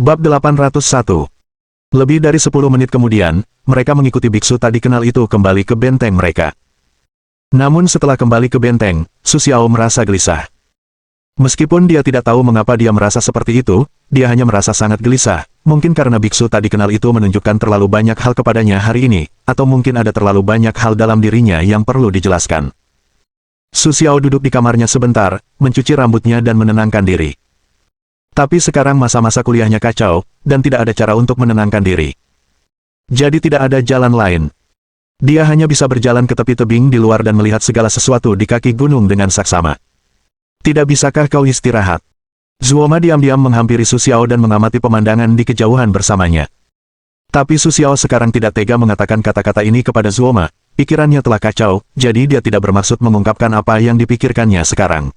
Bab 801. Lebih dari 10 menit kemudian, mereka mengikuti biksu tadi kenal itu kembali ke benteng mereka. Namun setelah kembali ke benteng, Su Xiao merasa gelisah. Meskipun dia tidak tahu mengapa dia merasa seperti itu, dia hanya merasa sangat gelisah, mungkin karena biksu tadi kenal itu menunjukkan terlalu banyak hal kepadanya hari ini, atau mungkin ada terlalu banyak hal dalam dirinya yang perlu dijelaskan. Su Xiao duduk di kamarnya sebentar, mencuci rambutnya dan menenangkan diri. Tapi sekarang masa-masa kuliahnya kacau, dan tidak ada cara untuk menenangkan diri. Jadi tidak ada jalan lain. Dia hanya bisa berjalan ke tepi tebing di luar dan melihat segala sesuatu di kaki gunung dengan saksama. Tidak bisakah kau istirahat? Zuoma diam-diam menghampiri Su Xiao dan mengamati pemandangan di kejauhan bersamanya. Tapi Su Xiao sekarang tidak tega mengatakan kata-kata ini kepada Zuoma. Pikirannya telah kacau, jadi dia tidak bermaksud mengungkapkan apa yang dipikirkannya sekarang.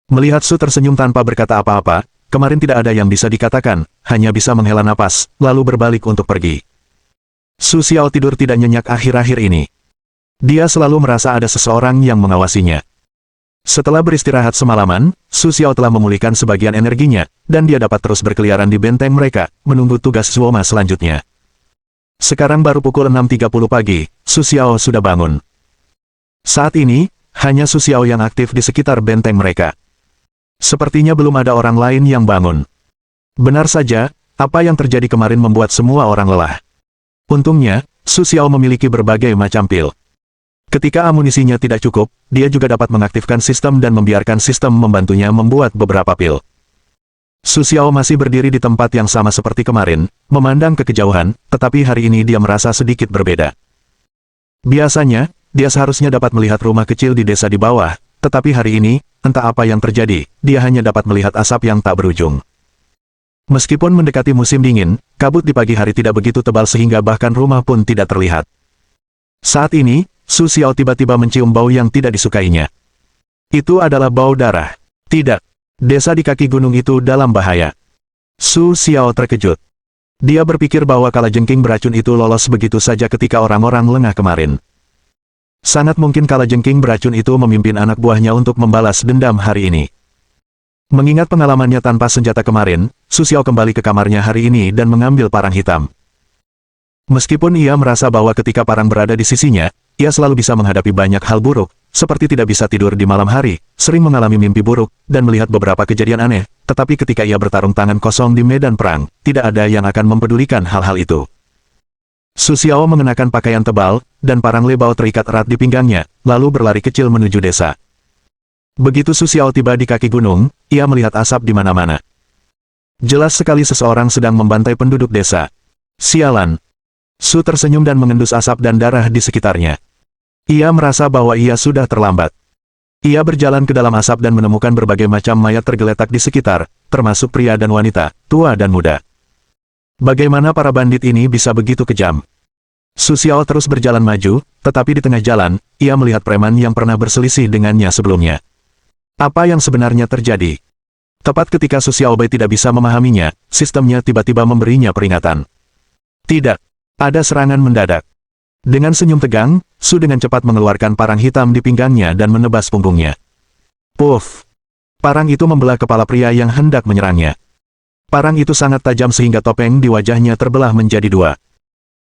Melihat Su tersenyum tanpa berkata apa-apa, kemarin tidak ada yang bisa dikatakan, hanya bisa menghela napas, lalu berbalik untuk pergi. Su Xiao tidur tidak nyenyak akhir-akhir ini. Dia selalu merasa ada seseorang yang mengawasinya. Setelah beristirahat semalaman, Su Xiao telah memulihkan sebagian energinya, dan dia dapat terus berkeliaran di benteng mereka, menunggu tugas Zuoma selanjutnya. Sekarang baru pukul 6.30 pagi, Su Xiao sudah bangun. Saat ini, hanya Su Xiao yang aktif di sekitar benteng mereka. Sepertinya belum ada orang lain yang bangun. Benar saja, apa yang terjadi kemarin membuat semua orang lelah. Untungnya, Su Xiao memiliki berbagai macam pil. Ketika amunisinya tidak cukup, dia juga dapat mengaktifkan sistem dan membiarkan sistem membantunya membuat beberapa pil. Su Xiao masih berdiri di tempat yang sama seperti kemarin, memandang ke kejauhan, tetapi hari ini dia merasa sedikit berbeda. Biasanya, dia seharusnya dapat melihat rumah kecil di desa di bawah, tetapi hari ini, entah apa yang terjadi, dia hanya dapat melihat asap yang tak berujung. Meskipun mendekati musim dingin, kabut di pagi hari tidak begitu tebal sehingga bahkan rumah pun tidak terlihat. Saat ini, Su Xiao tiba-tiba mencium bau yang tidak disukainya. Itu adalah bau darah. Tidak. Desa di kaki gunung itu dalam bahaya. Su Xiao terkejut. Dia berpikir bahwa kalajengking beracun itu lolos begitu saja ketika orang-orang lengah kemarin. Sangat mungkin kalajengking beracun itu memimpin anak buahnya untuk membalas dendam hari ini. Mengingat pengalamannya tanpa senjata kemarin, Su Xiao kembali ke kamarnya hari ini dan mengambil parang hitam. Meskipun ia merasa bahwa ketika parang berada di sisinya, ia selalu bisa menghadapi banyak hal buruk, seperti tidak bisa tidur di malam hari, sering mengalami mimpi buruk, dan melihat beberapa kejadian aneh, tetapi ketika ia bertarung tangan kosong di medan perang, tidak ada yang akan mempedulikan hal-hal itu. Su Xiao mengenakan pakaian tebal, dan parang lebau terikat erat di pinggangnya, lalu berlari kecil menuju desa. Begitu Su Xiao tiba di kaki gunung, ia melihat asap di mana-mana. Jelas sekali seseorang sedang membantai penduduk desa. Sialan. Su tersenyum dan mengendus asap dan darah di sekitarnya. Ia merasa bahwa ia sudah terlambat. Ia berjalan ke dalam asap dan menemukan berbagai macam mayat tergeletak di sekitar, termasuk pria dan wanita, tua dan muda. Bagaimana para bandit ini bisa begitu kejam? Su Xiao terus berjalan maju, tetapi di tengah jalan, ia melihat preman yang pernah berselisih dengannya sebelumnya. Apa yang sebenarnya terjadi? Tepat ketika Su Xiaobai tidak bisa memahaminya, sistemnya tiba-tiba memberinya peringatan. Tidak. Ada serangan mendadak. Dengan senyum tegang, Su dengan cepat mengeluarkan parang hitam di pinggangnya dan menebas punggungnya. Puff! Parang itu membelah kepala pria yang hendak menyerangnya. Parang itu sangat tajam sehingga topeng di wajahnya terbelah menjadi dua.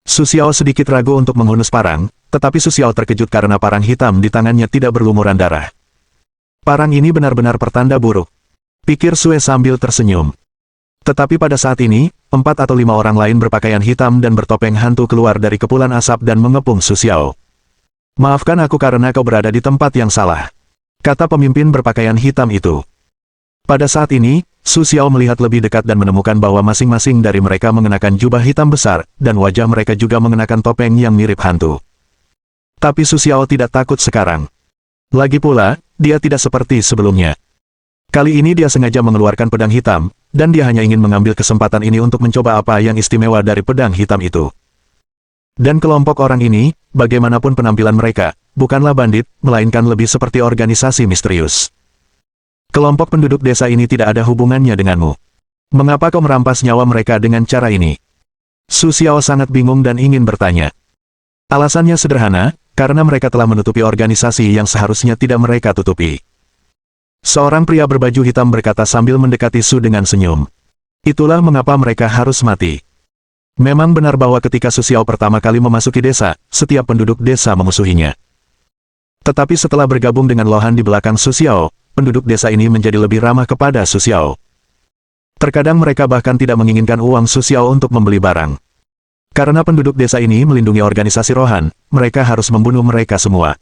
Su Xiao sedikit ragu untuk menghunus parang, tetapi Su Xiao terkejut karena parang hitam di tangannya tidak berlumuran darah. Parang ini benar-benar pertanda buruk, pikir Sue sambil tersenyum. Tetapi pada saat ini, 4 atau 5 orang lain berpakaian hitam dan bertopeng hantu keluar dari kepulan asap dan mengepung Su Xiao. Maafkan aku karena kau berada di tempat yang salah, kata pemimpin berpakaian hitam itu. Pada saat ini, Su Xiao melihat lebih dekat dan menemukan bahwa masing-masing dari mereka mengenakan jubah hitam besar, dan wajah mereka juga mengenakan topeng yang mirip hantu. Tapi Su Xiao tidak takut sekarang. Lagi pula, dia tidak seperti sebelumnya. Kali ini dia sengaja mengeluarkan pedang hitam, dan dia hanya ingin mengambil kesempatan ini untuk mencoba apa yang istimewa dari pedang hitam itu. Dan kelompok orang ini, bagaimanapun penampilan mereka, bukanlah bandit, melainkan lebih seperti organisasi misterius. Kelompok penduduk desa ini tidak ada hubungannya denganmu. Mengapa kau merampas nyawa mereka dengan cara ini? Su Xiao sangat bingung dan ingin bertanya. Alasannya sederhana, karena mereka telah menutupi organisasi yang seharusnya tidak mereka tutupi. Seorang pria berbaju hitam berkata sambil mendekati Su dengan senyum. Itulah mengapa mereka harus mati. Memang benar bahwa ketika Su Xiao pertama kali memasuki desa, setiap penduduk desa memusuhinya. Tetapi setelah bergabung dengan Lohan di belakang Su Xiao, penduduk desa ini menjadi lebih ramah kepada Su Xiao. Terkadang mereka bahkan tidak menginginkan uang Su Xiao untuk membeli barang. Karena penduduk desa ini melindungi organisasi Rohan, mereka harus membunuh mereka semua.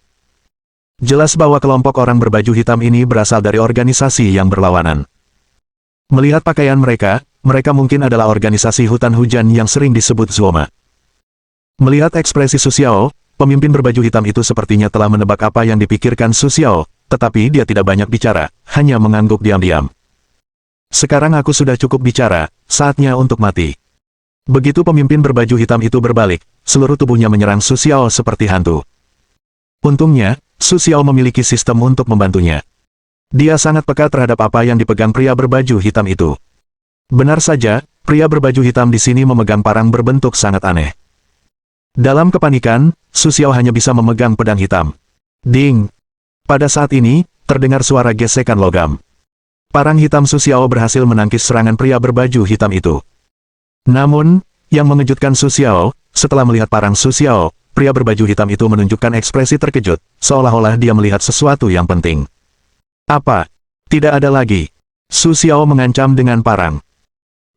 Jelas bahwa kelompok orang berbaju hitam ini berasal dari organisasi yang berlawanan. Melihat pakaian mereka, mereka mungkin adalah organisasi hutan hujan yang sering disebut Zuoma. Melihat ekspresi Su Xiao, pemimpin berbaju hitam itu sepertinya telah menebak apa yang dipikirkan Su Xiao, tetapi dia tidak banyak bicara, hanya mengangguk diam-diam. Sekarang aku sudah cukup bicara, saatnya untuk mati. Begitu pemimpin berbaju hitam itu berbalik, seluruh tubuhnya menyerang Su Xiao seperti hantu. Untungnya, Su Xiao memiliki sistem untuk membantunya. Dia sangat peka terhadap apa yang dipegang pria berbaju hitam itu. Benar saja, pria berbaju hitam di sini memegang parang berbentuk sangat aneh. Dalam kepanikan, Su Xiao hanya bisa memegang pedang hitam. Ding! Pada saat ini, terdengar suara gesekan logam. Parang hitam Su Xiao berhasil menangkis serangan pria berbaju hitam itu. Namun, yang mengejutkan Su Xiao, setelah melihat parang Su Xiao, pria berbaju hitam itu menunjukkan ekspresi terkejut, seolah-olah dia melihat sesuatu yang penting. Apa? Tidak ada lagi. Su Xiao mengancam dengan parang.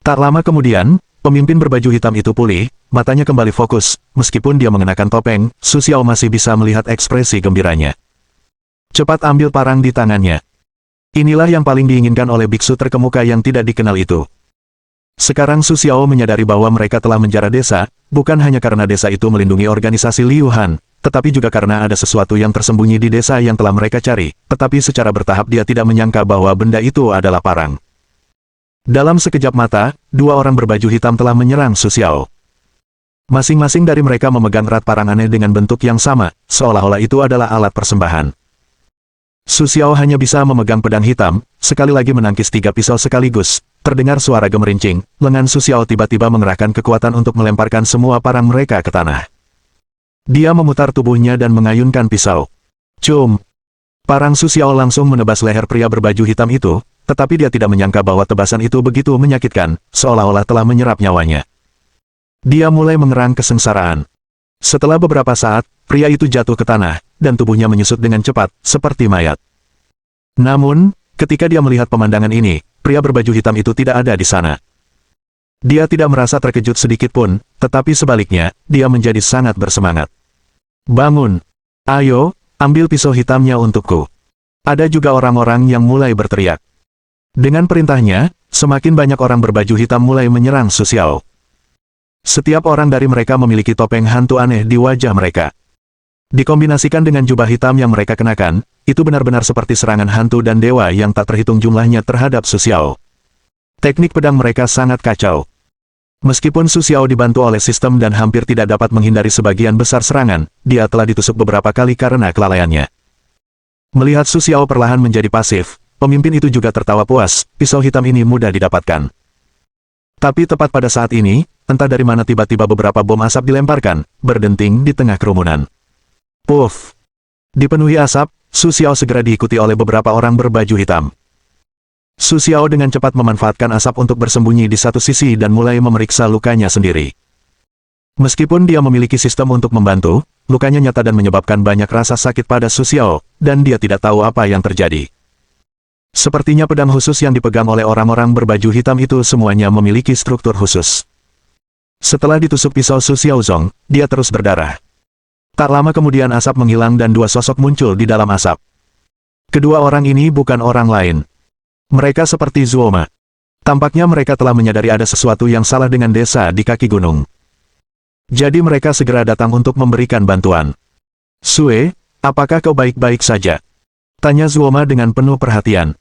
Tak lama kemudian, pemimpin berbaju hitam itu pulih, matanya kembali fokus, meskipun dia mengenakan topeng, Su Xiao masih bisa melihat ekspresi gembiranya. Cepat ambil parang di tangannya. Inilah yang paling diinginkan oleh biksu terkemuka yang tidak dikenal itu. Sekarang Su Xiao menyadari bahwa mereka telah menjara desa, bukan hanya karena desa itu melindungi organisasi Liu Han, tetapi juga karena ada sesuatu yang tersembunyi di desa yang telah mereka cari, tetapi secara bertahap dia tidak menyangka bahwa benda itu adalah parang. Dalam sekejap mata, dua orang berbaju hitam telah menyerang Su Xiao. Masing-masing dari mereka memegang erat parang aneh dengan bentuk yang sama, seolah-olah itu adalah alat persembahan. Su Xiao hanya bisa memegang pedang hitam, sekali lagi menangkis 3 pisau sekaligus. Terdengar suara gemerincing, lengan Su Xiao tiba-tiba mengerahkan kekuatan untuk melemparkan semua parang mereka ke tanah. Dia memutar tubuhnya dan mengayunkan pisau. Cum! Parang Su Xiao langsung menebas leher pria berbaju hitam itu, tetapi dia tidak menyangka bahwa tebasan itu begitu menyakitkan, seolah-olah telah menyerap nyawanya. Dia mulai mengerang kesengsaraan. Setelah beberapa saat, pria itu jatuh ke tanah, dan tubuhnya menyusut dengan cepat, seperti mayat. Namun, ketika dia melihat pemandangan ini, pria berbaju hitam itu tidak ada di sana. Dia tidak merasa terkejut sedikit pun, tetapi sebaliknya, dia menjadi sangat bersemangat. Bangun! Ayo, ambil pisau hitamnya untukku. Ada juga orang-orang yang mulai berteriak. Dengan perintahnya, semakin banyak orang berbaju hitam mulai menyerang Su Xiao. Setiap orang dari mereka memiliki topeng hantu aneh di wajah mereka. Dikombinasikan dengan jubah hitam yang mereka kenakan, itu benar-benar seperti serangan hantu dan dewa yang tak terhitung jumlahnya terhadap Su Xiao. Teknik pedang mereka sangat kacau. Meskipun Su Xiao dibantu oleh sistem dan hampir tidak dapat menghindari sebagian besar serangan, dia telah ditusuk beberapa kali karena kelalaiannya. Melihat Su Xiao perlahan menjadi pasif, pemimpin itu juga tertawa puas, pisau hitam ini mudah didapatkan. Tapi tepat pada saat ini, entah dari mana tiba-tiba beberapa bom asap dilemparkan, berdenting di tengah kerumunan. Puff! Dipenuhi asap, Su Xiao segera diikuti oleh beberapa orang berbaju hitam. Su Xiao dengan cepat memanfaatkan asap untuk bersembunyi di satu sisi dan mulai memeriksa lukanya sendiri. Meskipun dia memiliki sistem untuk membantu, lukanya nyata dan menyebabkan banyak rasa sakit pada Su Xiao, dan dia tidak tahu apa yang terjadi. Sepertinya pedang khusus yang dipegang oleh orang-orang berbaju hitam itu semuanya memiliki struktur khusus. Setelah ditusuk pisau Su Xiaozong, dia terus berdarah. Tak lama kemudian asap menghilang dan dua sosok muncul di dalam asap. Kedua orang ini bukan orang lain. Mereka seperti Zuoma. Tampaknya mereka telah menyadari ada sesuatu yang salah dengan desa di kaki gunung. Jadi mereka segera datang untuk memberikan bantuan. Sue, apakah kau baik-baik saja? Tanya Zuoma dengan penuh perhatian.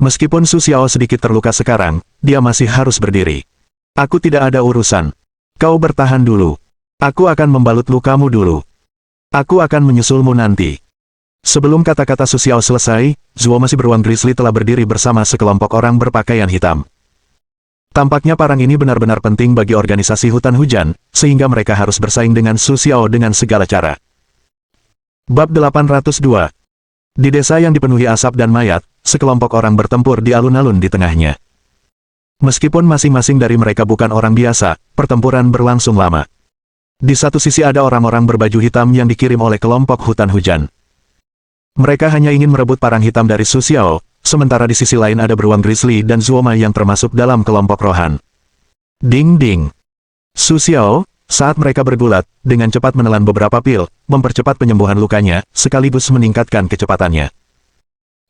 Meskipun Su Xiao sedikit terluka sekarang, dia masih harus berdiri. Aku tidak ada urusan. Kau bertahan dulu. Aku akan membalut lukamu dulu. Aku akan menyusulmu nanti. Sebelum kata-kata Su Xiao selesai, Zuo masih beruang Grizzly telah berdiri bersama sekelompok orang berpakaian hitam. Tampaknya parang ini benar-benar penting bagi organisasi hutan hujan, sehingga mereka harus bersaing dengan Su Xiao dengan segala cara. Bab 802. Di desa yang dipenuhi asap dan mayat, sekelompok orang bertempur di alun-alun di tengahnya. Meskipun masing-masing dari mereka bukan orang biasa, pertempuran berlangsung lama. Di satu sisi ada orang-orang berbaju hitam yang dikirim oleh kelompok hutan hujan. Mereka hanya ingin merebut parang hitam dari Su Xiao, sementara di sisi lain ada beruang grizzly dan Zuoma yang termasuk dalam kelompok Rohan. Ding-ding. Su Xiao, saat mereka bergulat, dengan cepat menelan beberapa pil, mempercepat penyembuhan lukanya, sekaligus meningkatkan kecepatannya.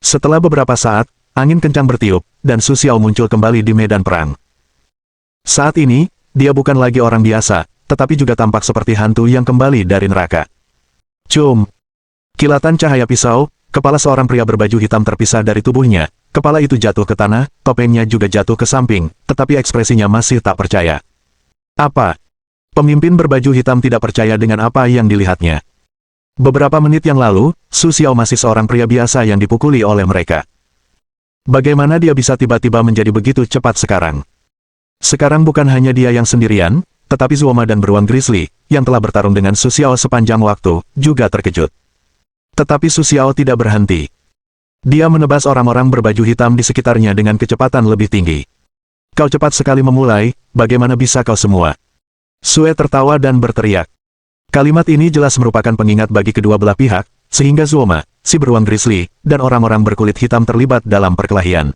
Setelah beberapa saat, angin kencang bertiup, dan Su Xiao muncul kembali di medan perang. Saat ini, dia bukan lagi orang biasa, tetapi juga tampak seperti hantu yang kembali dari neraka. Cum! Kilatan cahaya pisau, kepala seorang pria berbaju hitam terpisah dari tubuhnya, kepala itu jatuh ke tanah, topengnya juga jatuh ke samping, tetapi ekspresinya masih tak percaya. Apa? Pemimpin berbaju hitam tidak percaya dengan apa yang dilihatnya. Beberapa menit yang lalu, Su Xiao masih seorang pria biasa yang dipukuli oleh mereka. Bagaimana dia bisa tiba-tiba menjadi begitu cepat sekarang? Sekarang bukan hanya dia yang sendirian, tetapi Zuoma dan beruang grizzly, yang telah bertarung dengan Su Xiao sepanjang waktu, juga terkejut. Tetapi Su Xiao tidak berhenti. Dia menebas orang-orang berbaju hitam di sekitarnya dengan kecepatan lebih tinggi. Kau cepat sekali memulai, bagaimana bisa kau semua? Sue tertawa dan berteriak. Kalimat ini jelas merupakan pengingat bagi kedua belah pihak, sehingga Zuoma, si beruang grizzly, dan orang-orang berkulit hitam terlibat dalam perkelahian.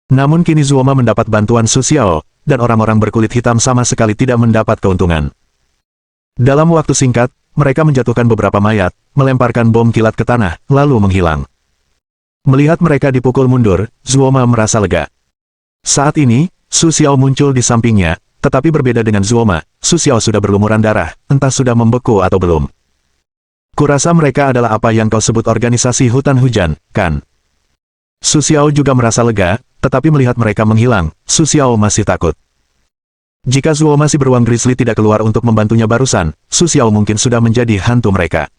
Namun kini Zuoma mendapat bantuan Su Xiao, dan orang-orang berkulit hitam sama sekali tidak mendapat keuntungan. Dalam waktu singkat, mereka menjatuhkan beberapa mayat, melemparkan bom kilat ke tanah, lalu menghilang. Melihat mereka dipukul mundur, Zuoma merasa lega. Saat ini, Su Xiao muncul di sampingnya, tetapi berbeda dengan Zuoma, Su Xiao sudah berlumuran darah, entah sudah membeku atau belum. Kurasa mereka adalah apa yang kau sebut organisasi hutan hujan, kan? Su Xiao juga merasa lega, tetapi melihat mereka menghilang, Su Xiao masih takut. Jika Zuoma si beruang grizzly tidak keluar untuk membantunya barusan, Su Xiao mungkin sudah menjadi hantu mereka.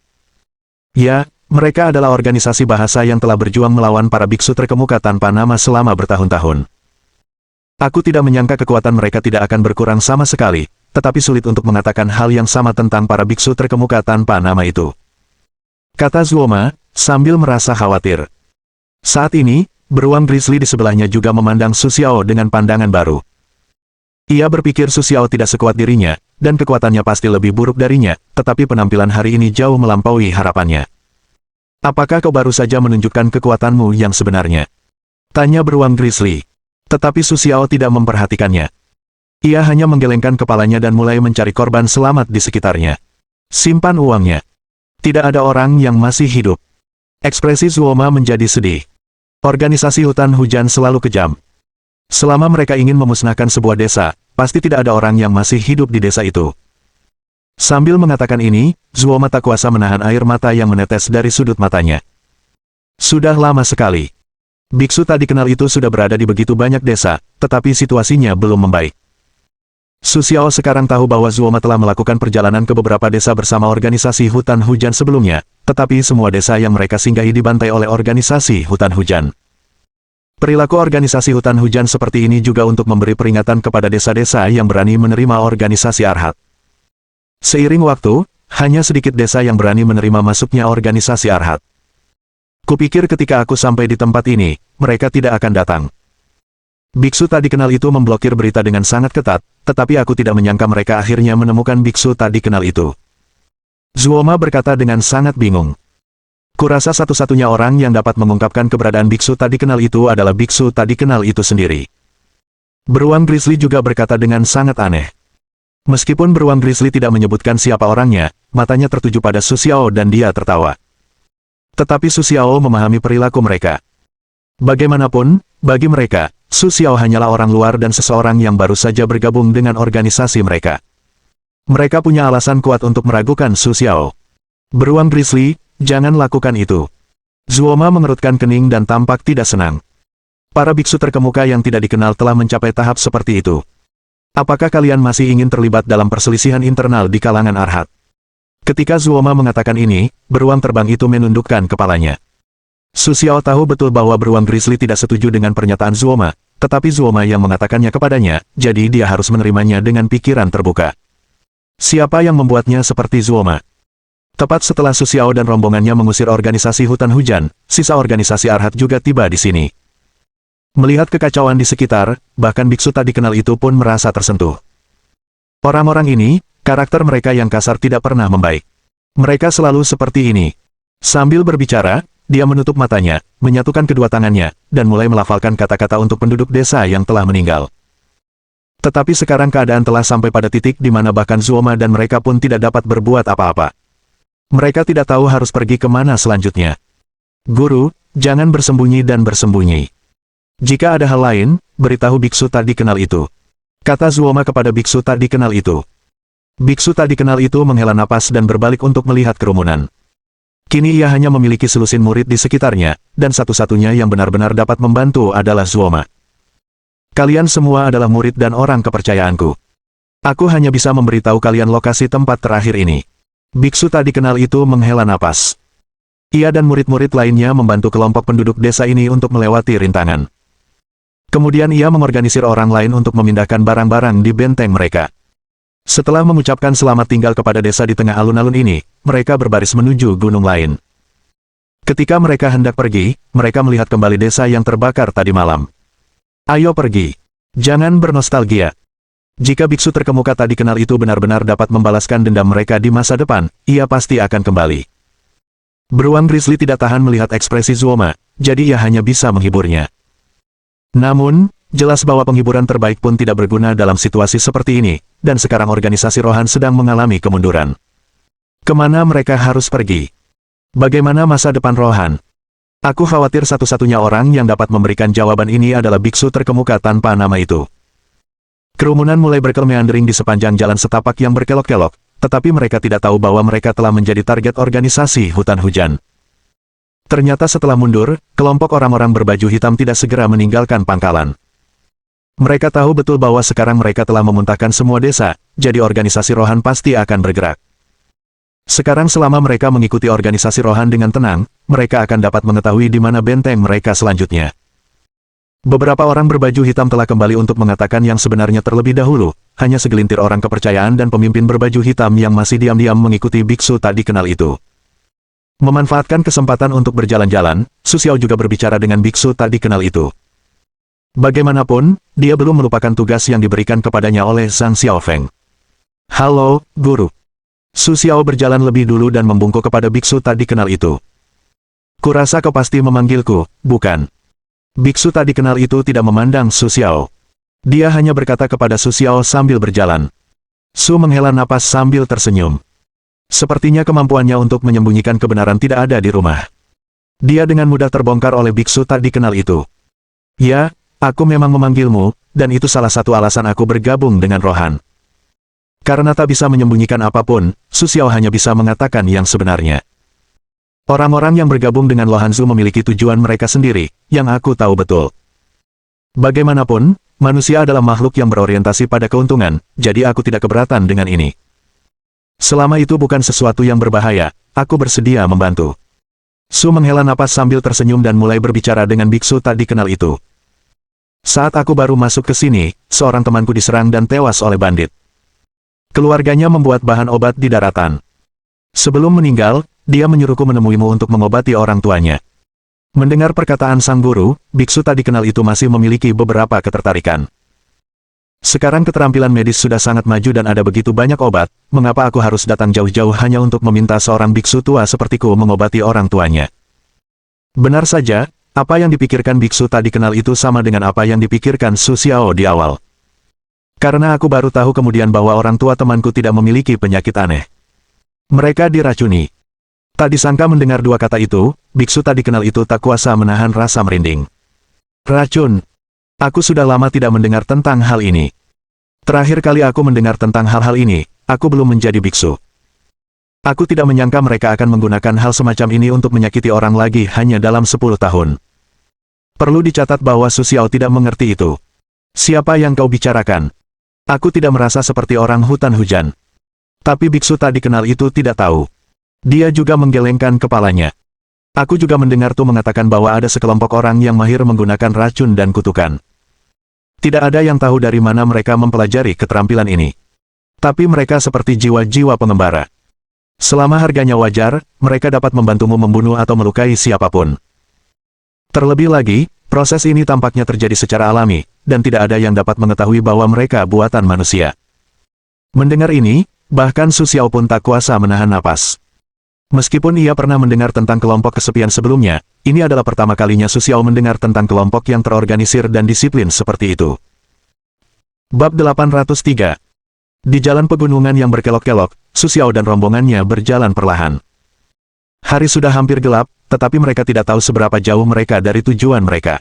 Ya, mereka adalah organisasi bahasa yang telah berjuang melawan para biksu terkemuka tanpa nama selama bertahun-tahun. Aku tidak menyangka kekuatan mereka tidak akan berkurang sama sekali, tetapi sulit untuk mengatakan hal yang sama tentang para biksu terkemuka tanpa nama itu. Kata Zuoma, sambil merasa khawatir. Saat ini, beruang grizzly di sebelahnya juga memandang Su Xiao dengan pandangan baru. Ia berpikir Su Xiao tidak sekuat dirinya, dan kekuatannya pasti lebih buruk darinya, tetapi penampilan hari ini jauh melampaui harapannya. Apakah kau baru saja menunjukkan kekuatanmu yang sebenarnya? Tanya beruang grizzly. Tetapi Su Xiao tidak memperhatikannya. Ia hanya menggelengkan kepalanya dan mulai mencari korban selamat di sekitarnya. Simpan uangnya. Tidak ada orang yang masih hidup. Ekspresi Zuoma menjadi sedih. Organisasi hutan hujan selalu kejam. Selama mereka ingin memusnahkan sebuah desa, pasti tidak ada orang yang masih hidup di desa itu. Sambil mengatakan ini, Zuoma tak kuasa menahan air mata yang menetes dari sudut matanya. Sudah lama sekali. Biksu tak dikenal itu sudah berada di begitu banyak desa, tetapi situasinya belum membaik. Su Xiao sekarang tahu bahwa Zuoma telah melakukan perjalanan ke beberapa desa bersama organisasi hutan hujan sebelumnya, tetapi semua desa yang mereka singgahi dibantai oleh organisasi hutan hujan. Perilaku organisasi hutan hujan seperti ini juga untuk memberi peringatan kepada desa-desa yang berani menerima organisasi Arhat. Seiring waktu, hanya sedikit desa yang berani menerima masuknya organisasi Arhat. Kupikir ketika aku sampai di tempat ini, mereka tidak akan datang. Biksu tak dikenal itu memblokir berita dengan sangat ketat, tetapi aku tidak menyangka mereka akhirnya menemukan biksu tak dikenal itu. Zuoma berkata dengan sangat bingung. Kurasa satu-satunya orang yang dapat mengungkapkan keberadaan biksu tak dikenal itu adalah biksu tak dikenal itu sendiri. Beruang grizzly juga berkata dengan sangat aneh. Meskipun beruang grizzly tidak menyebutkan siapa orangnya, matanya tertuju pada Su Xiao dan dia tertawa. Tetapi Su Xiao memahami perilaku mereka. Bagaimanapun, bagi mereka, Su Xiao hanyalah orang luar dan seseorang yang baru saja bergabung dengan organisasi mereka. Mereka punya alasan kuat untuk meragukan Su Xiao. Beruang grizzly, jangan lakukan itu. Zuoma mengerutkan kening dan tampak tidak senang. Para biksu terkemuka yang tidak dikenal telah mencapai tahap seperti itu. Apakah kalian masih ingin terlibat dalam perselisihan internal di kalangan Arhat? Ketika Zuoma mengatakan ini, beruang terbang itu menundukkan kepalanya. Su Xiao tahu betul bahwa beruang grizzly tidak setuju dengan pernyataan Zuoma, tetapi Zuoma yang mengatakannya kepadanya, jadi dia harus menerimanya dengan pikiran terbuka. Siapa yang membuatnya seperti Zuoma? Tepat setelah Su Xiao dan rombongannya mengusir organisasi hutan hujan, sisa organisasi Arhat juga tiba di sini. Melihat kekacauan di sekitar, bahkan biksu tak dikenal itu pun merasa tersentuh. Orang-orang ini, karakter mereka yang kasar tidak pernah membaik. Mereka selalu seperti ini. Sambil berbicara, dia menutup matanya, menyatukan kedua tangannya, dan mulai melafalkan kata-kata untuk penduduk desa yang telah meninggal. Tetapi sekarang keadaan telah sampai pada titik di mana bahkan Zuoma dan mereka pun tidak dapat berbuat apa-apa. Mereka tidak tahu harus pergi kemana selanjutnya. Guru, jangan bersembunyi dan bersembunyi. Jika ada hal lain, beritahu biksu tak dikenal itu. Kata Zuoma kepada biksu tak dikenal itu. Biksu tak dikenal itu menghela napas dan berbalik untuk melihat kerumunan. Kini ia hanya memiliki selusin murid di sekitarnya, dan satu-satunya yang benar-benar dapat membantu adalah Zuoma. Kalian semua adalah murid dan orang kepercayaanku. Aku hanya bisa memberitahu kalian lokasi tempat terakhir ini. Biksu tak dikenal itu menghela napas. Ia dan murid-murid lainnya membantu kelompok penduduk desa ini untuk melewati rintangan. Kemudian ia mengorganisir orang lain untuk memindahkan barang-barang di benteng mereka. Setelah mengucapkan selamat tinggal kepada desa di tengah alun-alun ini, mereka berbaris menuju gunung lain. Ketika mereka hendak pergi, mereka melihat kembali desa yang terbakar tadi malam. Ayo pergi. Jangan bernostalgia. Jika biksu terkemuka tak dikenal itu benar-benar dapat membalaskan dendam mereka di masa depan, ia pasti akan kembali. Beruang Grizzly tidak tahan melihat ekspresi Zuoma, jadi ia hanya bisa menghiburnya. Namun, jelas bahwa penghiburan terbaik pun tidak berguna dalam situasi seperti ini, dan sekarang organisasi Rohan sedang mengalami kemunduran. Kemana mereka harus pergi? Bagaimana masa depan Rohan? Aku khawatir satu-satunya orang yang dapat memberikan jawaban ini adalah biksu terkemuka tanpa nama itu. Kerumunan mulai berkelmeandering di sepanjang jalan setapak yang berkelok-kelok, tetapi mereka tidak tahu bahwa mereka telah menjadi target organisasi hutan hujan. Ternyata setelah mundur, kelompok orang-orang berbaju hitam tidak segera meninggalkan pangkalan. Mereka tahu betul bahwa sekarang mereka telah memuntahkan semua desa, jadi organisasi Rohan pasti akan bergerak. Sekarang selama mereka mengikuti organisasi Rohan dengan tenang, mereka akan dapat mengetahui di mana benteng mereka selanjutnya. Beberapa orang berbaju hitam telah kembali untuk mengatakan yang sebenarnya terlebih dahulu, hanya segelintir orang kepercayaan dan pemimpin berbaju hitam yang masih diam-diam mengikuti biksu tak dikenal itu. Memanfaatkan kesempatan untuk berjalan-jalan, Su Xiao juga berbicara dengan biksu tak dikenal itu. Bagaimanapun, dia belum melupakan tugas yang diberikan kepadanya oleh Zhang Xiaofeng. Halo, Guru. Su Xiao berjalan lebih dulu dan membungkuk kepada biksu tak dikenal itu. Kurasa kau pasti memanggilku, bukan? Biksu tak dikenal itu tidak memandang Su Xiao. Dia hanya berkata kepada Su Xiao sambil berjalan. Su menghela napas sambil tersenyum. Sepertinya kemampuannya untuk menyembunyikan kebenaran tidak ada di rumah. Dia dengan mudah terbongkar oleh biksu tak dikenal itu. Ya, aku memang memanggilmu, dan itu salah satu alasan aku bergabung dengan Rohan. Karena tak bisa menyembunyikan apapun, Su Xiao hanya bisa mengatakan yang sebenarnya. Orang-orang yang bergabung dengan Lohanzu memiliki tujuan mereka sendiri, yang aku tahu betul. Bagaimanapun, manusia adalah makhluk yang berorientasi pada keuntungan, jadi aku tidak keberatan dengan ini. Selama itu bukan sesuatu yang berbahaya, aku bersedia membantu. Su menghela napas sambil tersenyum dan mulai berbicara dengan biksu tak dikenal itu. Saat aku baru masuk ke sini, seorang temanku diserang dan tewas oleh bandit. Keluarganya membuat bahan obat di daratan. Sebelum meninggal, dia menyuruhku menemuimu untuk mengobati orang tuanya. Mendengar perkataan sang guru, biksu tak dikenal itu masih memiliki beberapa ketertarikan. Sekarang keterampilan medis sudah sangat maju dan ada begitu banyak obat, mengapa aku harus datang jauh-jauh hanya untuk meminta seorang biksu tua sepertiku mengobati orang tuanya? Benar saja, apa yang dipikirkan biksu tak dikenal itu sama dengan apa yang dipikirkan Su Xiao di awal. Karena aku baru tahu kemudian bahwa orang tua temanku tidak memiliki penyakit aneh. Mereka diracuni. Tak disangka mendengar dua kata itu, biksu tak dikenal itu tak kuasa menahan rasa merinding. Racun. Aku sudah lama tidak mendengar tentang hal ini. Terakhir kali aku mendengar tentang hal-hal ini, aku belum menjadi biksu. Aku tidak menyangka mereka akan menggunakan hal semacam ini untuk menyakiti orang lagi hanya dalam 10 tahun. Perlu dicatat bahwa Su Xiao tidak mengerti itu. Siapa yang kau bicarakan? Aku tidak merasa seperti orang hutan hujan. Tapi biksu tak dikenal itu tidak tahu. Dia juga menggelengkan kepalanya. Aku juga mendengar Tu mengatakan bahwa ada sekelompok orang yang mahir menggunakan racun dan kutukan. Tidak ada yang tahu dari mana mereka mempelajari keterampilan ini. Tapi mereka seperti jiwa-jiwa pengembara. Selama harganya wajar, mereka dapat membantumu membunuh atau melukai siapapun. Terlebih lagi, Proses ini tampaknya terjadi secara alami, dan tidak ada yang dapat mengetahui bahwa mereka buatan manusia. Mendengar ini, bahkan Su Xiao pun tak kuasa menahan napas. Meskipun ia pernah mendengar tentang kelompok kesepian sebelumnya, ini adalah pertama kalinya Su Xiao mendengar tentang kelompok yang terorganisir dan disiplin seperti itu. Bab 803. Di jalan pegunungan yang berkelok-kelok, Su Xiao dan rombongannya berjalan perlahan. Hari sudah hampir gelap, tetapi mereka tidak tahu seberapa jauh mereka dari tujuan mereka.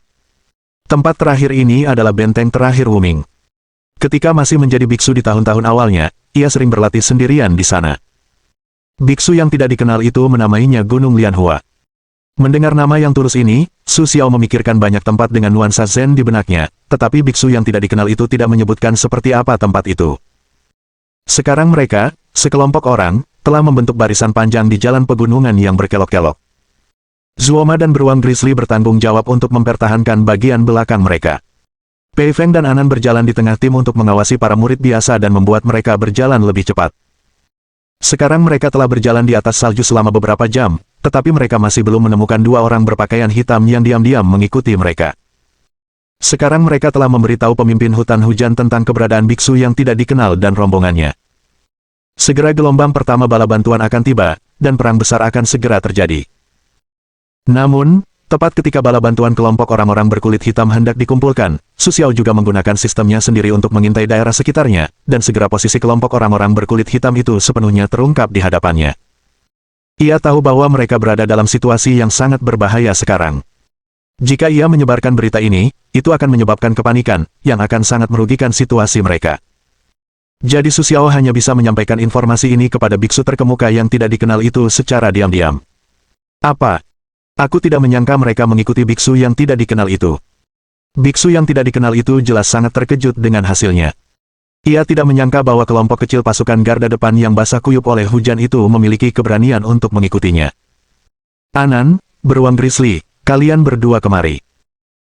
Tempat terakhir ini adalah benteng terakhir Wuming. Ketika masih menjadi biksu di tahun-tahun awalnya, ia sering berlatih sendirian di sana. Biksu yang tidak dikenal itu menamainya Gunung Lianhua. Mendengar nama yang tulus ini, Su Xiao memikirkan banyak tempat dengan nuansa Zen di benaknya, tetapi biksu yang tidak dikenal itu tidak menyebutkan seperti apa tempat itu. Sekarang mereka, sekelompok orang, telah membentuk barisan panjang di jalan pegunungan yang berkelok-kelok. Zuoma dan beruang Grizzly bertanggung jawab untuk mempertahankan bagian belakang mereka. Pei Feng dan Anan berjalan di tengah tim untuk mengawasi para murid biasa dan membuat mereka berjalan lebih cepat. Sekarang mereka telah berjalan di atas salju selama beberapa jam, tetapi mereka masih belum menemukan dua orang berpakaian hitam yang diam-diam mengikuti mereka. Sekarang mereka telah memberitahu pemimpin hutan hujan tentang keberadaan biksu yang tidak dikenal dan rombongannya. Segera gelombang pertama bala bantuan akan tiba, dan perang besar akan segera terjadi. Namun, tepat ketika bala bantuan kelompok orang-orang berkulit hitam hendak dikumpulkan, Su Xiao juga menggunakan sistemnya sendiri untuk mengintai daerah sekitarnya, dan segera posisi kelompok orang-orang berkulit hitam itu sepenuhnya terungkap di hadapannya. Ia tahu bahwa mereka berada dalam situasi yang sangat berbahaya sekarang. Jika ia menyebarkan berita ini, itu akan menyebabkan kepanikan, yang akan sangat merugikan situasi mereka. Jadi Su Xiao hanya bisa menyampaikan informasi ini kepada biksu terkemuka yang tidak dikenal itu secara diam-diam. Apa? Aku tidak menyangka mereka mengikuti biksu yang tidak dikenal itu. Biksu yang tidak dikenal itu jelas sangat terkejut dengan hasilnya. Ia tidak menyangka bahwa kelompok kecil pasukan garda depan yang basah kuyup oleh hujan itu memiliki keberanian untuk mengikutinya. Anan, beruang Grizzly, kalian berdua kemari.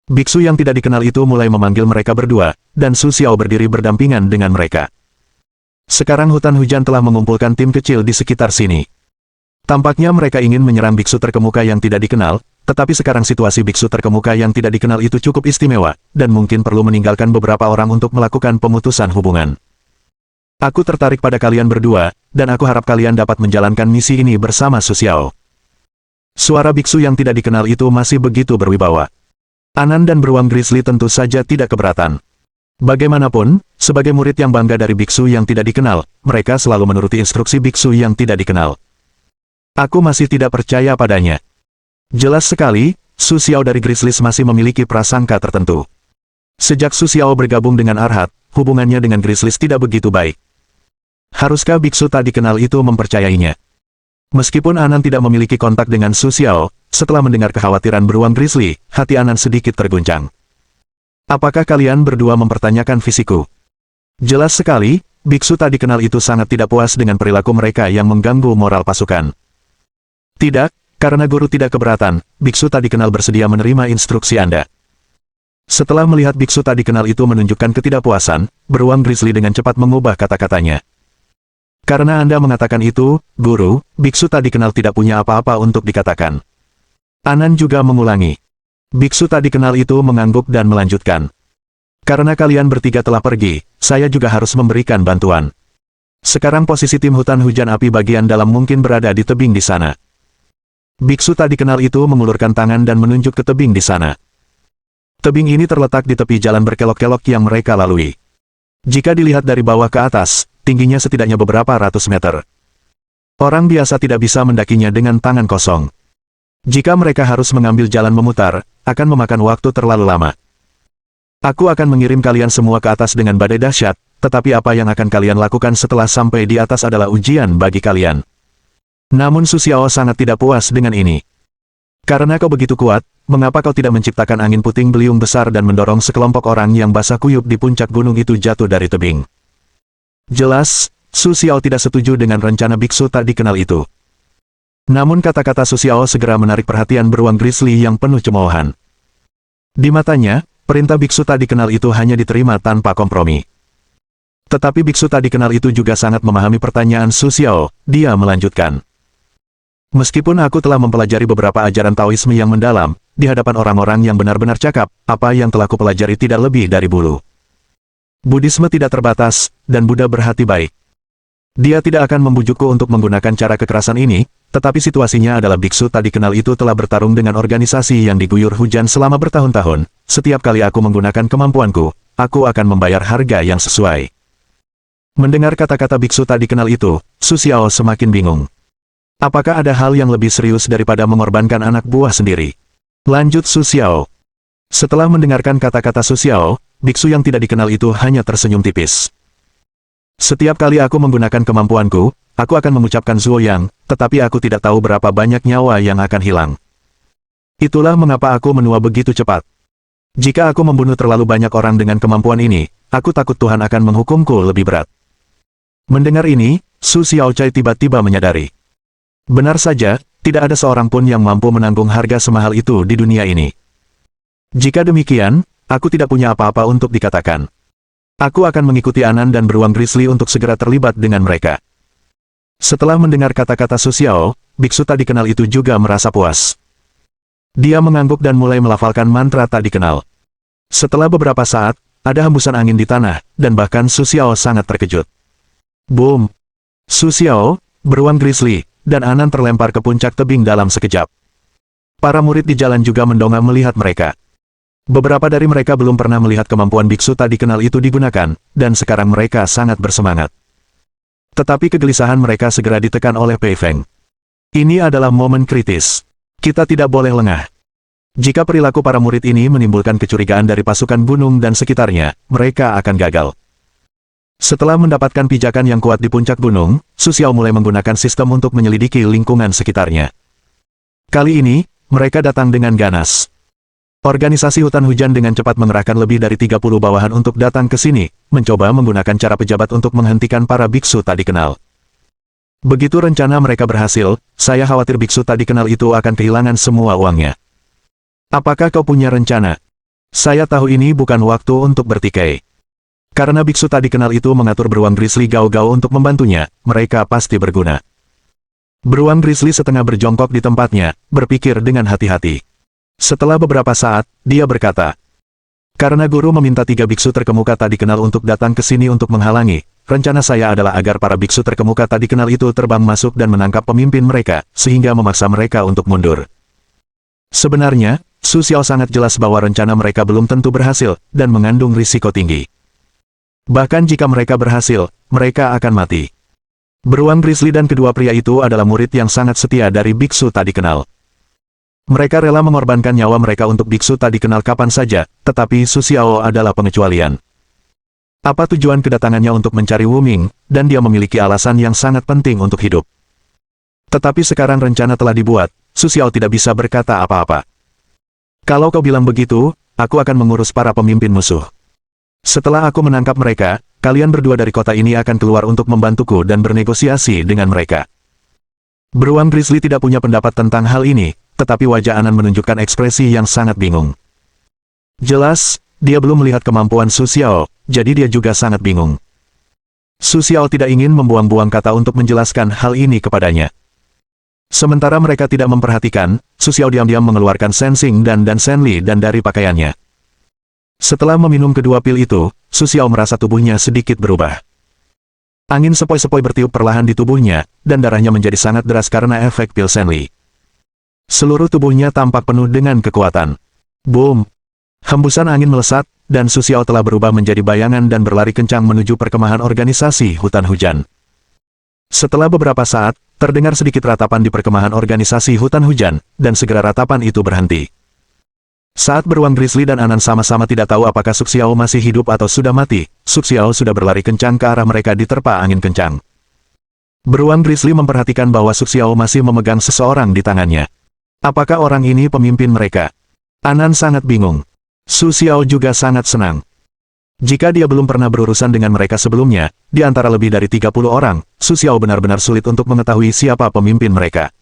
Biksu yang tidak dikenal itu mulai memanggil mereka berdua, dan Su Xiao berdiri berdampingan dengan mereka. Sekarang hutan hujan telah mengumpulkan tim kecil di sekitar sini. Tampaknya mereka ingin menyerang biksu terkemuka yang tidak dikenal, tetapi sekarang situasi biksu terkemuka yang tidak dikenal itu cukup istimewa, dan mungkin perlu meninggalkan beberapa orang untuk melakukan pemutusan hubungan. Aku tertarik pada kalian berdua, dan aku harap kalian dapat menjalankan misi ini bersama Su Xiao. Suara biksu yang tidak dikenal itu masih begitu berwibawa. Anan dan beruang Grizzly tentu saja tidak keberatan. Bagaimanapun, sebagai murid yang bangga dari biksu yang tidak dikenal, mereka selalu menuruti instruksi biksu yang tidak dikenal. Aku masih tidak percaya padanya. Jelas sekali, Su Xiao dari Grizzlies masih memiliki prasangka tertentu. Sejak Su Xiao bergabung dengan Arhat, hubungannya dengan Grizzlies tidak begitu baik. Haruskah biksu tak dikenal itu mempercayainya? Meskipun Anan tidak memiliki kontak dengan Su Xiao, setelah mendengar kekhawatiran beruang Grizzly, hati Anan sedikit terguncang. Apakah kalian berdua mempertanyakan fisikku? Jelas sekali, biksu tak dikenal itu sangat tidak puas dengan perilaku mereka yang mengganggu moral pasukan. Tidak, karena guru tidak keberatan, biksu tak dikenal bersedia menerima instruksi Anda. Setelah melihat biksu tak dikenal itu menunjukkan ketidakpuasan, beruang Grizzly dengan cepat mengubah kata-katanya. Karena Anda mengatakan itu, guru, biksu tak dikenal tidak punya apa-apa untuk dikatakan. Anan juga mengulangi. Biksu tak dikenal itu mengangguk dan melanjutkan. Karena kalian bertiga telah pergi, saya juga harus memberikan bantuan. Sekarang posisi tim hutan hujan api bagian dalam mungkin berada di tebing di sana. Biksu tak dikenal itu mengulurkan tangan dan menunjuk ke tebing di sana. Tebing ini terletak di tepi jalan berkelok-kelok yang mereka lalui. Jika dilihat dari bawah ke atas, tingginya setidaknya beberapa ratus meter. Orang biasa tidak bisa mendakinya dengan tangan kosong. Jika mereka harus mengambil jalan memutar, akan memakan waktu terlalu lama. Aku akan mengirim kalian semua ke atas dengan badai dahsyat, tetapi apa yang akan kalian lakukan setelah sampai di atas adalah ujian bagi kalian. Namun Su Xiao sangat tidak puas dengan ini. Karena kau begitu kuat, mengapa kau tidak menciptakan angin puting beliung besar dan mendorong sekelompok orang yang basah kuyup di puncak gunung itu jatuh dari tebing? Jelas, Su Xiao tidak setuju dengan rencana biksu tak dikenal itu. Namun kata-kata Su Xiao segera menarik perhatian beruang Grizzly yang penuh cemoohan. Di matanya, perintah biksu tak dikenal itu hanya diterima tanpa kompromi. Tetapi biksu tak dikenal itu juga sangat memahami pertanyaan Su Xiao, dia melanjutkan. Meskipun aku telah mempelajari beberapa ajaran Taoisme yang mendalam, di hadapan orang-orang yang benar-benar cakap, apa yang telah kupelajari tidak lebih dari bulu. Buddhisme tidak terbatas, dan Buddha berhati baik. Dia tidak akan membujukku untuk menggunakan cara kekerasan ini, tetapi situasinya adalah biksu tak dikenal itu telah bertarung dengan organisasi yang diguyur hujan selama bertahun-tahun. Setiap kali aku menggunakan kemampuanku, aku akan membayar harga yang sesuai. Mendengar kata-kata biksu tak dikenal itu, Su Xiao semakin bingung. Apakah ada hal yang lebih serius daripada mengorbankan anak buah sendiri? Lanjut Su Xiao. Setelah mendengarkan kata-kata Su Xiao, biksu yang tidak dikenal itu hanya tersenyum tipis. Setiap kali aku menggunakan kemampuanku, aku akan mengucapkan Zuoyang, tetapi aku tidak tahu berapa banyak nyawa yang akan hilang. Itulah mengapa aku menua begitu cepat. Jika aku membunuh terlalu banyak orang dengan kemampuan ini, aku takut Tuhan akan menghukumku lebih berat. Mendengar ini, Su Xiaocai tiba-tiba menyadari. Benar saja, tidak ada seorang pun yang mampu menanggung harga semahal itu di dunia ini. Jika demikian, aku tidak punya apa-apa untuk dikatakan. Aku akan mengikuti Anan dan beruang Grizzly untuk segera terlibat dengan mereka. Setelah mendengar kata-kata Su Xiao, biksu tak dikenal itu juga merasa puas. Dia mengangguk dan mulai melafalkan mantra tak dikenal. Setelah beberapa saat, ada hembusan angin di tanah, dan bahkan Su Xiao sangat terkejut. Boom! Su Xiao, beruang Grizzly, dan Anan terlempar ke puncak tebing dalam sekejap. Para murid di jalan juga mendongak melihat mereka. Beberapa dari mereka belum pernah melihat kemampuan biksu tak dikenal itu digunakan, dan sekarang mereka sangat bersemangat. Tetapi kegelisahan mereka segera ditekan oleh Pei Feng. Ini adalah momen kritis. Kita tidak boleh lengah. Jika perilaku para murid ini menimbulkan kecurigaan dari pasukan gunung dan sekitarnya, mereka akan gagal. Setelah mendapatkan pijakan yang kuat di puncak gunung, Su Xiao mulai menggunakan sistem untuk menyelidiki lingkungan sekitarnya. Kali ini, mereka datang dengan ganas. Organisasi hutan hujan dengan cepat mengerahkan lebih dari 30 bawahan untuk datang ke sini, mencoba menggunakan cara pejabat untuk menghentikan para biksu tak dikenal. Begitu rencana mereka berhasil, saya khawatir biksu tak dikenal itu akan kehilangan semua uangnya. Apakah kau punya rencana? Saya tahu ini bukan waktu untuk bertikai. Karena biksu tak dikenal itu mengatur beruang Grizzly Gao-Gao untuk membantunya, mereka pasti berguna. Beruang Grizzly setengah berjongkok di tempatnya, berpikir dengan hati-hati. Setelah beberapa saat, dia berkata, karena guru meminta 3 biksu terkemuka tak dikenal untuk datang ke sini untuk menghalangi, rencana saya adalah agar para biksu terkemuka tak dikenal itu terbang masuk dan menangkap pemimpin mereka, sehingga memaksa mereka untuk mundur. Sebenarnya, Su Xiao sangat jelas bahwa rencana mereka belum tentu berhasil, dan mengandung risiko tinggi. Bahkan jika mereka berhasil, mereka akan mati. Beruang Grizzly dan kedua pria itu adalah murid yang sangat setia dari biksu tak dikenal. Mereka rela mengorbankan nyawa mereka untuk biksu tak dikenal kapan saja, tetapi Su Xiao adalah pengecualian. Apa tujuan kedatangannya untuk mencari Wu Ming, dan dia memiliki alasan yang sangat penting untuk hidup. Tetapi sekarang rencana telah dibuat, Su Xiao tidak bisa berkata apa-apa. Kalau kau bilang begitu, aku akan mengurus para pemimpin musuh. Setelah aku menangkap mereka, kalian berdua dari kota ini akan keluar untuk membantuku dan bernegosiasi dengan mereka. Beruang Grizzly tidak punya pendapat tentang hal ini, tetapi wajah Anan menunjukkan ekspresi yang sangat bingung. Jelas, dia belum melihat kemampuan Su Xiao, jadi dia juga sangat bingung. Su Xiao tidak ingin membuang-buang kata untuk menjelaskan hal ini kepadanya. Sementara mereka tidak memperhatikan, Su Xiao diam-diam mengeluarkan Sensing dan Senli dan dari pakaiannya. Setelah meminum kedua pil itu, Su Xiao merasa tubuhnya sedikit berubah. Angin sepoi-sepoi bertiup perlahan di tubuhnya, dan darahnya menjadi sangat deras karena efek pil Senli. Seluruh tubuhnya tampak penuh dengan kekuatan. Boom! Hembusan angin melesat, dan Su Xiao telah berubah menjadi bayangan dan berlari kencang menuju perkemahan organisasi hutan hujan. Setelah beberapa saat, terdengar sedikit ratapan di perkemahan organisasi hutan hujan, dan segera ratapan itu berhenti. Saat beruang Grizzly dan Anan sama-sama tidak tahu apakah Su Xiao masih hidup atau sudah mati, Su Xiao sudah berlari kencang ke arah mereka diterpa angin kencang. Beruang Grizzly memperhatikan bahwa Su Xiao masih memegang seseorang di tangannya. Apakah orang ini pemimpin mereka? Anan sangat bingung. Su Xiao juga sangat senang. Jika dia belum pernah berurusan dengan mereka sebelumnya, di antara lebih dari 30 orang, Su Xiao benar-benar sulit untuk mengetahui siapa pemimpin mereka.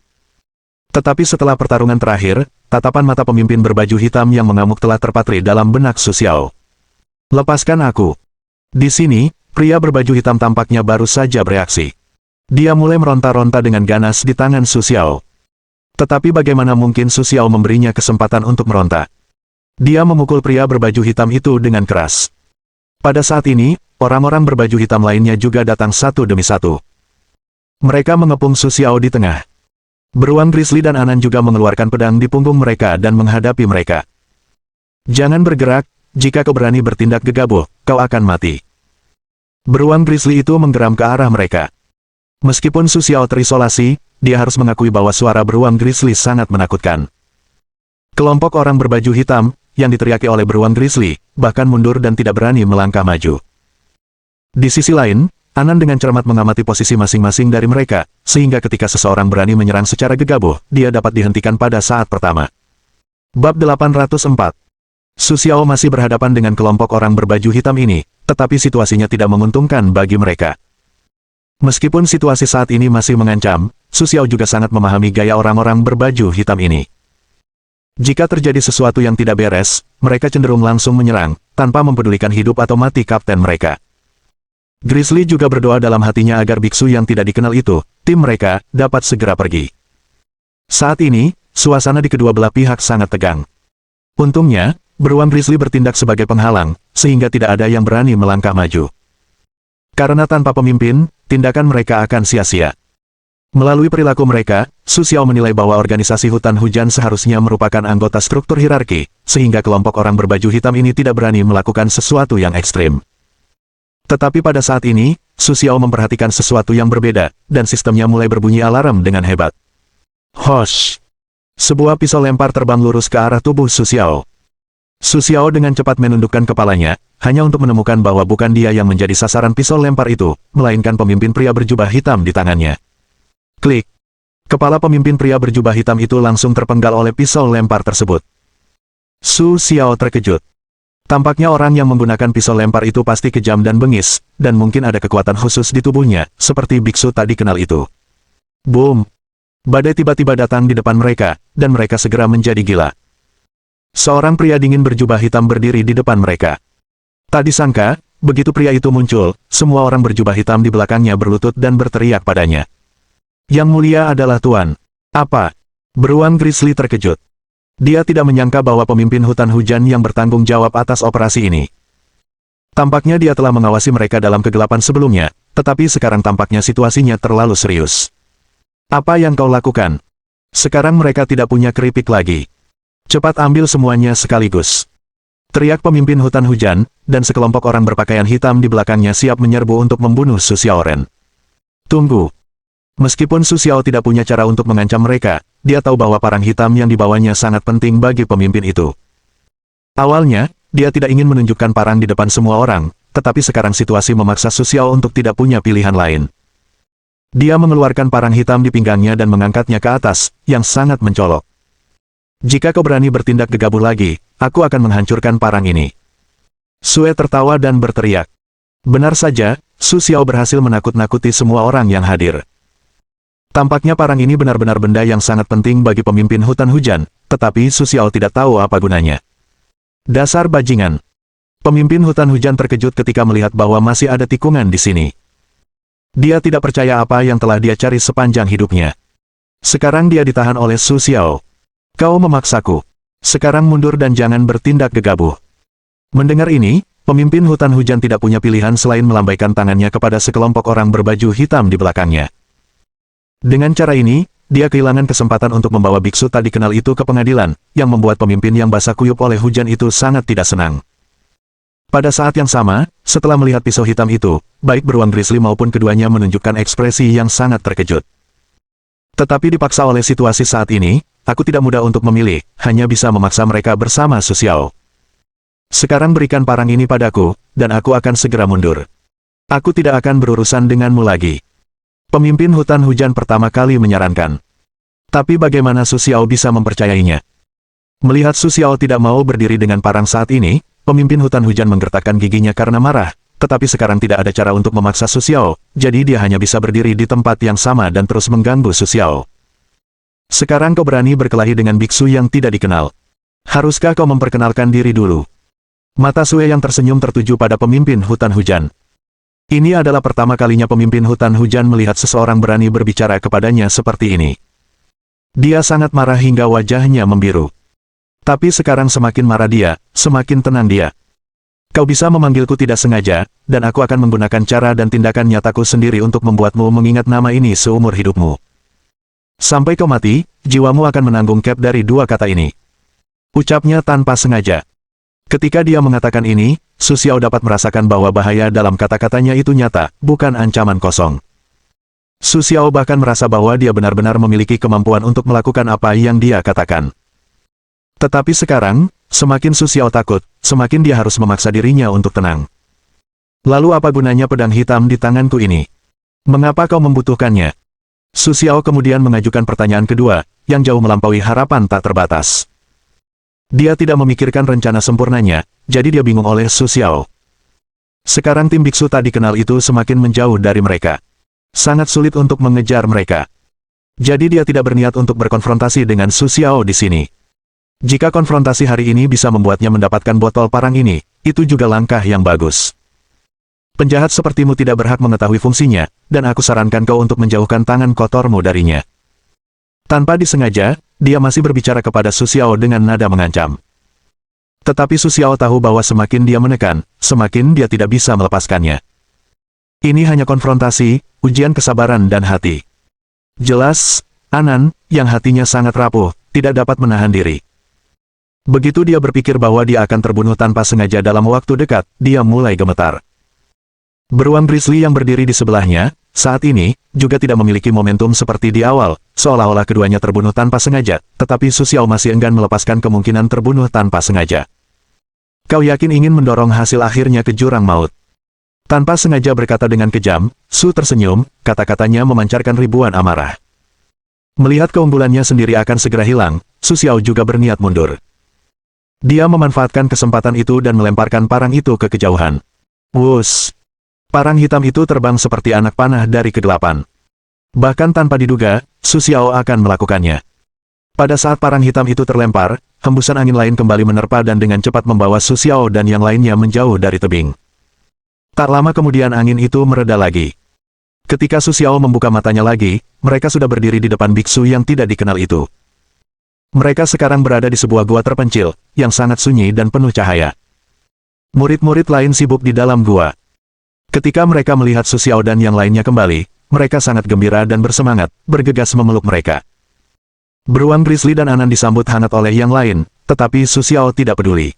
Tetapi setelah pertarungan terakhir, tatapan mata pemimpin berbaju hitam yang mengamuk telah terpatri dalam benak Su Xiao. Lepaskan aku. Di sini, pria berbaju hitam tampaknya baru saja bereaksi. Dia mulai meronta-ronta dengan ganas di tangan Su Xiao. Tetapi bagaimana mungkin Su Xiao memberinya kesempatan untuk meronta? Dia memukul pria berbaju hitam itu dengan keras. Pada saat ini, orang-orang berbaju hitam lainnya juga datang satu demi satu. Mereka mengepung Su Xiao di tengah. Beruang Grizzly dan Anan juga mengeluarkan pedang di punggung mereka dan menghadapi mereka. Jangan bergerak, jika kau berani bertindak gegabah, kau akan mati. Beruang Grizzly itu menggeram ke arah mereka. Meskipun Su Xiao terisolasi, dia harus mengakui bahwa suara beruang Grizzly sangat menakutkan. Kelompok orang berbaju hitam, yang diteriaki oleh beruang Grizzly, bahkan mundur dan tidak berani melangkah maju. Di sisi lain, Anan dengan cermat mengamati posisi masing-masing dari mereka, sehingga ketika seseorang berani menyerang secara gegabah, dia dapat dihentikan pada saat pertama. Bab 804. Su Xiao masih berhadapan dengan kelompok orang berbaju hitam ini, tetapi situasinya tidak menguntungkan bagi mereka. Meskipun situasi saat ini masih mengancam, Su Xiao juga sangat memahami gaya orang-orang berbaju hitam ini. Jika terjadi sesuatu yang tidak beres, mereka cenderung langsung menyerang, tanpa mempedulikan hidup atau mati kapten mereka. Grizzly juga berdoa dalam hatinya agar biksu yang tidak dikenal itu, tim mereka, dapat segera pergi. Saat ini, suasana di kedua belah pihak sangat tegang. Untungnya, beruang Grizzly bertindak sebagai penghalang, sehingga tidak ada yang berani melangkah maju. Karena tanpa pemimpin, tindakan mereka akan sia-sia. Melalui perilaku mereka, Su Xiao menilai bahwa organisasi hutan hujan seharusnya merupakan anggota struktur hierarki, sehingga kelompok orang berbaju hitam ini tidak berani melakukan sesuatu yang ekstrim. Tetapi pada saat ini, Su Xiao memperhatikan sesuatu yang berbeda, dan sistemnya mulai berbunyi alarm dengan hebat. Hosh! Sebuah pisau lempar terbang lurus ke arah tubuh Su Xiao. Su Xiao dengan cepat menundukkan kepalanya, hanya untuk menemukan bahwa bukan dia yang menjadi sasaran pisau lempar itu, melainkan pemimpin pria berjubah hitam di tangannya. Klik! Kepala pemimpin pria berjubah hitam itu langsung terpenggal oleh pisau lempar tersebut. Su Xiao terkejut. Tampaknya orang yang menggunakan pisau lempar itu pasti kejam dan bengis, dan mungkin ada kekuatan khusus di tubuhnya, seperti biksu tadi kenal itu. Boom! Badai tiba-tiba datang di depan mereka, dan mereka segera menjadi gila. Seorang pria dingin berjubah hitam berdiri di depan mereka. Tak disangka, begitu pria itu muncul, semua orang berjubah hitam di belakangnya berlutut dan berteriak padanya. Yang mulia adalah Tuan. Apa? Beruang Grizzly terkejut. Dia tidak menyangka bahwa pemimpin hutan hujan yang bertanggung jawab atas operasi ini. Tampaknya dia telah mengawasi mereka dalam kegelapan sebelumnya, tetapi sekarang tampaknya situasinya terlalu serius. Apa yang kau lakukan? Sekarang mereka tidak punya keripik lagi. Cepat ambil semuanya sekaligus. Teriak pemimpin hutan hujan, dan sekelompok orang berpakaian hitam di belakangnya siap menyerbu untuk membunuh Su Xiaoren. Tunggu. Meskipun Su Xiao tidak punya cara untuk mengancam mereka, dia tahu bahwa parang hitam yang dibawanya sangat penting bagi pemimpin itu. Awalnya, dia tidak ingin menunjukkan parang di depan semua orang, tetapi sekarang situasi memaksa Su Xiao untuk tidak punya pilihan lain. Dia mengeluarkan parang hitam di pinggangnya dan mengangkatnya ke atas, yang sangat mencolok. Jika kau berani bertindak gegabah lagi, aku akan menghancurkan parang ini. Sue tertawa dan berteriak. Benar saja, Su Xiao berhasil menakut-nakuti semua orang yang hadir. Tampaknya parang ini benar-benar benda yang sangat penting bagi pemimpin hutan hujan, tetapi Su Xiao tidak tahu apa gunanya. Dasar bajingan. Pemimpin hutan hujan terkejut ketika melihat bahwa masih ada tikungan di sini. Dia tidak percaya apa yang telah dia cari sepanjang hidupnya. Sekarang dia ditahan oleh Su Xiao. Kau memaksaku. Sekarang mundur dan jangan bertindak gegabah. Mendengar ini, pemimpin hutan hujan tidak punya pilihan selain melambaikan tangannya kepada sekelompok orang berbaju hitam di belakangnya. Dengan cara ini, dia kehilangan kesempatan untuk membawa biksu tak dikenal itu ke pengadilan, yang membuat pemimpin yang basah kuyup oleh hujan itu sangat tidak senang. Pada saat yang sama, setelah melihat pisau hitam itu, baik beruang Grizzly maupun keduanya menunjukkan ekspresi yang sangat terkejut. Tetapi dipaksa oleh situasi saat ini, aku tidak mudah untuk memilih, hanya bisa memaksa mereka bersama Su Xiao. Sekarang berikan parang ini padaku, dan aku akan segera mundur. Aku tidak akan berurusan denganmu lagi. Pemimpin hutan hujan pertama kali menyarankan. Tapi bagaimana Su Xiao bisa mempercayainya? Melihat Su Xiao tidak mau berdiri dengan parang saat ini, pemimpin hutan hujan menggertakkan giginya karena marah, tetapi sekarang tidak ada cara untuk memaksa Su Xiao, jadi dia hanya bisa berdiri di tempat yang sama dan terus mengganggu Su Xiao. Sekarang kau berani berkelahi dengan biksu yang tidak dikenal. Haruskah kau memperkenalkan diri dulu? Mata Sue yang tersenyum tertuju pada pemimpin hutan hujan. Ini adalah pertama kalinya pemimpin hutan hujan melihat seseorang berani berbicara kepadanya seperti ini. Dia sangat marah hingga wajahnya membiru. Tapi sekarang semakin marah dia, semakin tenang dia. Kau bisa memanggilku tidak sengaja, dan aku akan menggunakan cara dan tindakan nyataku sendiri untuk membuatmu mengingat nama ini seumur hidupmu. Sampai kau mati, jiwamu akan menanggung cap dari dua kata ini. Ucapnya tanpa sengaja. Ketika dia mengatakan ini, Su Xiao dapat merasakan bahwa bahaya dalam kata-katanya itu nyata, bukan ancaman kosong. Su Xiao bahkan merasa bahwa dia benar-benar memiliki kemampuan untuk melakukan apa yang dia katakan. Tetapi sekarang, semakin Su Xiao takut, semakin dia harus memaksa dirinya untuk tenang. Lalu apa gunanya pedang hitam di tanganku ini? Mengapa kau membutuhkannya? Su Xiao kemudian mengajukan pertanyaan kedua, yang jauh melampaui harapan tak terbatas. Dia tidak memikirkan rencana sempurnanya, jadi dia bingung oleh Su Xiao. Sekarang tim biksu tak dikenal itu semakin menjauh dari mereka. Sangat sulit untuk mengejar mereka. Jadi dia tidak berniat untuk berkonfrontasi dengan Su Xiao di sini. Jika konfrontasi hari ini bisa membuatnya mendapatkan botol parang ini, itu juga langkah yang bagus. Penjahat sepertimu tidak berhak mengetahui fungsinya, dan aku sarankan kau untuk menjauhkan tangan kotormu darinya. Tanpa disengaja, dia masih berbicara kepada Su Xiao dengan nada mengancam. Tetapi Su Xiao tahu bahwa semakin dia menekan, semakin dia tidak bisa melepaskannya. Ini hanya konfrontasi, ujian kesabaran dan hati. Jelas, Anan, yang hatinya sangat rapuh, tidak dapat menahan diri. Begitu dia berpikir bahwa dia akan terbunuh tanpa sengaja dalam waktu dekat, dia mulai gemetar. Beruang grizzly yang berdiri di sebelahnya, saat ini, juga tidak memiliki momentum seperti di awal, seolah-olah keduanya terbunuh tanpa sengaja, tetapi Su Xiao masih enggan melepaskan kemungkinan terbunuh tanpa sengaja. Kau yakin ingin mendorong hasil akhirnya ke jurang maut? Tanpa sengaja berkata dengan kejam, Su tersenyum, kata-katanya memancarkan ribuan amarah. Melihat keunggulannya sendiri akan segera hilang, Su Xiao juga berniat mundur. Dia memanfaatkan kesempatan itu dan melemparkan parang itu ke kejauhan. Wus! Parang hitam itu terbang seperti anak panah dari kegelapan. Bahkan tanpa diduga, Su Xiao akan melakukannya. Pada saat parang hitam itu terlempar, hembusan angin lain kembali menerpa dan dengan cepat membawa Su Xiao dan yang lainnya menjauh dari tebing. Tak lama kemudian angin itu mereda lagi. Ketika Su Xiao membuka matanya lagi, mereka sudah berdiri di depan biksu yang tidak dikenal itu. Mereka sekarang berada di sebuah gua terpencil, yang sangat sunyi dan penuh cahaya. Murid-murid lain sibuk di dalam gua. Ketika mereka melihat Su Xiao dan yang lainnya kembali, mereka sangat gembira dan bersemangat, bergegas memeluk mereka. Beruang grizzly dan Anan disambut hangat oleh yang lain, tetapi Su Xiao tidak peduli.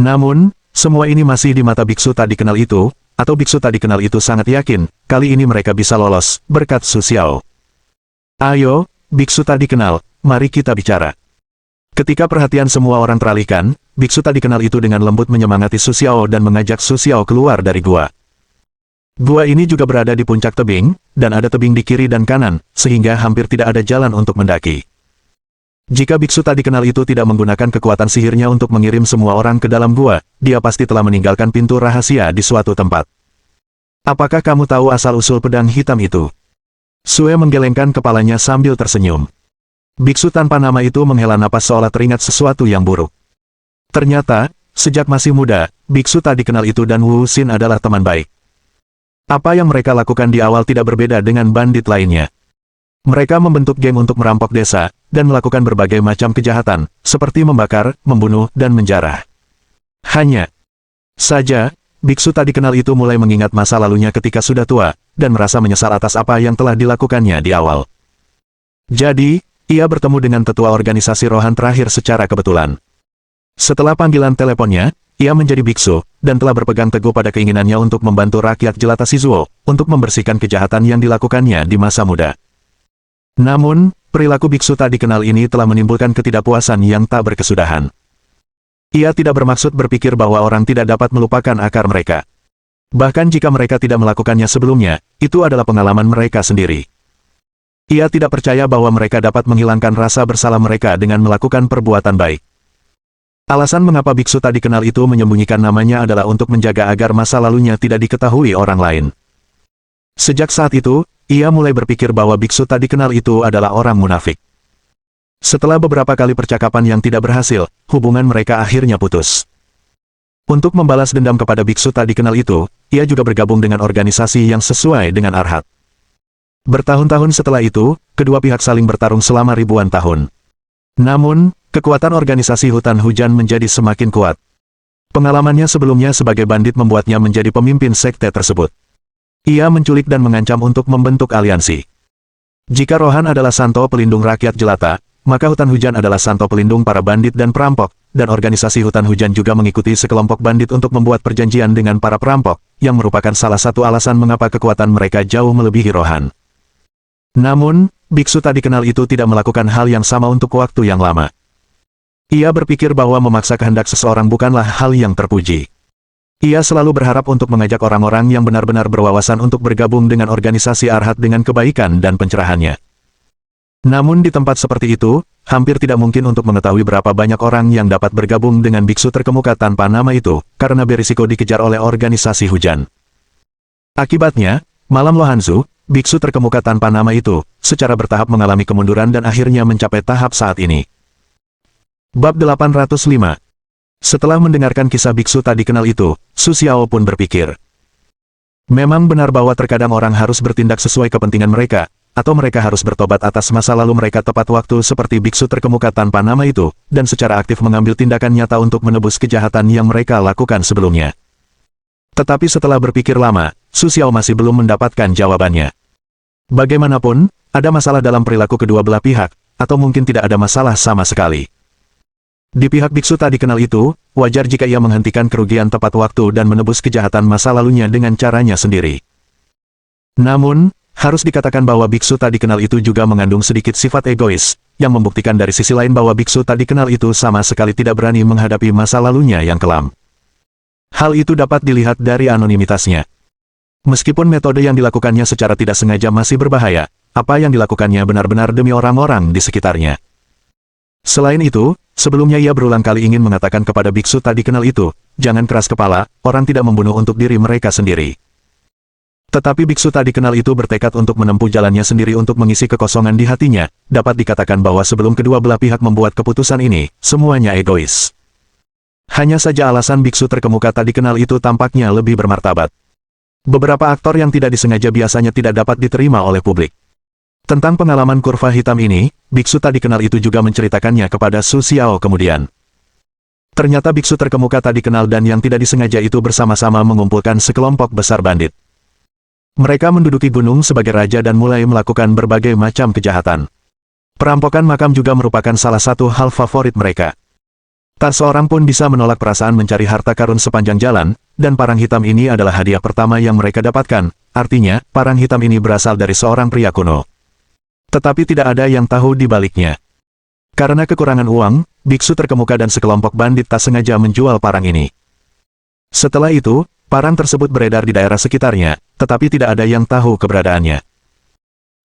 Namun, semua ini masih di mata biksu tak dikenal itu, atau biksu tak dikenal itu sangat yakin, kali ini mereka bisa lolos, berkat Su Xiao. Ayo, biksu tak dikenal, mari kita bicara. Ketika perhatian semua orang teralihkan, biksu tak dikenal itu dengan lembut menyemangati Su Xiao dan mengajak Su Xiao keluar dari gua. Gua ini juga berada di puncak tebing, dan ada tebing di kiri dan kanan, sehingga hampir tidak ada jalan untuk mendaki. Jika biksu tak dikenal itu tidak menggunakan kekuatan sihirnya untuk mengirim semua orang ke dalam gua, dia pasti telah meninggalkan pintu rahasia di suatu tempat. Apakah kamu tahu asal-usul pedang hitam itu? Sue menggelengkan kepalanya sambil tersenyum. Biksu tanpa nama itu menghela napas seolah teringat sesuatu yang buruk. Ternyata, sejak masih muda, biksu tak dikenal itu dan Wu Xin adalah teman baik. Apa yang mereka lakukan di awal tidak berbeda dengan bandit lainnya. Mereka membentuk geng untuk merampok desa, dan melakukan berbagai macam kejahatan, seperti membakar, membunuh, dan menjarah. Hanya saja, biksu tak dikenal itu mulai mengingat masa lalunya ketika sudah tua, dan merasa menyesal atas apa yang telah dilakukannya di awal. Jadi, ia bertemu dengan tetua organisasi Rohan terakhir secara kebetulan. Setelah panggilan teleponnya, ia menjadi biksu, dan telah berpegang teguh pada keinginannya untuk membantu rakyat jelata Shizuo, untuk membersihkan kejahatan yang dilakukannya di masa muda. Namun, perilaku biksu tak dikenal ini telah menimbulkan ketidakpuasan yang tak berkesudahan. Ia tidak bermaksud berpikir bahwa orang tidak dapat melupakan akar mereka. Bahkan jika mereka tidak melakukannya sebelumnya, itu adalah pengalaman mereka sendiri. Ia tidak percaya bahwa mereka dapat menghilangkan rasa bersalah mereka dengan melakukan perbuatan baik. Alasan mengapa biksu tak dikenal itu menyembunyikan namanya adalah untuk menjaga agar masa lalunya tidak diketahui orang lain. Sejak saat itu, ia mulai berpikir bahwa biksu tak dikenal itu adalah orang munafik. Setelah beberapa kali percakapan yang tidak berhasil, hubungan mereka akhirnya putus. Untuk membalas dendam kepada biksu tak dikenal itu, ia juga bergabung dengan organisasi yang sesuai dengan Arhat. Bertahun-tahun setelah itu, kedua pihak saling bertarung selama ribuan tahun. Namun, kekuatan organisasi hutan hujan menjadi semakin kuat. Pengalamannya sebelumnya sebagai bandit membuatnya menjadi pemimpin sekte tersebut. Ia menculik dan mengancam untuk membentuk aliansi. Jika Rohan adalah santo pelindung rakyat jelata, maka hutan hujan adalah santo pelindung para bandit dan perampok, dan organisasi hutan hujan juga mengikuti sekelompok bandit untuk membuat perjanjian dengan para perampok, yang merupakan salah satu alasan mengapa kekuatan mereka jauh melebihi Rohan. Namun, biksu tak dikenal itu tidak melakukan hal yang sama untuk waktu yang lama. Ia berpikir bahwa memaksa kehendak seseorang bukanlah hal yang terpuji. Ia selalu berharap untuk mengajak orang-orang yang benar-benar berwawasan untuk bergabung dengan organisasi Arhat dengan kebaikan dan pencerahannya. Namun di tempat seperti itu, hampir tidak mungkin untuk mengetahui berapa banyak orang yang dapat bergabung dengan biksu terkemuka tanpa nama itu, karena berisiko dikejar oleh organisasi hujan. Akibatnya, malam Lohanzu, biksu terkemuka tanpa nama itu, secara bertahap mengalami kemunduran dan akhirnya mencapai tahap saat ini. Bab 805. Setelah mendengarkan kisah biksu tak dikenal itu, Su Xiao pun berpikir. Memang benar bahwa terkadang orang harus bertindak sesuai kepentingan mereka, atau mereka harus bertobat atas masa lalu mereka tepat waktu seperti biksu terkemuka tanpa nama itu, dan secara aktif mengambil tindakan nyata untuk menebus kejahatan yang mereka lakukan sebelumnya. Tetapi setelah berpikir lama, Su Xiao masih belum mendapatkan jawabannya. Bagaimanapun, ada masalah dalam perilaku kedua belah pihak, atau mungkin tidak ada masalah sama sekali. Di pihak biksu tak dikenal itu, wajar jika ia menghentikan kerugian tepat waktu dan menebus kejahatan masa lalunya dengan caranya sendiri. Namun, harus dikatakan bahwa biksu tak dikenal itu juga mengandung sedikit sifat egois, yang membuktikan dari sisi lain bahwa biksu tak dikenal itu sama sekali tidak berani menghadapi masa lalunya yang kelam. Hal itu dapat dilihat dari anonimitasnya. Meskipun metode yang dilakukannya secara tidak sengaja masih berbahaya, apa yang dilakukannya benar-benar demi orang-orang di sekitarnya. Selain itu, sebelumnya ia berulang kali ingin mengatakan kepada biksu tak dikenal itu, jangan keras kepala, orang tidak membunuh untuk diri mereka sendiri. Tetapi biksu tak dikenal itu bertekad untuk menempuh jalannya sendiri untuk mengisi kekosongan di hatinya, dapat dikatakan bahwa sebelum kedua belah pihak membuat keputusan ini, semuanya egois. Hanya saja alasan biksu terkemuka tak dikenal itu tampaknya lebih bermartabat. Beberapa aktor yang tidak disengaja biasanya tidak dapat diterima oleh publik. Tentang pengalaman kurva hitam ini, biksu tak dikenal itu juga menceritakannya kepada Su Xiao kemudian. Ternyata biksu terkemuka tak dikenal dan yang tidak disengaja itu bersama-sama mengumpulkan sekelompok besar bandit. Mereka menduduki gunung sebagai raja dan mulai melakukan berbagai macam kejahatan. Perampokan makam juga merupakan salah satu hal favorit mereka. Tak seorang pun bisa menolak perasaan mencari harta karun sepanjang jalan, dan parang hitam ini adalah hadiah pertama yang mereka dapatkan, artinya, parang hitam ini berasal dari seorang pria kuno. Tetapi tidak ada yang tahu di baliknya. Karena kekurangan uang, biksu terkemuka dan sekelompok bandit tak sengaja menjual parang ini. Setelah itu, parang tersebut beredar di daerah sekitarnya, tetapi tidak ada yang tahu keberadaannya.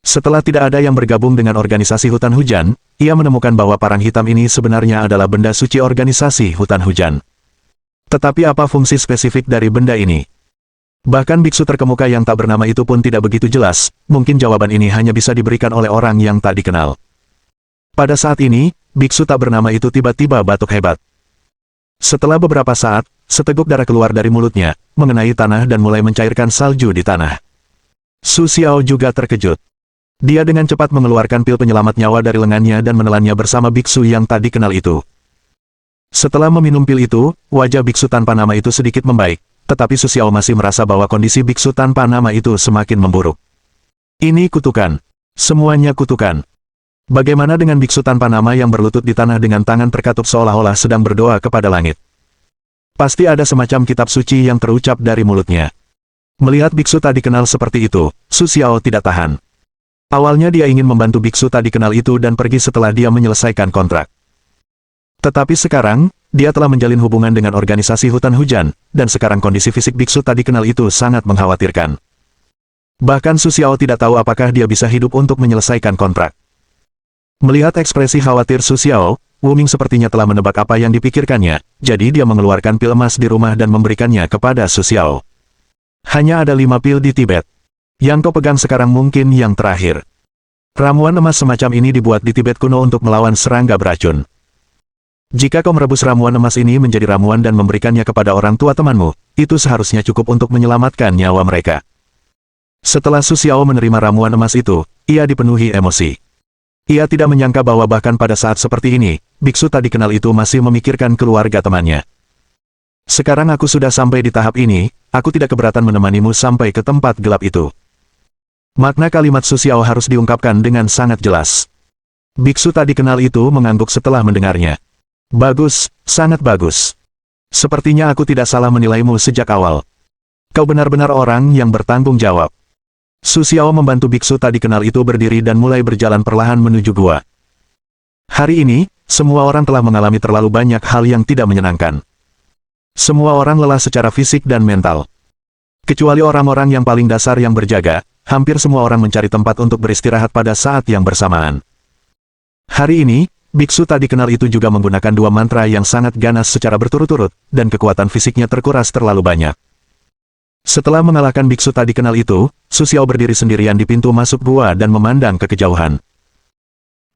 Setelah tidak ada yang bergabung dengan organisasi hutan hujan, ia menemukan bahwa parang hitam ini sebenarnya adalah benda suci organisasi hutan hujan. Tetapi apa fungsi spesifik dari benda ini? Bahkan biksu terkemuka yang tak bernama itu pun tidak begitu jelas, mungkin jawaban ini hanya bisa diberikan oleh orang yang tak dikenal. Pada saat ini, biksu tak bernama itu tiba-tiba batuk hebat. Setelah beberapa saat, seteguk darah keluar dari mulutnya, mengenai tanah dan mulai mencairkan salju di tanah. Su Xiao juga terkejut. Dia dengan cepat mengeluarkan pil penyelamat nyawa dari lengannya dan menelannya bersama biksu yang tak dikenal itu. Setelah meminum pil itu, wajah biksu tanpa nama itu sedikit membaik, tetapi Su Xiao masih merasa bahwa kondisi biksu tanpa nama itu semakin memburuk. Ini kutukan. Semuanya kutukan. Bagaimana dengan biksu tanpa nama yang berlutut di tanah dengan tangan terkatup seolah-olah sedang berdoa kepada langit? Pasti ada semacam kitab suci yang terucap dari mulutnya. Melihat biksu tak dikenal seperti itu, Su Xiao tidak tahan. Awalnya dia ingin membantu biksu tak dikenal itu dan pergi setelah dia menyelesaikan kontrak. Tetapi sekarang, dia telah menjalin hubungan dengan organisasi hutan hujan, dan sekarang kondisi fisik biksu tak dikenal itu sangat mengkhawatirkan. Bahkan Su Xiao tidak tahu apakah dia bisa hidup untuk menyelesaikan kontrak. Melihat ekspresi khawatir Su Xiao, Wu Ming sepertinya telah menebak apa yang dipikirkannya, jadi dia mengeluarkan pil emas di rumah dan memberikannya kepada Su Xiao. Hanya ada 5 pil di Tibet. Yang kau pegang sekarang mungkin yang terakhir. Ramuan emas semacam ini dibuat di Tibet kuno untuk melawan serangga beracun. Jika kau merebus ramuan emas ini menjadi ramuan dan memberikannya kepada orang tua temanmu, itu seharusnya cukup untuk menyelamatkan nyawa mereka. Setelah Su Xiao menerima ramuan emas itu, ia dipenuhi emosi. Ia tidak menyangka bahwa bahkan pada saat seperti ini, biksu tak dikenal itu masih memikirkan keluarga temannya. Sekarang aku sudah sampai di tahap ini, aku tidak keberatan menemanimu sampai ke tempat gelap itu. Makna kalimat Su Xiao harus diungkapkan dengan sangat jelas. Biksu tak dikenal itu mengangguk setelah mendengarnya. Bagus, sangat bagus. Sepertinya aku tidak salah menilaimu sejak awal. Kau benar-benar orang yang bertanggung jawab. Su Xiao membantu biksu tak dikenal itu berdiri dan mulai berjalan perlahan menuju gua. Hari ini, semua orang telah mengalami terlalu banyak hal yang tidak menyenangkan. Semua orang lelah secara fisik dan mental. Kecuali orang-orang yang paling dasar yang berjaga, hampir semua orang mencari tempat untuk beristirahat pada saat yang bersamaan. Hari ini, biksu tak dikenal itu juga menggunakan dua mantra yang sangat ganas secara berturut-turut, dan kekuatan fisiknya terkuras terlalu banyak. Setelah mengalahkan biksu tak dikenal itu, Su Xiao berdiri sendirian di pintu masuk gua dan memandang ke kejauhan.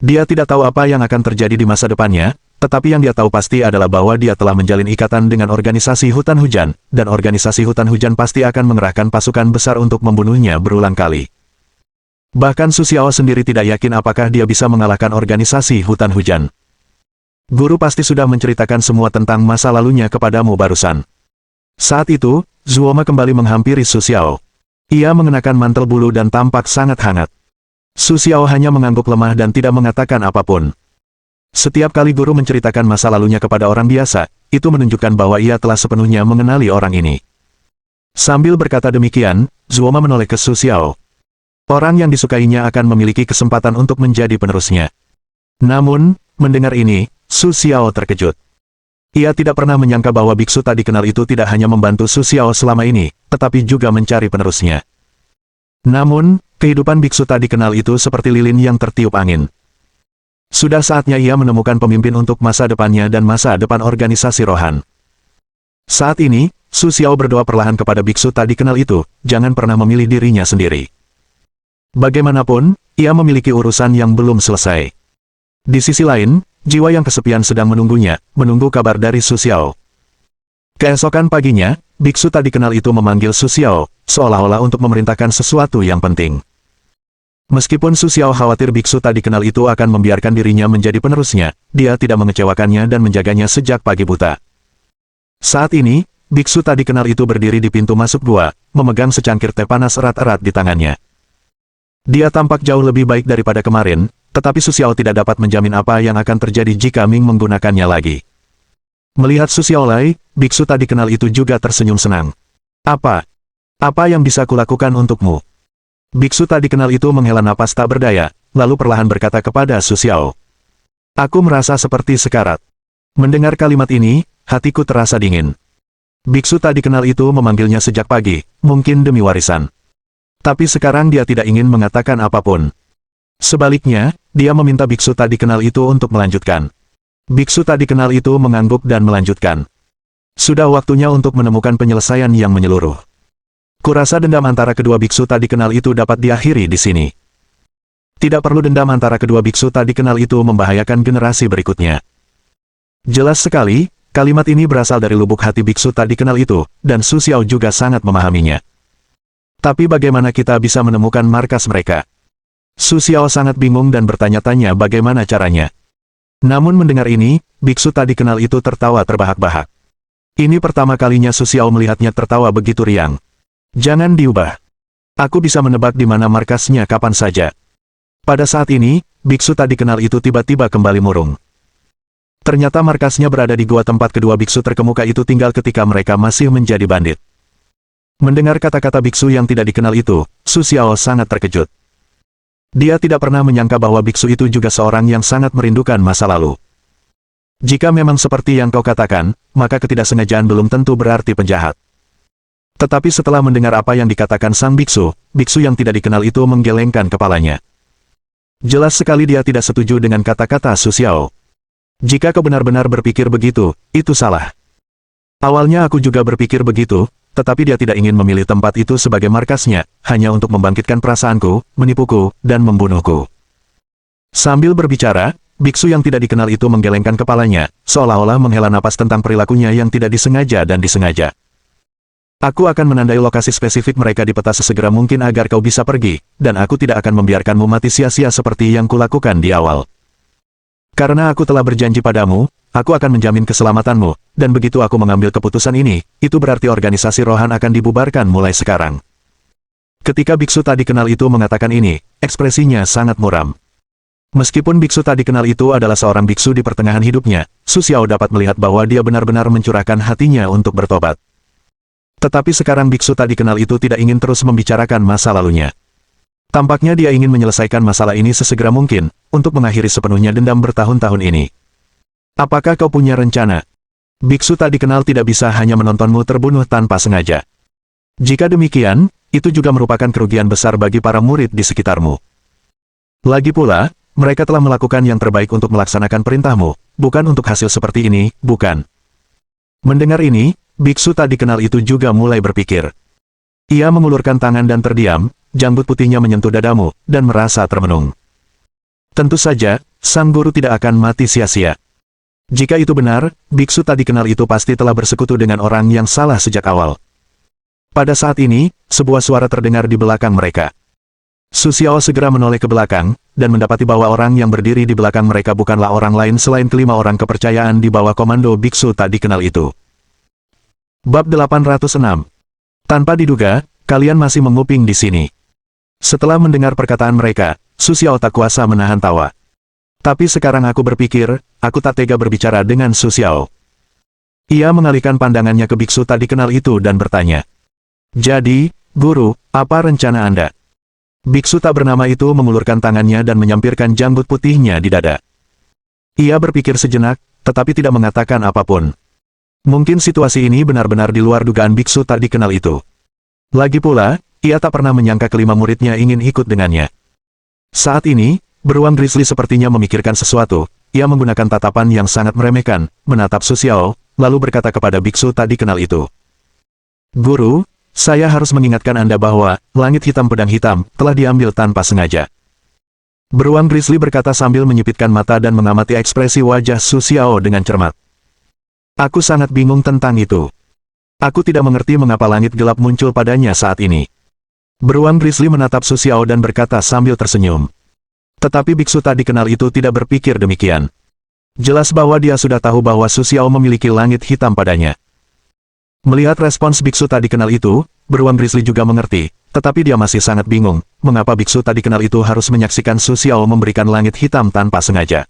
Dia tidak tahu apa yang akan terjadi di masa depannya, tetapi yang dia tahu pasti adalah bahwa dia telah menjalin ikatan dengan organisasi hutan hujan, dan organisasi hutan hujan pasti akan mengerahkan pasukan besar untuk membunuhnya berulang kali. Bahkan Su Xiao sendiri tidak yakin apakah dia bisa mengalahkan organisasi hutan hujan. Guru pasti sudah menceritakan semua tentang masa lalunya kepadamu barusan. Saat itu, Zuoma kembali menghampiri Su Xiao. Ia mengenakan mantel bulu dan tampak sangat hangat. Su Xiao hanya mengangguk lemah dan tidak mengatakan apapun. Setiap kali guru menceritakan masa lalunya kepada orang biasa, itu menunjukkan bahwa ia telah sepenuhnya mengenali orang ini. Sambil berkata demikian, Zuoma menoleh ke Su Xiao. Orang yang disukainya akan memiliki kesempatan untuk menjadi penerusnya. Namun, mendengar ini, Su Xiao terkejut. Ia tidak pernah menyangka bahwa biksu tak dikenal itu tidak hanya membantu Su Xiao selama ini, tetapi juga mencari penerusnya. Namun, kehidupan biksu tak dikenal itu seperti lilin yang tertiup angin. Sudah saatnya ia menemukan pemimpin untuk masa depannya dan masa depan organisasi Rohan. Saat ini, Su Xiao berdoa perlahan kepada biksu tak dikenal itu, jangan pernah memilih dirinya sendiri. Bagaimanapun, ia memiliki urusan yang belum selesai. Di sisi lain, jiwa yang kesepian sedang menunggunya, menunggu kabar dari Su Xiao. Keesokan paginya, biksu tak dikenal itu memanggil Su Xiao, seolah-olah untuk memerintahkan sesuatu yang penting. Meskipun Su Xiao khawatir biksu tak dikenal itu akan membiarkan dirinya menjadi penerusnya, dia tidak mengecewakannya dan menjaganya sejak pagi buta. Saat ini, biksu tak dikenal itu berdiri di pintu masuk gua, memegang secangkir teh panas erat-erat di tangannya. Dia tampak jauh lebih baik daripada kemarin, tetapi Su Xiao tidak dapat menjamin apa yang akan terjadi jika Ming menggunakannya lagi. Melihat Su Xiaolai, biksu tak dikenal itu juga tersenyum senang. Apa yang bisa kulakukan untukmu? Biksu tak dikenal itu menghela napas tak berdaya, lalu perlahan berkata kepada Su Xiao. Aku merasa seperti sekarat. Mendengar kalimat ini, hatiku terasa dingin. Biksu tak dikenal itu memanggilnya sejak pagi, mungkin demi warisan. Tapi sekarang dia tidak ingin mengatakan apapun. Sebaliknya, dia meminta biksu tak dikenal itu untuk melanjutkan. Biksu tak dikenal itu mengangguk dan melanjutkan. Sudah waktunya untuk menemukan penyelesaian yang menyeluruh. Kurasa dendam antara kedua biksu tak dikenal itu dapat diakhiri di sini. Tidak perlu dendam antara kedua biksu tak dikenal itu membahayakan generasi berikutnya. Jelas sekali, kalimat ini berasal dari lubuk hati biksu tak dikenal itu, dan Su Xiao juga sangat memahaminya. Tapi bagaimana kita bisa menemukan markas mereka? Su Xiao sangat bingung dan bertanya-tanya bagaimana caranya. Namun mendengar ini, biksu tak dikenal itu tertawa terbahak-bahak. Ini pertama kalinya Su Xiao melihatnya tertawa begitu riang. Jangan diubah. Aku bisa menebak di mana markasnya kapan saja. Pada saat ini, biksu tak dikenal itu tiba-tiba kembali murung. Ternyata markasnya berada di gua tempat kedua biksu terkemuka itu tinggal ketika mereka masih menjadi bandit. Mendengar kata-kata biksu yang tidak dikenal itu, Su Xiao sangat terkejut. Dia tidak pernah menyangka bahwa biksu itu juga seorang yang sangat merindukan masa lalu. Jika memang seperti yang kau katakan, maka ketidaksengajaan belum tentu berarti penjahat. Tetapi setelah mendengar apa yang dikatakan sang biksu yang tidak dikenal itu menggelengkan kepalanya. Jelas sekali dia tidak setuju dengan kata-kata Su Xiao. Jika kau benar-benar berpikir begitu, itu salah. Awalnya aku juga berpikir begitu, tetapi dia tidak ingin memilih tempat itu sebagai markasnya, hanya untuk membangkitkan perasaanku, menipuku, dan membunuhku. Sambil berbicara, biksu yang tidak dikenal itu menggelengkan kepalanya, seolah-olah menghela napas tentang perilakunya yang tidak disengaja dan disengaja. Aku akan menandai lokasi spesifik mereka di peta sesegera mungkin agar kau bisa pergi, dan aku tidak akan membiarkanmu mati sia-sia seperti yang kulakukan di awal. Karena aku telah berjanji padamu, aku akan menjamin keselamatanmu, dan begitu aku mengambil keputusan ini, itu berarti organisasi Rohan akan dibubarkan mulai sekarang. Ketika biksu tak dikenal itu mengatakan ini, ekspresinya sangat muram. Meskipun biksu tak dikenal itu adalah seorang biksu di pertengahan hidupnya, Su Xiao dapat melihat bahwa dia benar-benar mencurahkan hatinya untuk bertobat. Tetapi sekarang biksu tak dikenal itu tidak ingin terus membicarakan masa lalunya. Tampaknya dia ingin menyelesaikan masalah ini sesegera mungkin, untuk mengakhiri sepenuhnya dendam bertahun-tahun ini. Apakah kau punya rencana? Biksu tak dikenal tidak bisa hanya menontonmu terbunuh tanpa sengaja. Jika demikian, itu juga merupakan kerugian besar bagi para murid di sekitarmu. Lagi pula, mereka telah melakukan yang terbaik untuk melaksanakan perintahmu, bukan untuk hasil seperti ini, bukan? Mendengar ini, biksu tak dikenal itu juga mulai berpikir. Ia mengulurkan tangan dan terdiam, janggut putihnya menyentuh dadamu, dan merasa termenung. Tentu saja, sang guru tidak akan mati sia-sia. Jika itu benar, biksu tak dikenal itu pasti telah bersekutu dengan orang yang salah sejak awal. Pada saat ini, sebuah suara terdengar di belakang mereka. Su Xiao segera menoleh ke belakang, dan mendapati bahwa orang yang berdiri di belakang mereka bukanlah orang lain selain kelima orang kepercayaan di bawah komando biksu tak dikenal itu. Bab 806. Tanpa diduga, kalian masih menguping di sini. Setelah mendengar perkataan mereka, Su Xiao tak kuasa menahan tawa. Tapi sekarang aku berpikir, aku tak tega berbicara dengan Su Xiao. Ia mengalihkan pandangannya ke biksu tak dikenal itu dan bertanya. Jadi, guru, apa rencana Anda? Biksu tak bernama itu mengulurkan tangannya dan menyampirkan janggut putihnya di dada. Ia berpikir sejenak, tetapi tidak mengatakan apapun. Mungkin situasi ini benar-benar di luar dugaan biksu tak dikenal itu. Lagi pula, ia tak pernah menyangka kelima muridnya ingin ikut dengannya. Saat ini, beruang grizzly sepertinya memikirkan sesuatu. Ia menggunakan tatapan yang sangat meremehkan, menatap Su Xiao, lalu berkata kepada biksu tak dikenal itu. Guru, saya harus mengingatkan Anda bahwa, langit hitam pedang hitam, telah diambil tanpa sengaja. Beruang grizzly berkata sambil menyipitkan mata dan mengamati ekspresi wajah Su Xiao dengan cermat. Aku sangat bingung tentang itu. Aku tidak mengerti mengapa langit gelap muncul padanya saat ini. Beruang grizzly menatap Su Xiao dan berkata sambil tersenyum. Tetapi biksu tak dikenal itu tidak berpikir demikian. Jelas bahwa dia sudah tahu bahwa Su Xiao memiliki langit hitam padanya. Melihat respons biksu tak dikenal itu, beruang grizzly juga mengerti, tetapi dia masih sangat bingung, mengapa biksu tak dikenal itu harus menyaksikan Su Xiao memberikan langit hitam tanpa sengaja.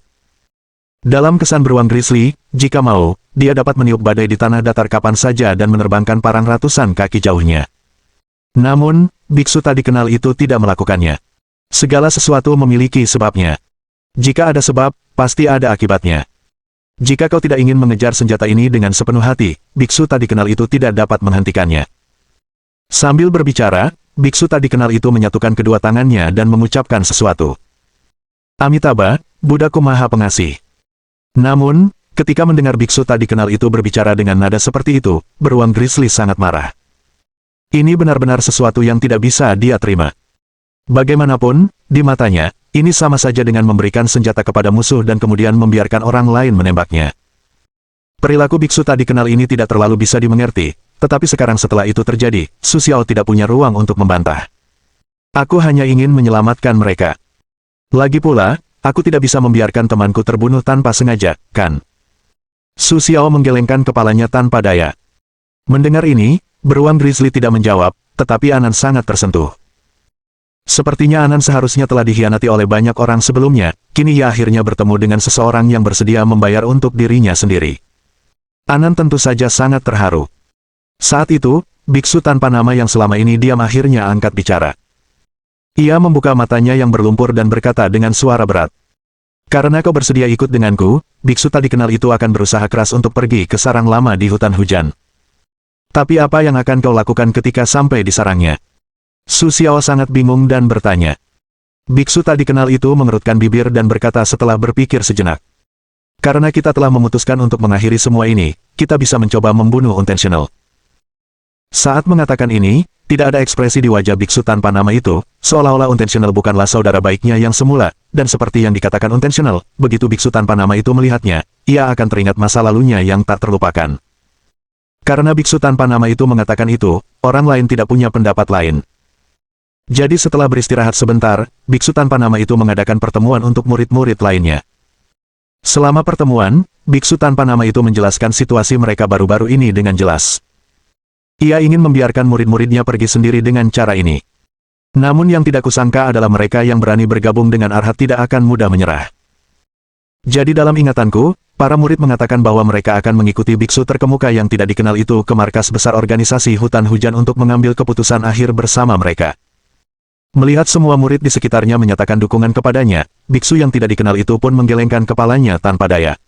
Dalam kesan beruang grizzly, jika mau, dia dapat meniup badai di tanah datar kapan saja dan menerbangkan parang ratusan kaki jauhnya. Namun, biksu tak dikenal itu tidak melakukannya. Segala sesuatu memiliki sebabnya. Jika ada sebab, pasti ada akibatnya. Jika kau tidak ingin mengejar senjata ini dengan sepenuh hati, biksu tak dikenal itu tidak dapat menghentikannya. Sambil berbicara, biksu tak dikenal itu menyatukan kedua tangannya dan mengucapkan sesuatu. Amitabha, Buddhaku Maha Pengasih. Namun, ketika mendengar biksu tak dikenal itu berbicara dengan nada seperti itu, beruang grizzly sangat marah. Ini benar-benar sesuatu yang tidak bisa dia terima. Bagaimanapun, di matanya, ini sama saja dengan memberikan senjata kepada musuh dan kemudian membiarkan orang lain menembaknya. Perilaku biksu tak dikenal ini tidak terlalu bisa dimengerti, tetapi sekarang setelah itu terjadi, Su Xiao tidak punya ruang untuk membantah. Aku hanya ingin menyelamatkan mereka. Lagi pula, aku tidak bisa membiarkan temanku terbunuh tanpa sengaja, kan? Su Xiao menggelengkan kepalanya tanpa daya. Mendengar ini, beruang grizzly tidak menjawab, tetapi Anan sangat tersentuh. Sepertinya Anan seharusnya telah dikhianati oleh banyak orang sebelumnya, kini ia akhirnya bertemu dengan seseorang yang bersedia membayar untuk dirinya sendiri. Anan tentu saja sangat terharu. Saat itu, biksu tanpa nama yang selama ini diam akhirnya angkat bicara. Ia membuka matanya yang berlumpur dan berkata dengan suara berat. Karena kau bersedia ikut denganku, biksu tak dikenal itu akan berusaha keras untuk pergi ke sarang lama di hutan hujan. Tapi apa yang akan kau lakukan ketika sampai di sarangnya? Su Xiao sangat bingung dan bertanya. Biksu tak dikenal itu mengerutkan bibir dan berkata setelah berpikir sejenak. Karena kita telah memutuskan untuk mengakhiri semua ini, kita bisa mencoba membunuh Intentional. Saat mengatakan ini, tidak ada ekspresi di wajah biksu tanpa nama itu, seolah-olah Intentional bukanlah saudara baiknya yang semula, dan seperti yang dikatakan Intentional, begitu biksu tanpa nama itu melihatnya, ia akan teringat masa lalunya yang tak terlupakan. Karena biksu tanpa nama itu mengatakan itu, orang lain tidak punya pendapat lain. Jadi setelah beristirahat sebentar, biksu tanpa nama itu mengadakan pertemuan untuk murid-murid lainnya. Selama pertemuan, biksu tanpa nama itu menjelaskan situasi mereka baru-baru ini dengan jelas. Ia ingin membiarkan murid-muridnya pergi sendiri dengan cara ini. Namun yang tidak kusangka adalah mereka yang berani bergabung dengan Arhat tidak akan mudah menyerah. Jadi dalam ingatanku, para murid mengatakan bahwa mereka akan mengikuti biksu terkemuka yang tidak dikenal itu ke markas besar organisasi hutan hujan untuk mengambil keputusan akhir bersama mereka. Melihat semua murid di sekitarnya menyatakan dukungan kepadanya, biksu yang tidak dikenal itu pun menggelengkan kepalanya tanpa daya.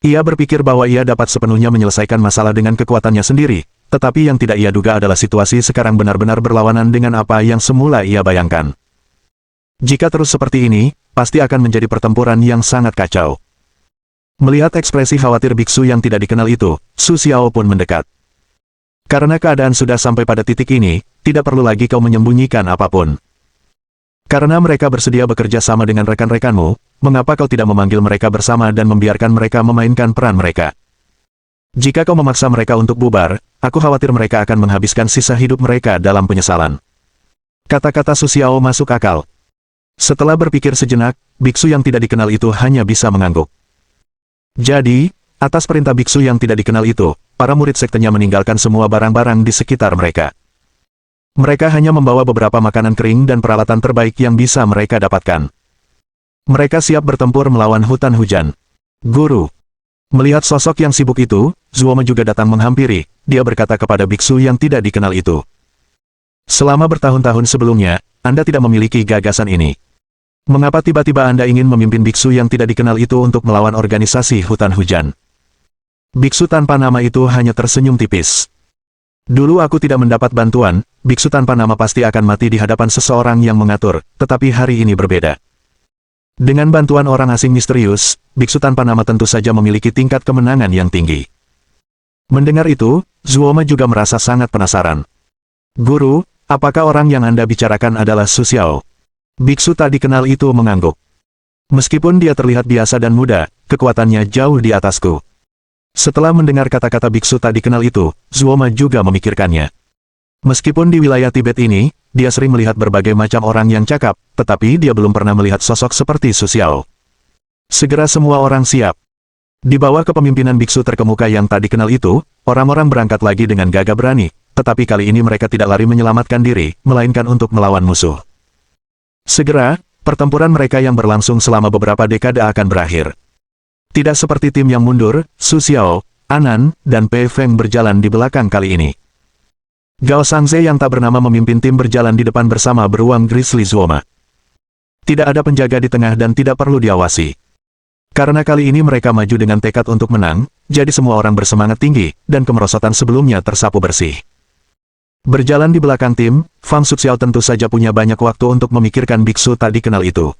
Ia berpikir bahwa ia dapat sepenuhnya menyelesaikan masalah dengan kekuatannya sendiri, tetapi yang tidak ia duga adalah situasi sekarang benar-benar berlawanan dengan apa yang semula ia bayangkan. Jika terus seperti ini, pasti akan menjadi pertempuran yang sangat kacau. Melihat ekspresi khawatir biksu yang tidak dikenal itu, Su Xiao pun mendekat. Karena keadaan sudah sampai pada titik ini, tidak perlu lagi kau menyembunyikan apapun. Karena mereka bersedia bekerja sama dengan rekan-rekanmu, mengapa kau tidak memanggil mereka bersama dan membiarkan mereka memainkan peran mereka? Jika kau memaksa mereka untuk bubar, aku khawatir mereka akan menghabiskan sisa hidup mereka dalam penyesalan. Kata-kata Su Xiao masuk akal. Setelah berpikir sejenak, biksu yang tidak dikenal itu hanya bisa mengangguk. Jadi, atas perintah biksu yang tidak dikenal itu, para murid sektenya meninggalkan semua barang-barang di sekitar mereka. Mereka hanya membawa beberapa makanan kering dan peralatan terbaik yang bisa mereka dapatkan. Mereka siap bertempur melawan hutan hujan. Guru. Melihat sosok yang sibuk itu, Zuoma juga datang menghampiri, dia berkata kepada biksu yang tidak dikenal itu. Selama bertahun-tahun sebelumnya, Anda tidak memiliki gagasan ini. Mengapa tiba-tiba Anda ingin memimpin biksu yang tidak dikenal itu untuk melawan organisasi hutan hujan? Biksu tanpa nama itu hanya tersenyum tipis. Dulu aku tidak mendapat bantuan, biksu tanpa nama pasti akan mati di hadapan seseorang yang mengatur, tetapi hari ini berbeda. Dengan bantuan orang asing misterius, biksu tanpa nama tentu saja memiliki tingkat kemenangan yang tinggi. Mendengar itu, Zuoma juga merasa sangat penasaran. Guru, apakah orang yang Anda bicarakan adalah Su Xiao? Biksu tak dikenal itu mengangguk. Meskipun dia terlihat biasa dan muda, kekuatannya jauh di atasku. Setelah mendengar kata-kata biksu tak dikenal itu, Zuoma juga memikirkannya. Meskipun di wilayah Tibet ini, dia sering melihat berbagai macam orang yang cakap, tetapi dia belum pernah melihat sosok seperti Su Xiao. Segera semua orang siap. Di bawah kepemimpinan biksu terkemuka yang tak dikenal itu, orang-orang berangkat lagi dengan gagah berani, tetapi kali ini mereka tidak lari menyelamatkan diri, melainkan untuk melawan musuh. Segera, pertempuran mereka yang berlangsung selama beberapa dekade akan berakhir. Tidak seperti tim yang mundur, Su Xiao, Anan, dan Pei Feng berjalan di belakang kali ini. Gao Shangze yang tak bernama memimpin tim berjalan di depan bersama beruang Grizzly Zuoma. Tidak ada penjaga di tengah dan tidak perlu diawasi. Karena kali ini mereka maju dengan tekad untuk menang, jadi semua orang bersemangat tinggi, dan kemerosotan sebelumnya tersapu bersih. Berjalan di belakang tim, Fang Suxiao tentu saja punya banyak waktu untuk memikirkan biksu tak dikenal itu.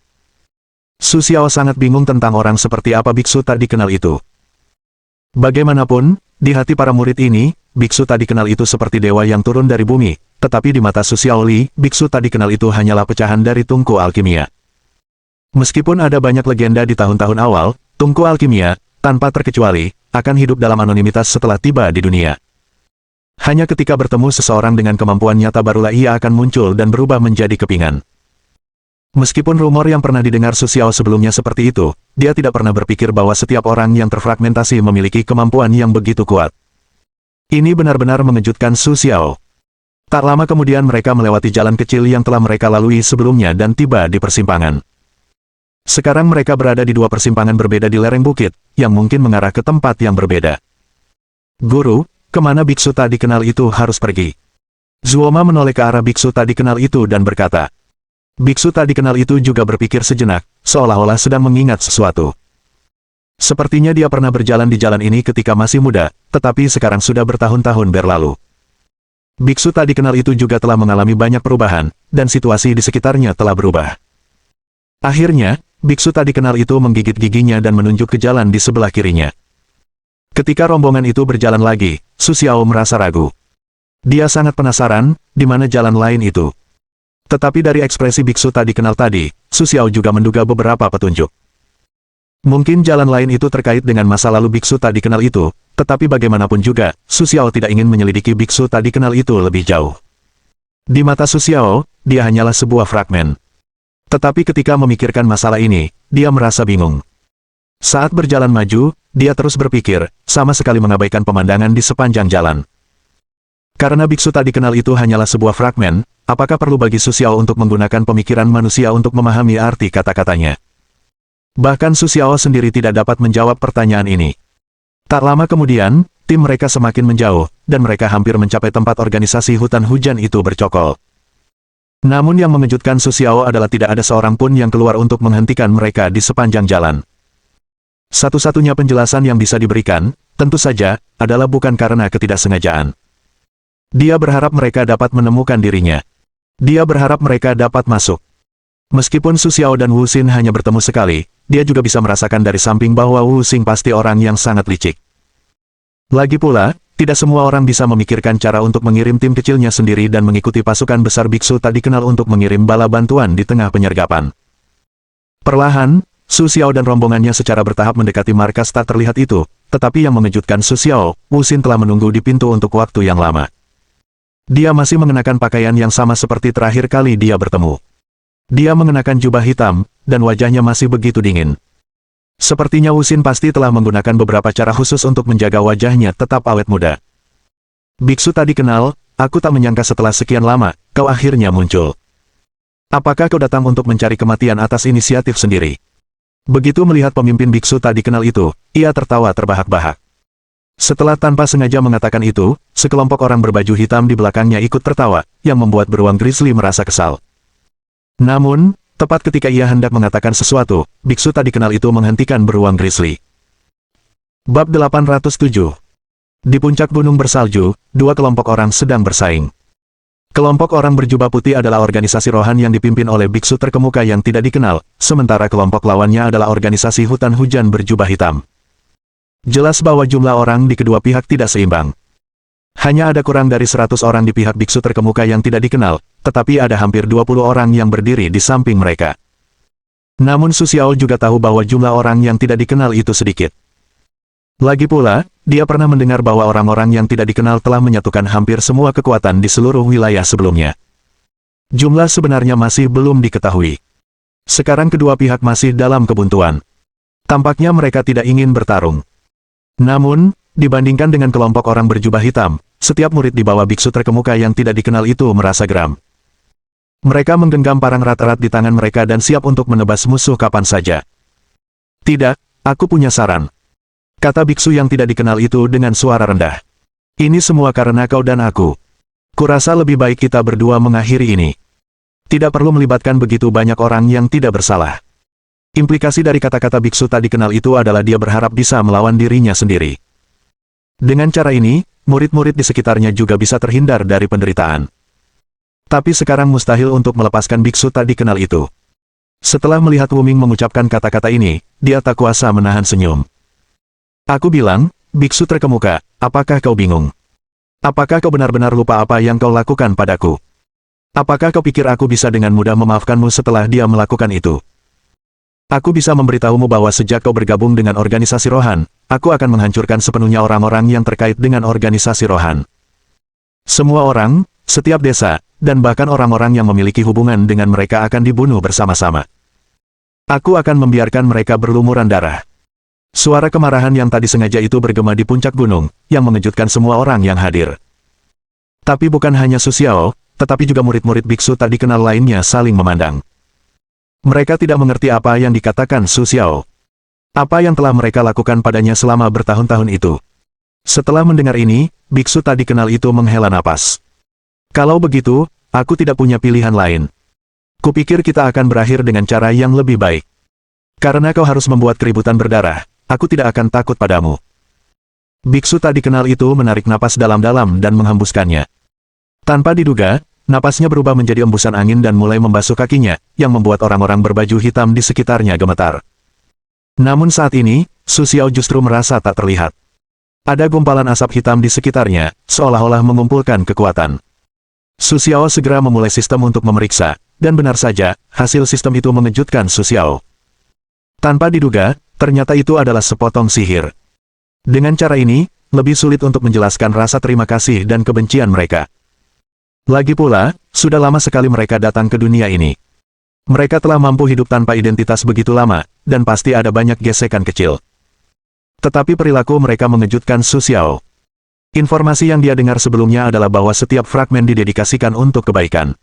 Su Xiao sangat bingung tentang orang seperti apa biksu tak dikenal itu. Bagaimanapun, di hati para murid ini, biksu tak dikenal itu seperti dewa yang turun dari bumi, tetapi di mata Su Xiaoli, biksu tak dikenal itu hanyalah pecahan dari tungku alkimia. Meskipun ada banyak legenda di tahun-tahun awal, tungku alkimia, tanpa terkecuali, akan hidup dalam anonimitas setelah tiba di dunia. Hanya ketika bertemu seseorang dengan kemampuan nyata barulah ia akan muncul dan berubah menjadi kepingan. Meskipun rumor yang pernah didengar Su Xiao sebelumnya seperti itu, dia tidak pernah berpikir bahwa setiap orang yang terfragmentasi memiliki kemampuan yang begitu kuat. Ini benar-benar mengejutkan Su Xiao. Tak lama kemudian mereka melewati jalan kecil yang telah mereka lalui sebelumnya dan tiba di persimpangan. Sekarang mereka berada di dua persimpangan berbeda di lereng bukit, yang mungkin mengarah ke tempat yang berbeda. Guru, kemana biksu tak dikenal itu harus pergi? Zuoma menoleh ke arah biksu tak dikenal itu dan berkata. Biksu tak dikenal itu juga berpikir sejenak, seolah-olah sedang mengingat sesuatu. Sepertinya dia pernah berjalan di jalan ini ketika masih muda, tetapi sekarang sudah bertahun-tahun berlalu. Biksu tak dikenal itu juga telah mengalami banyak perubahan, dan situasi di sekitarnya telah berubah. Akhirnya, biksu tak dikenal itu menggigit giginya dan menunjuk ke jalan di sebelah kirinya. Ketika rombongan itu berjalan lagi, Su Xiao merasa ragu. Dia sangat penasaran, di mana jalan lain itu. Tetapi dari ekspresi biksu tak dikenal tadi, Su Xiao juga menduga beberapa petunjuk. Mungkin jalan lain itu terkait dengan masa lalu biksu tak dikenal itu, Tetapi bagaimanapun juga, Su Xiao tidak ingin menyelidiki biksu tak dikenal itu lebih jauh. Di mata Su Xiao, dia hanyalah sebuah fragmen. Tetapi ketika memikirkan masalah ini, dia merasa bingung. Saat berjalan maju, dia terus berpikir, sama sekali mengabaikan pemandangan di sepanjang jalan. Karena biksu tak dikenal itu hanyalah sebuah fragmen, apakah perlu bagi Su Xiao untuk menggunakan pemikiran manusia untuk memahami arti kata-katanya? Bahkan Su Xiao sendiri tidak dapat menjawab pertanyaan ini. Tak lama kemudian, tim mereka semakin menjauh, dan mereka hampir mencapai tempat organisasi hutan hujan itu bercokol. Namun yang mengejutkan Su Xiao adalah tidak ada seorang pun yang keluar untuk menghentikan mereka di sepanjang jalan. Satu-satunya penjelasan yang bisa diberikan, tentu saja, adalah bukan karena ketidaksengajaan. Dia berharap mereka dapat menemukan dirinya. Dia berharap mereka dapat masuk. Meskipun Su Xiao dan Wu Xin hanya bertemu sekali, dia juga bisa merasakan dari samping bahwa Wu Xin pasti orang yang sangat licik. Lagi pula, tidak semua orang bisa memikirkan cara untuk mengirim tim kecilnya sendiri dan mengikuti pasukan besar biksu tak dikenal untuk mengirim bala bantuan di tengah penyergapan. Perlahan, Su Xiao dan rombongannya secara bertahap mendekati markas tak terlihat itu, tetapi yang mengejutkan Su Xiao, Wu Xin telah menunggu di pintu untuk waktu yang lama. Dia masih mengenakan pakaian yang sama seperti terakhir kali dia bertemu. Dia mengenakan jubah hitam, dan wajahnya masih begitu dingin. Sepertinya Wu Xin pasti telah menggunakan beberapa cara khusus untuk menjaga wajahnya tetap awet muda. Biksu tak dikenal, aku tak menyangka setelah sekian lama, kau akhirnya muncul. Apakah kau datang untuk mencari kematian atas inisiatif sendiri? Begitu melihat pemimpin biksu tak dikenal itu, ia tertawa terbahak-bahak. Setelah tanpa sengaja mengatakan itu, sekelompok orang berbaju hitam di belakangnya ikut tertawa, yang membuat beruang grizzly merasa kesal. Namun, tepat ketika ia hendak mengatakan sesuatu, biksu tak dikenal itu menghentikan beruang grizzly. Bab 807. Di puncak gunung bersalju, dua kelompok orang sedang bersaing. Kelompok orang berjubah putih adalah organisasi rohan yang dipimpin oleh biksu terkemuka yang tidak dikenal, sementara kelompok lawannya adalah organisasi hutan hujan berjubah hitam. Jelas bahwa jumlah orang di kedua pihak tidak seimbang. Hanya ada kurang dari 100 orang di pihak biksu terkemuka yang tidak dikenal, tetapi ada hampir 20 orang yang berdiri di samping mereka. Namun Su Xiao juga tahu bahwa jumlah orang yang tidak dikenal itu sedikit. Lagi pula, dia pernah mendengar bahwa orang-orang yang tidak dikenal telah menyatukan hampir semua kekuatan di seluruh wilayah sebelumnya. Jumlah sebenarnya masih belum diketahui. Sekarang kedua pihak masih dalam kebuntuan. Tampaknya mereka tidak ingin bertarung. Namun, dibandingkan dengan kelompok orang berjubah hitam, setiap murid di bawah biksu terkemuka yang tidak dikenal itu merasa geram. Mereka menggenggam parang rat-rat di tangan mereka dan siap untuk menebas musuh kapan saja. Tidak, aku punya saran. Kata biksu yang tidak dikenal itu dengan suara rendah. Ini semua karena kau dan aku. Kurasa lebih baik kita berdua mengakhiri ini. Tidak perlu melibatkan begitu banyak orang yang tidak bersalah. Implikasi dari kata-kata biksu tak dikenal itu adalah dia berharap bisa melawan dirinya sendiri. Dengan cara ini, murid-murid di sekitarnya juga bisa terhindar dari penderitaan. Tapi sekarang mustahil untuk melepaskan biksu tak dikenal itu. Setelah melihat Wu Ming mengucapkan kata-kata ini, dia tak kuasa menahan senyum. Aku bilang, biksu terkemuka, apakah kau bingung? Apakah kau benar-benar lupa apa yang kau lakukan padaku? Apakah kau pikir aku bisa dengan mudah memaafkanmu setelah dia melakukan itu? Aku bisa memberitahumu bahwa sejak kau bergabung dengan organisasi rohan, aku akan menghancurkan sepenuhnya orang-orang yang terkait dengan organisasi rohan. Semua orang, setiap desa, dan bahkan orang-orang yang memiliki hubungan dengan mereka akan dibunuh bersama-sama. Aku akan membiarkan mereka berlumuran darah. Suara kemarahan yang tadi sengaja itu bergema di puncak gunung, yang mengejutkan semua orang yang hadir. Tapi bukan hanya Su Xiao, tetapi juga murid-murid biksu tak dikenal lainnya saling memandang. Mereka tidak mengerti apa yang dikatakan Su Xiao. Apa yang telah mereka lakukan padanya selama bertahun-tahun itu. Setelah mendengar ini, biksu tak dikenal itu menghela napas. Kalau begitu, aku tidak punya pilihan lain. Kupikir kita akan berakhir dengan cara yang lebih baik. Karena kau harus membuat keributan berdarah, aku tidak akan takut padamu. Biksu tak dikenal itu menarik napas dalam-dalam dan menghembuskannya. Tanpa diduga, napasnya berubah menjadi embusan angin dan mulai membasuh kakinya, yang membuat orang-orang berbaju hitam di sekitarnya gemetar. Namun saat ini, Su Xiao justru merasa tak terlihat. Ada gumpalan asap hitam di sekitarnya, seolah-olah mengumpulkan kekuatan. Su Xiao segera memulai sistem untuk memeriksa, dan benar saja, hasil sistem itu mengejutkan Su Xiao. Tanpa diduga, ternyata itu adalah sepotong sihir. Dengan cara ini, lebih sulit untuk menjelaskan rasa terima kasih dan kebencian mereka. Lagi pula, sudah lama sekali mereka datang ke dunia ini. Mereka telah mampu hidup tanpa identitas begitu lama, dan pasti ada banyak gesekan kecil. Tetapi perilaku mereka mengejutkan Su Xiao. Informasi yang dia dengar sebelumnya adalah bahwa setiap fragmen didedikasikan untuk kebaikan.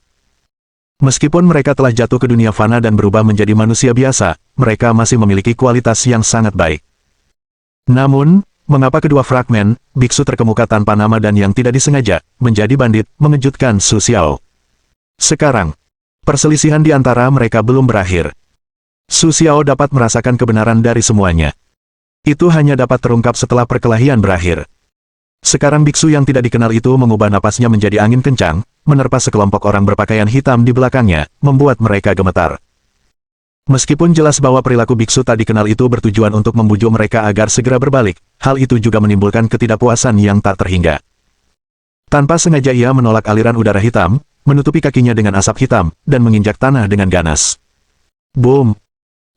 Meskipun mereka telah jatuh ke dunia fana dan berubah menjadi manusia biasa, mereka masih memiliki kualitas yang sangat baik. Namun, mengapa kedua fragmen, biksu terkemuka tanpa nama dan yang tidak disengaja, menjadi bandit, mengejutkan Su Xiao. Sekarang, perselisihan di antara mereka belum berakhir. Su Xiao dapat merasakan kebenaran dari semuanya. Itu hanya dapat terungkap setelah perkelahian berakhir. Sekarang biksu yang tidak dikenal itu mengubah napasnya menjadi angin kencang, menerpa sekelompok orang berpakaian hitam di belakangnya, membuat mereka gemetar. Meskipun jelas bahwa perilaku biksu tak dikenal itu bertujuan untuk membujuk mereka agar segera berbalik, hal itu juga menimbulkan ketidakpuasan yang tak terhingga. Tanpa sengaja ia menolak aliran udara hitam, menutupi kakinya dengan asap hitam, dan menginjak tanah dengan ganas. Boom!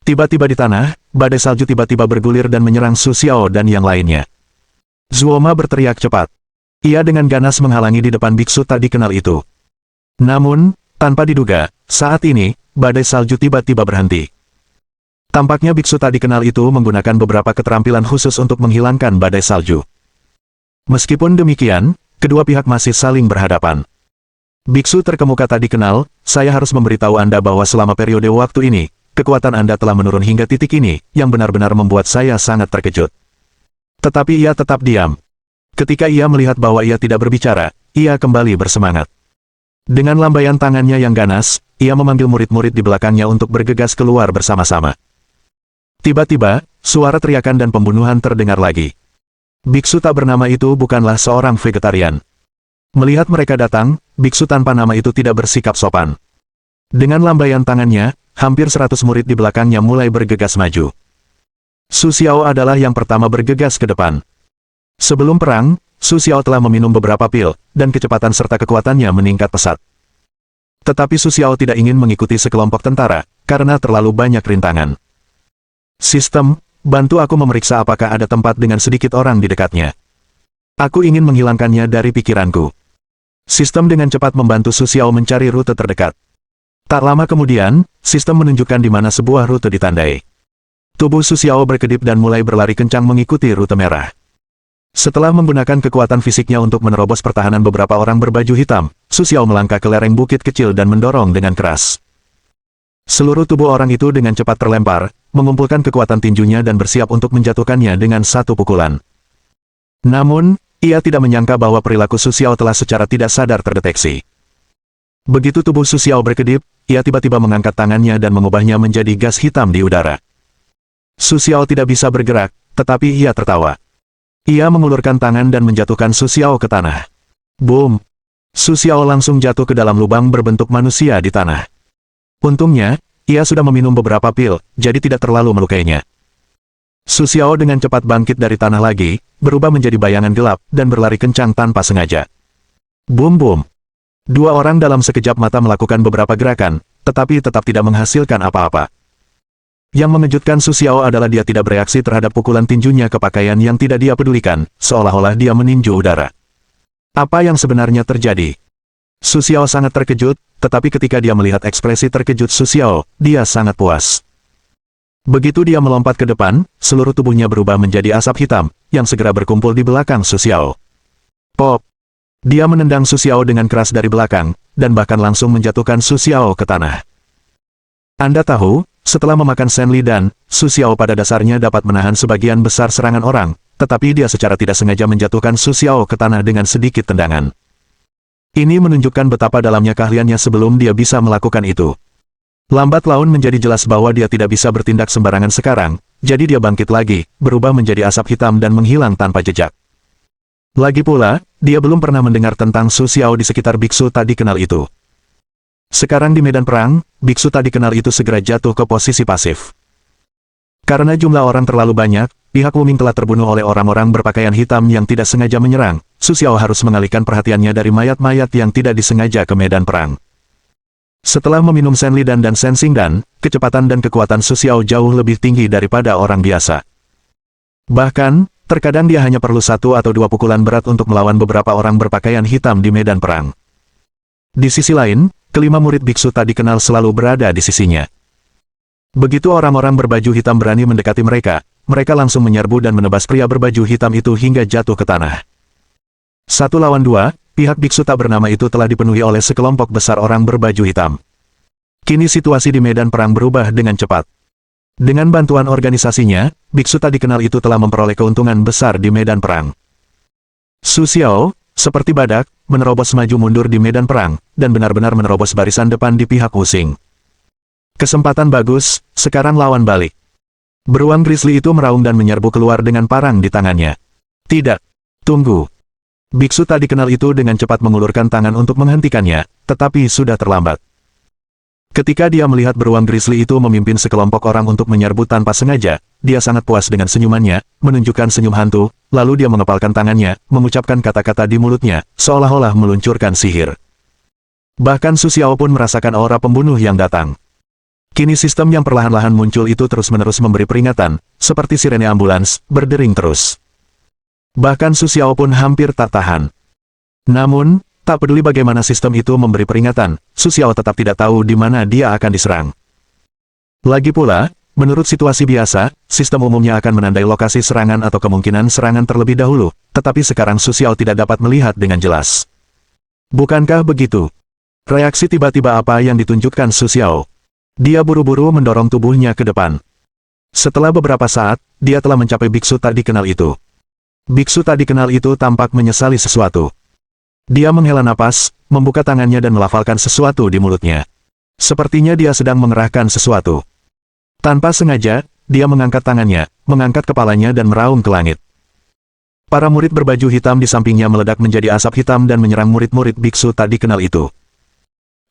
Tiba-tiba di tanah, badai salju tiba-tiba bergulir dan menyerang Su Xiao dan yang lainnya. Zuoma berteriak cepat. Ia dengan ganas menghalangi di depan biksu tak dikenal itu. Namun, tanpa diduga, saat ini, badai salju tiba-tiba berhenti. Tampaknya biksu tak dikenal itu menggunakan beberapa keterampilan khusus untuk menghilangkan badai salju. Meskipun demikian, kedua pihak masih saling berhadapan. Biksu terkemuka tak dikenal, saya harus memberitahu Anda bahwa selama periode waktu ini, kekuatan Anda telah menurun hingga titik ini, yang benar-benar membuat saya sangat terkejut. Tetapi ia tetap diam. Ketika ia melihat bahwa ia tidak berbicara, ia kembali bersemangat. Dengan lambaian tangannya yang ganas, ia memanggil murid-murid di belakangnya untuk bergegas keluar bersama-sama. Tiba-tiba, suara teriakan dan pembunuhan terdengar lagi. Biksu tak bernama itu bukanlah seorang vegetarian. Melihat mereka datang, biksu tanpa nama itu tidak bersikap sopan. Dengan lambaian tangannya, hampir 100 murid di belakangnya mulai bergegas maju. Su Xiao adalah yang pertama bergegas ke depan. Sebelum perang, Su Xiao telah meminum beberapa pil, dan kecepatan serta kekuatannya meningkat pesat. Tetapi Su Xiao tidak ingin mengikuti sekelompok tentara, karena terlalu banyak rintangan. Sistem, bantu aku memeriksa apakah ada tempat dengan sedikit orang di dekatnya. Aku ingin menghilangkannya dari pikiranku. Sistem dengan cepat membantu Su Xiao mencari rute terdekat. Tak lama kemudian, sistem menunjukkan di mana sebuah rute ditandai. Tubuh Su Xiao berkedip dan mulai berlari kencang mengikuti rute merah. Setelah menggunakan kekuatan fisiknya untuk menerobos pertahanan beberapa orang berbaju hitam, Su Xiao melangkah ke lereng bukit kecil dan mendorong dengan keras. Seluruh tubuh orang itu dengan cepat terlempar, mengumpulkan kekuatan tinjunya dan bersiap untuk menjatuhkannya dengan satu pukulan. Namun, ia tidak menyangka bahwa perilaku Su Xiao telah secara tidak sadar terdeteksi. Begitu tubuh Su Xiao berkedip, ia tiba-tiba mengangkat tangannya dan mengubahnya menjadi gas hitam di udara. Su Xiao tidak bisa bergerak, tetapi ia tertawa. Ia mengulurkan tangan dan menjatuhkan Su Xiao ke tanah. Boom! Su Xiao langsung jatuh ke dalam lubang berbentuk manusia di tanah. Untungnya, ia sudah meminum beberapa pil, jadi tidak terlalu melukainya. Su Xiao dengan cepat bangkit dari tanah lagi, berubah menjadi bayangan gelap, dan berlari kencang tanpa sengaja. Boom-boom! Dua orang dalam sekejap mata melakukan beberapa gerakan, tetapi tetap tidak menghasilkan apa-apa. Yang mengejutkan Su Xiao adalah dia tidak bereaksi terhadap pukulan tinjunya ke pakaian yang tidak dia pedulikan, seolah-olah dia meninju udara. Apa yang sebenarnya terjadi? Su Xiao sangat terkejut, tetapi ketika dia melihat ekspresi terkejut Su Xiao, dia sangat puas. Begitu dia melompat ke depan, seluruh tubuhnya berubah menjadi asap hitam, yang segera berkumpul di belakang Su Xiao. Pop! Dia menendang Su Xiao dengan keras dari belakang, dan bahkan langsung menjatuhkan Su Xiao ke tanah. Anda tahu, setelah memakan Senli Dan, Su Xiao pada dasarnya dapat menahan sebagian besar serangan orang, tetapi dia secara tidak sengaja menjatuhkan Su Xiao ke tanah dengan sedikit tendangan. Ini menunjukkan betapa dalamnya keahliannya sebelum dia bisa melakukan itu. Lambat laun menjadi jelas bahwa dia tidak bisa bertindak sembarangan sekarang, jadi dia bangkit lagi, berubah menjadi asap hitam dan menghilang tanpa jejak. Lagi pula, dia belum pernah mendengar tentang Su Xiao di sekitar biksu tak dikenal itu. Sekarang di medan perang, biksu tak dikenal itu segera jatuh ke posisi pasif. Karena jumlah orang terlalu banyak, pihak Wuming telah terbunuh oleh orang-orang berpakaian hitam yang tidak sengaja menyerang. Su Xiao harus mengalihkan perhatiannya dari mayat-mayat yang tidak disengaja ke medan perang. Setelah meminum Senli Dan dan Sensing Dan, kecepatan dan kekuatan Su Xiao jauh lebih tinggi daripada orang biasa. Bahkan, Terkadang dia hanya perlu 1 atau 2 pukulan berat untuk melawan beberapa orang berpakaian hitam di medan perang. Di sisi lain, kelima murid biksu tak dikenal selalu berada di sisinya. Begitu orang-orang berbaju hitam berani mendekati mereka, mereka langsung menyerbu dan menebas pria berbaju hitam itu hingga jatuh ke tanah. 1 lawan 2, pihak biksu tak bernama itu telah dipenuhi oleh sekelompok besar orang berbaju hitam. Kini situasi di medan perang berubah dengan cepat. Dengan bantuan organisasinya, biksu tak dikenal itu telah memperoleh keuntungan besar di medan perang. Su Xiao, seperti badak, menerobos maju mundur di medan perang, dan benar-benar menerobos barisan depan di pihak Wuxing. Kesempatan bagus, sekarang lawan balik. Beruang grizzly itu meraung dan menyerbu keluar dengan parang di tangannya. Tidak. Tunggu. Biksu tak dikenal itu dengan cepat mengulurkan tangan untuk menghentikannya, tetapi sudah terlambat. Ketika dia melihat beruang grizzly itu memimpin sekelompok orang untuk menyerbu tanpa sengaja, dia sangat puas dengan senyumannya, menunjukkan senyum hantu, lalu dia mengepalkan tangannya, mengucapkan kata-kata di mulutnya, seolah-olah meluncurkan sihir. Bahkan Su Xiao pun merasakan aura pembunuh yang datang. Kini sistem yang perlahan-lahan muncul itu terus-menerus memberi peringatan, seperti sirene ambulans, berdering terus. Bahkan Su Xiao pun hampir tak tahan. Namun, tak peduli bagaimana sistem itu memberi peringatan, Su Xiao tetap tidak tahu di mana dia akan diserang. Lagi pula, menurut situasi biasa, sistem umumnya akan menandai lokasi serangan atau kemungkinan serangan terlebih dahulu, tetapi sekarang Su Xiao tidak dapat melihat dengan jelas. Bukankah begitu? Reaksi tiba-tiba apa yang ditunjukkan Su Xiao? Dia buru-buru mendorong tubuhnya ke depan. Setelah beberapa saat, dia telah mencapai biksu tak dikenal itu. Biksu tak dikenal itu tampak menyesali sesuatu. Dia menghela napas, membuka tangannya dan melafalkan sesuatu di mulutnya. Sepertinya dia sedang mengerahkan sesuatu. Tanpa sengaja, dia mengangkat tangannya, mengangkat kepalanya dan meraung ke langit. Para murid berbaju hitam di sampingnya meledak menjadi asap hitam dan menyerang murid-murid biksu tak dikenal itu.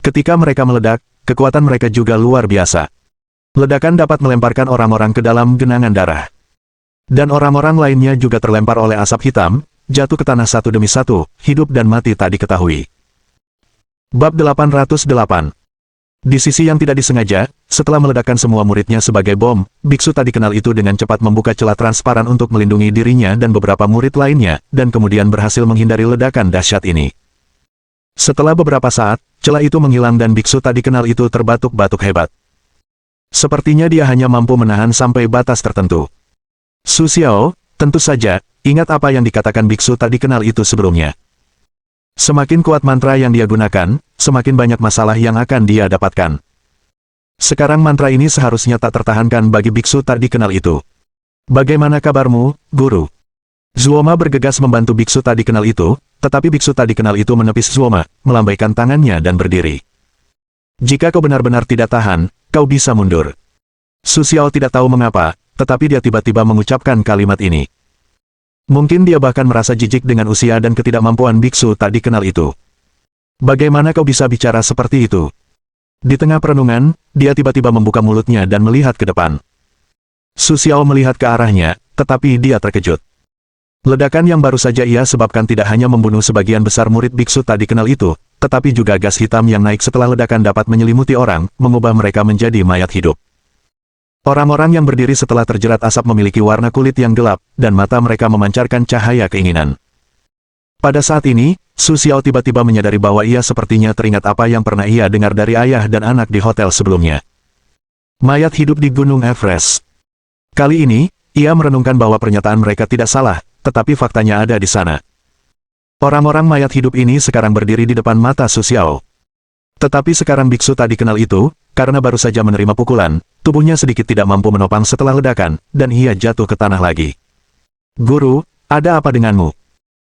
Ketika mereka meledak, kekuatan mereka juga luar biasa. Ledakan dapat melemparkan orang-orang ke dalam genangan darah. Dan orang-orang lainnya juga terlempar oleh asap hitam, jatuh ke tanah satu demi satu, hidup dan mati tak diketahui. Bab 808. Di sisi yang tidak disengaja, setelah meledakkan semua muridnya sebagai bom, biksu tak dikenal itu dengan cepat membuka celah transparan untuk melindungi dirinya dan beberapa murid lainnya, dan kemudian berhasil menghindari ledakan dahsyat ini. Setelah beberapa saat, celah itu menghilang dan biksu tak dikenal itu terbatuk-batuk hebat. Sepertinya dia hanya mampu menahan sampai batas tertentu. Su Xiao, tentu saja, ingat apa yang dikatakan biksu tak dikenal itu sebelumnya. Semakin kuat mantra yang dia gunakan, semakin banyak masalah yang akan dia dapatkan. Sekarang mantra ini seharusnya tak tertahankan bagi biksu tak dikenal itu. Bagaimana kabarmu, guru? Zuoma bergegas membantu biksu tak dikenal itu, tetapi biksu tak dikenal itu menepis Zuoma, melambaikan tangannya dan berdiri. Jika kau benar-benar tidak tahan, kau bisa mundur. Su Xiao tidak tahu mengapa, tetapi dia tiba-tiba mengucapkan kalimat ini. Mungkin dia bahkan merasa jijik dengan usia dan ketidakmampuan biksu tak dikenal itu. Bagaimana kau bisa bicara seperti itu? Di tengah perenungan, dia tiba-tiba membuka mulutnya dan melihat ke depan. Su Xiao melihat ke arahnya, tetapi dia terkejut. Ledakan yang baru saja ia sebabkan tidak hanya membunuh sebagian besar murid biksu tak dikenal itu, tetapi juga gas hitam yang naik setelah ledakan dapat menyelimuti orang, mengubah mereka menjadi mayat hidup. Orang-orang yang berdiri setelah terjerat asap memiliki warna kulit yang gelap, dan mata mereka memancarkan cahaya keinginan. Pada saat ini, Su Xiao tiba-tiba menyadari bahwa ia sepertinya teringat apa yang pernah ia dengar dari ayah dan anak di hotel sebelumnya. Mayat hidup di Gunung Everest. Kali ini, ia merenungkan bahwa pernyataan mereka tidak salah, tetapi faktanya ada di sana. Orang-orang mayat hidup ini sekarang berdiri di depan mata Su Xiao. Tetapi sekarang biksu tak dikenal itu, karena baru saja menerima pukulan, tubuhnya sedikit tidak mampu menopang setelah ledakan, dan ia jatuh ke tanah lagi. Guru, ada apa denganmu?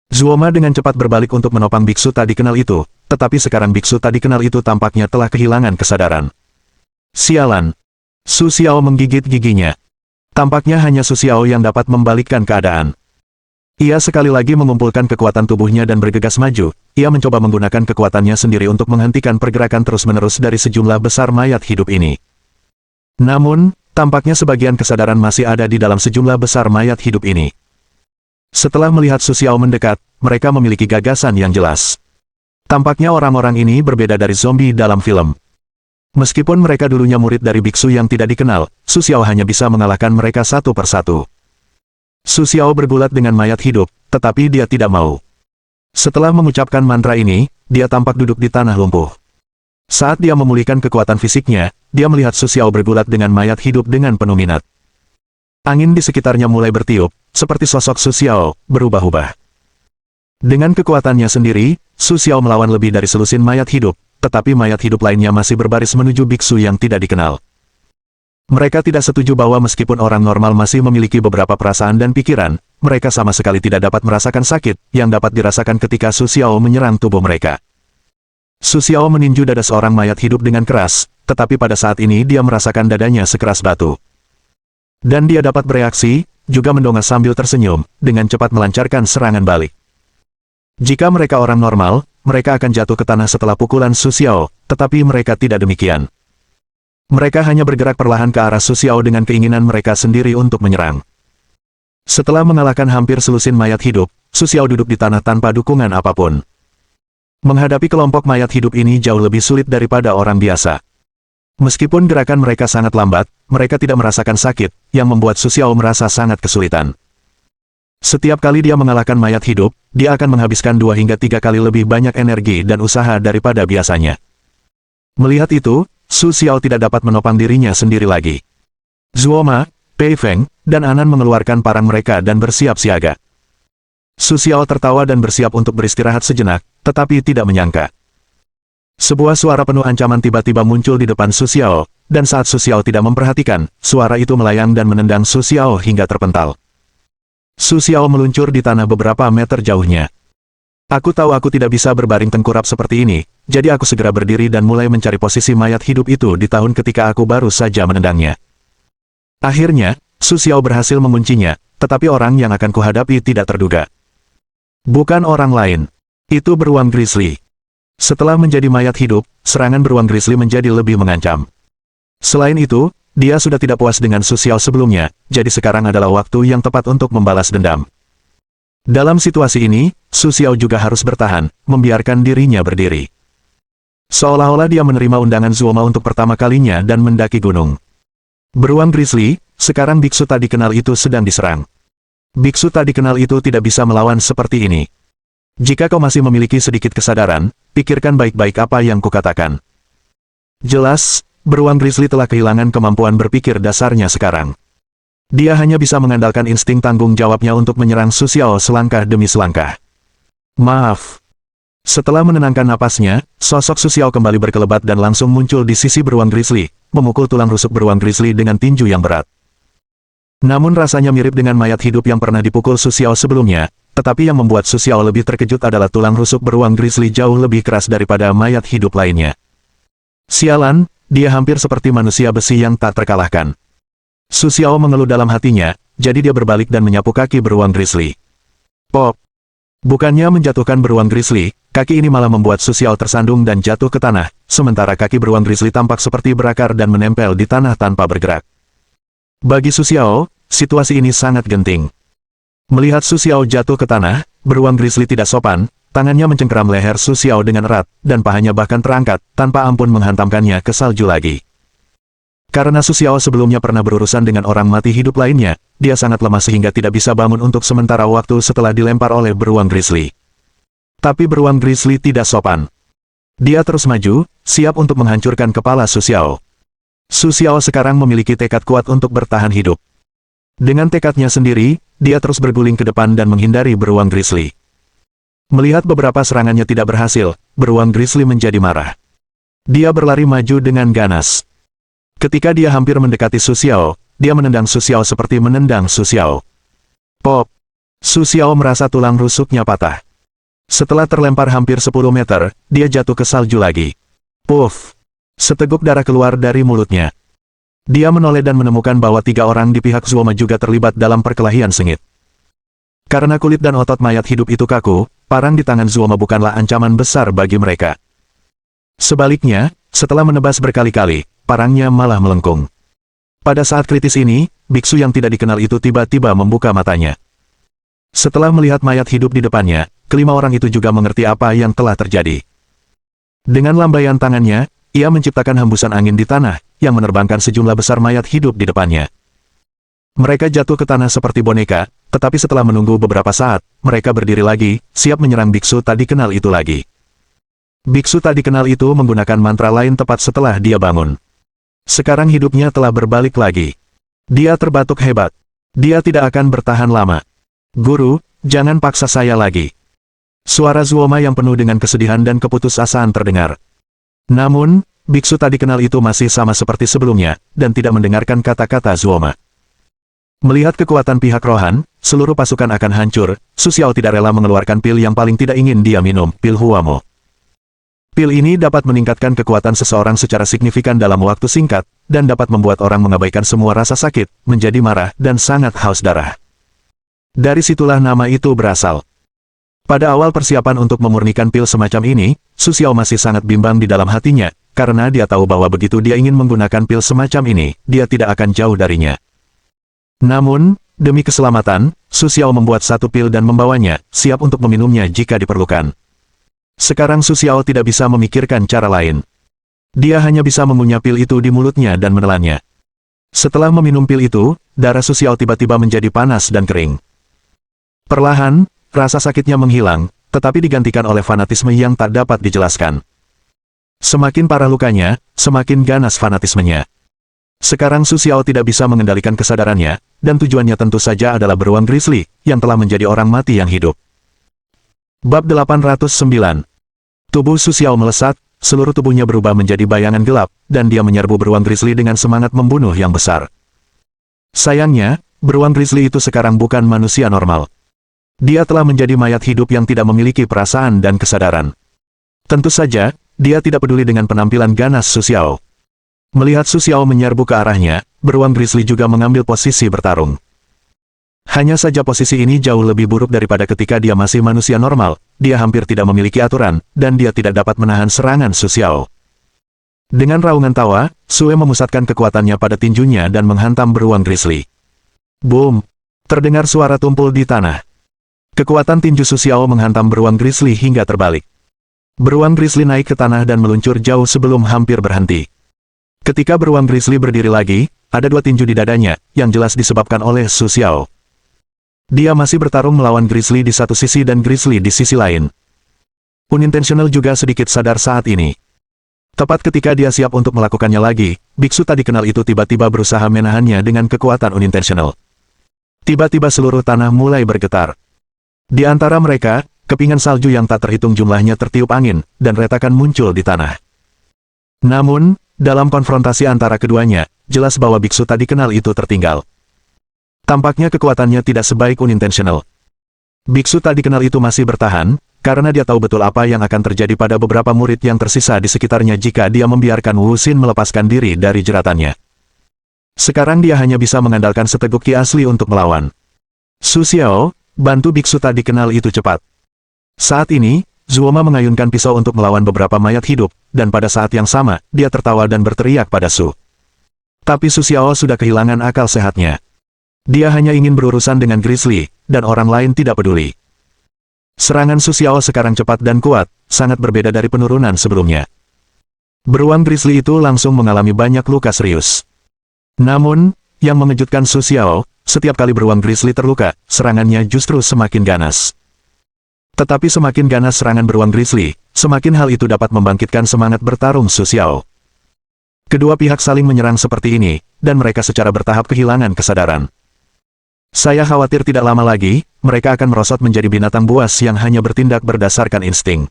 Zuoma dengan cepat berbalik untuk menopang biksu tak dikenal itu, tetapi sekarang biksu tak dikenal itu tampaknya telah kehilangan kesadaran. Sialan! Su Xiao menggigit giginya. Tampaknya hanya Su Xiao yang dapat membalikkan keadaan. Ia sekali lagi mengumpulkan kekuatan tubuhnya dan bergegas maju. Ia mencoba menggunakan kekuatannya sendiri untuk menghentikan pergerakan terus-menerus dari sejumlah besar mayat hidup ini. Namun, tampaknya sebagian kesadaran masih ada di dalam sejumlah besar mayat hidup ini. Setelah melihat Su Xiao mendekat, mereka memiliki gagasan yang jelas. Tampaknya orang-orang ini berbeda dari zombie dalam film. Meskipun mereka dulunya murid dari biksu yang tidak dikenal, Su Xiao hanya bisa mengalahkan mereka satu persatu. Su Xiao bergulat dengan mayat hidup, tetapi dia tidak mau. Setelah mengucapkan mantra ini, dia tampak duduk di tanah lumpuh. Saat dia memulihkan kekuatan fisiknya, dia melihat Su Xiao bergulat dengan mayat hidup dengan penuh minat. Angin di sekitarnya mulai bertiup, seperti sosok Su Xiao, berubah-ubah. Dengan kekuatannya sendiri, Su Xiao melawan lebih dari selusin mayat hidup, tetapi mayat hidup lainnya masih berbaris menuju biksu yang tidak dikenal. Mereka tidak setuju bahwa meskipun orang normal masih memiliki beberapa perasaan dan pikiran, mereka sama sekali tidak dapat merasakan sakit, yang dapat dirasakan ketika Su Xiao menyerang tubuh mereka. Su Xiao meninju dada seorang mayat hidup dengan keras, tetapi pada saat ini dia merasakan dadanya sekeras batu. Dan dia dapat bereaksi, juga mendongak sambil tersenyum, dengan cepat melancarkan serangan balik. Jika mereka orang normal, mereka akan jatuh ke tanah setelah pukulan Su Xiao, tetapi mereka tidak demikian. Mereka hanya bergerak perlahan ke arah Su Xiao dengan keinginan mereka sendiri untuk menyerang. Setelah mengalahkan hampir selusin mayat hidup, Su Xiao duduk di tanah tanpa dukungan apapun. Menghadapi kelompok mayat hidup ini jauh lebih sulit daripada orang biasa. Meskipun gerakan mereka sangat lambat, mereka tidak merasakan sakit, yang membuat Su Xiao merasa sangat kesulitan. Setiap kali dia mengalahkan mayat hidup, dia akan menghabiskan 2 hingga 3 kali lebih banyak energi dan usaha daripada biasanya. Melihat itu, Su Xiao tidak dapat menopang dirinya sendiri lagi. Zuoma, Pei Feng, dan Anan mengeluarkan parang mereka dan bersiap siaga. Su Xiao tertawa dan bersiap untuk beristirahat sejenak, tetapi tidak menyangka. Sebuah suara penuh ancaman tiba-tiba muncul di depan Su Xiao, dan saat Su Xiao tidak memperhatikan, suara itu melayang dan menendang Su Xiao hingga terpental. Su Xiao meluncur di tanah beberapa meter jauhnya. Aku tahu aku tidak bisa berbaring tengkurap seperti ini, jadi aku segera berdiri dan mulai mencari posisi mayat hidup itu di tahun ketika aku baru saja menendangnya. Akhirnya, Su Xiao berhasil menguncinya, tetapi orang yang akan kuhadapi tidak terduga. Bukan orang lain. Itu beruang grizzly. Setelah menjadi mayat hidup, serangan beruang grizzly menjadi lebih mengancam. Selain itu, dia sudah tidak puas dengan Su Xiao sebelumnya, jadi sekarang adalah waktu yang tepat untuk membalas dendam. Dalam situasi ini, Su Xiao juga harus bertahan, membiarkan dirinya berdiri. Seolah-olah dia menerima undangan Zuoma untuk pertama kalinya dan mendaki gunung. Beruang grizzly, sekarang biksu tak dikenal itu sedang diserang. Biksu tak dikenal itu tidak bisa melawan seperti ini. Jika kau masih memiliki sedikit kesadaran, pikirkan baik-baik apa yang kukatakan. Jelas, beruang grizzly telah kehilangan kemampuan berpikir dasarnya sekarang. Dia hanya bisa mengandalkan insting tanggung jawabnya untuk menyerang Su Xiao selangkah demi selangkah. Maaf. Setelah menenangkan napasnya, sosok Su Xiao kembali berkelebat dan langsung muncul di sisi beruang grizzly, memukul tulang rusuk beruang grizzly dengan tinju yang berat. Namun rasanya mirip dengan mayat hidup yang pernah dipukul Su Xiao sebelumnya, tetapi yang membuat Su Xiao lebih terkejut adalah tulang rusuk beruang grizzly jauh lebih keras daripada mayat hidup lainnya. Sialan, dia hampir seperti manusia besi yang tak terkalahkan. Su Xiao mengeluh dalam hatinya, jadi dia berbalik dan menyapu kaki beruang grizzly. Pop! Bukannya menjatuhkan beruang grizzly, kaki ini malah membuat Su Xiao tersandung dan jatuh ke tanah, sementara kaki beruang grizzly tampak seperti berakar dan menempel di tanah tanpa bergerak. Bagi Su Xiao, situasi ini sangat genting. Melihat Su Xiao jatuh ke tanah, beruang grizzly tidak sopan, tangannya mencengkeram leher Su Xiao dengan erat, dan pahanya bahkan terangkat, tanpa ampun menghantamkannya ke salju lagi. Karena Su Xiao sebelumnya pernah berurusan dengan orang mati hidup lainnya, dia sangat lemah sehingga tidak bisa bangun untuk sementara waktu setelah dilempar oleh beruang grizzly. Tapi beruang grizzly tidak sopan. Dia terus maju, siap untuk menghancurkan kepala Su Xiao. Su Xiao sekarang memiliki tekad kuat untuk bertahan hidup. Dengan tekadnya sendiri, dia terus berguling ke depan dan menghindari beruang grizzly. Melihat beberapa serangannya tidak berhasil, beruang grizzly menjadi marah. Dia berlari maju dengan ganas. Ketika dia hampir mendekati Su Xiao, dia menendang Su Xiao seperti menendang Su Xiao. Pop! Su Xiao merasa tulang rusuknya patah. Setelah terlempar hampir 10 meter, dia jatuh ke salju lagi. Puff! Seteguk darah keluar dari mulutnya. Dia menoleh dan menemukan bahwa 3 orang di pihak Zuoma juga terlibat dalam perkelahian sengit. Karena kulit dan otot mayat hidup itu kaku, parang di tangan Zuoma bukanlah ancaman besar bagi mereka. Sebaliknya, setelah menebas berkali-kali, parangnya malah melengkung. Pada saat kritis ini, biksu yang tidak dikenal itu tiba-tiba membuka matanya. Setelah melihat mayat hidup di depannya, kelima orang itu juga mengerti apa yang telah terjadi. Dengan lambaian tangannya, ia menciptakan hembusan angin di tanah, yang menerbangkan sejumlah besar mayat hidup di depannya. Mereka jatuh ke tanah seperti boneka, Tetapi setelah menunggu beberapa saat, mereka berdiri lagi, siap menyerang biksu tak dikenal itu lagi. Biksu tak dikenal itu menggunakan mantra lain tepat setelah dia bangun. Sekarang hidupnya telah berbalik lagi. Dia terbatuk hebat. Dia tidak akan bertahan lama. Guru, jangan paksa saya lagi. Suara Zuoma yang penuh dengan kesedihan dan keputusasaan terdengar. Namun, biksu tak dikenal itu masih sama seperti sebelumnya, dan tidak mendengarkan kata-kata Zuoma. Melihat kekuatan pihak Rohan, seluruh pasukan akan hancur. Su Xiao tidak rela mengeluarkan pil yang paling tidak ingin dia minum, pil Huamo. Pil ini dapat meningkatkan kekuatan seseorang secara signifikan dalam waktu singkat, dan dapat membuat orang mengabaikan semua rasa sakit, menjadi marah, dan sangat haus darah. Dari situlah nama itu berasal. Pada awal persiapan untuk memurnikan pil semacam ini, Su Xiao masih sangat bimbang di dalam hatinya, karena dia tahu bahwa begitu dia ingin menggunakan pil semacam ini, dia tidak akan jauh darinya. Namun, demi keselamatan, Su Xiao membuat satu pil dan membawanya, siap untuk meminumnya jika diperlukan. Sekarang Su Xiao tidak bisa memikirkan cara lain. Dia hanya bisa mengunyah pil itu di mulutnya dan menelannya. Setelah meminum pil itu, darah Su Xiao tiba-tiba menjadi panas dan kering. Perlahan, rasa sakitnya menghilang, tetapi digantikan oleh fanatisme yang tak dapat dijelaskan. Semakin parah lukanya, semakin ganas fanatismenya. Sekarang Su Xiao tidak bisa mengendalikan kesadarannya, dan tujuannya tentu saja adalah beruang Grizzly, yang telah menjadi orang mati yang hidup. Bab 809. Tubuh Su Xiao melesat, seluruh tubuhnya berubah menjadi bayangan gelap, dan dia menyerbu beruang Grizzly dengan semangat membunuh yang besar. Sayangnya, beruang Grizzly itu sekarang bukan manusia normal. Dia telah menjadi mayat hidup yang tidak memiliki perasaan dan kesadaran. Tentu saja, dia tidak peduli dengan penampilan ganas Su Xiao. Melihat Su Xiao menyerbu ke arahnya, beruang Grizzly juga mengambil posisi bertarung. Hanya saja posisi ini jauh lebih buruk daripada ketika dia masih manusia normal, dia hampir tidak memiliki aturan, dan dia tidak dapat menahan serangan Su Xiao. Dengan raungan tawa, Sue memusatkan kekuatannya pada tinjunya dan menghantam beruang Grizzly. Boom! Terdengar suara tumpul di tanah. Kekuatan tinju Su Xiao menghantam beruang Grizzly hingga terbalik. Beruang Grizzly naik ke tanah dan meluncur jauh sebelum hampir berhenti. Ketika beruang Grizzly berdiri lagi, ada dua tinju di dadanya, yang jelas disebabkan oleh Su Xiao. Dia masih bertarung melawan Grizzly di satu sisi dan Grizzly di sisi lain. Unintentional juga sedikit sadar saat ini. Tepat ketika dia siap untuk melakukannya lagi, biksu tak dikenal itu tiba-tiba berusaha menahannya dengan kekuatan unintentional. Tiba-tiba seluruh tanah mulai bergetar. Di antara mereka, kepingan salju yang tak terhitung jumlahnya tertiup angin, dan retakan muncul di tanah. Namun, dalam konfrontasi antara keduanya, jelas bahwa biksu tak dikenal itu tertinggal. Tampaknya kekuatannya tidak sebaik unintentional. Biksu tak dikenal itu masih bertahan, karena dia tahu betul apa yang akan terjadi pada beberapa murid yang tersisa di sekitarnya jika dia membiarkan Wu Xin melepaskan diri dari jeratannya. Sekarang dia hanya bisa mengandalkan seteguk ki asli untuk melawan. Su Xiao, bantu biksu tak dikenal itu cepat. Saat ini, Zuoma mengayunkan pisau untuk melawan beberapa mayat hidup, dan pada saat yang sama, dia tertawa dan berteriak pada Su. Tapi Su Xiao sudah kehilangan akal sehatnya. Dia hanya ingin berurusan dengan Grizzly, dan orang lain tidak peduli. Serangan Su Xiao sekarang cepat dan kuat, sangat berbeda dari penurunan sebelumnya. Beruang Grizzly itu langsung mengalami banyak luka serius. Namun, yang mengejutkan Su Xiao, setiap kali beruang Grizzly terluka, serangannya justru semakin ganas. Tetapi semakin ganas serangan beruang Grizzly, semakin hal itu dapat membangkitkan semangat bertarung Su Xiao. Kedua pihak saling menyerang seperti ini, dan mereka secara bertahap kehilangan kesadaran. Saya khawatir tidak lama lagi, mereka akan merosot menjadi binatang buas yang hanya bertindak berdasarkan insting.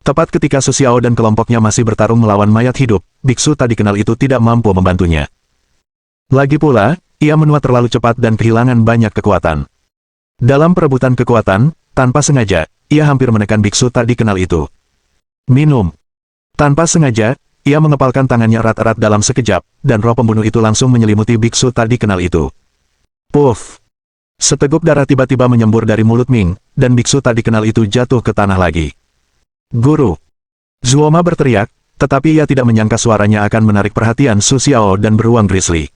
Tepat ketika Su Xiao dan kelompoknya masih bertarung melawan mayat hidup, biksu tak dikenal itu tidak mampu membantunya. Lagi pula, ia menua terlalu cepat dan kehilangan banyak kekuatan. Dalam perebutan kekuatan, tanpa sengaja, ia hampir menekan biksu tak dikenal itu. Minum. Tanpa sengaja, ia mengepalkan tangannya erat-erat dalam sekejap, dan roh pembunuh itu langsung menyelimuti biksu tak dikenal itu. Puff! Seteguk darah tiba-tiba menyembur dari mulut Ming, dan biksu tak dikenal itu jatuh ke tanah lagi. Guru! Zuoma berteriak, tetapi ia tidak menyangka suaranya akan menarik perhatian Su Xiao dan beruang Grizzly.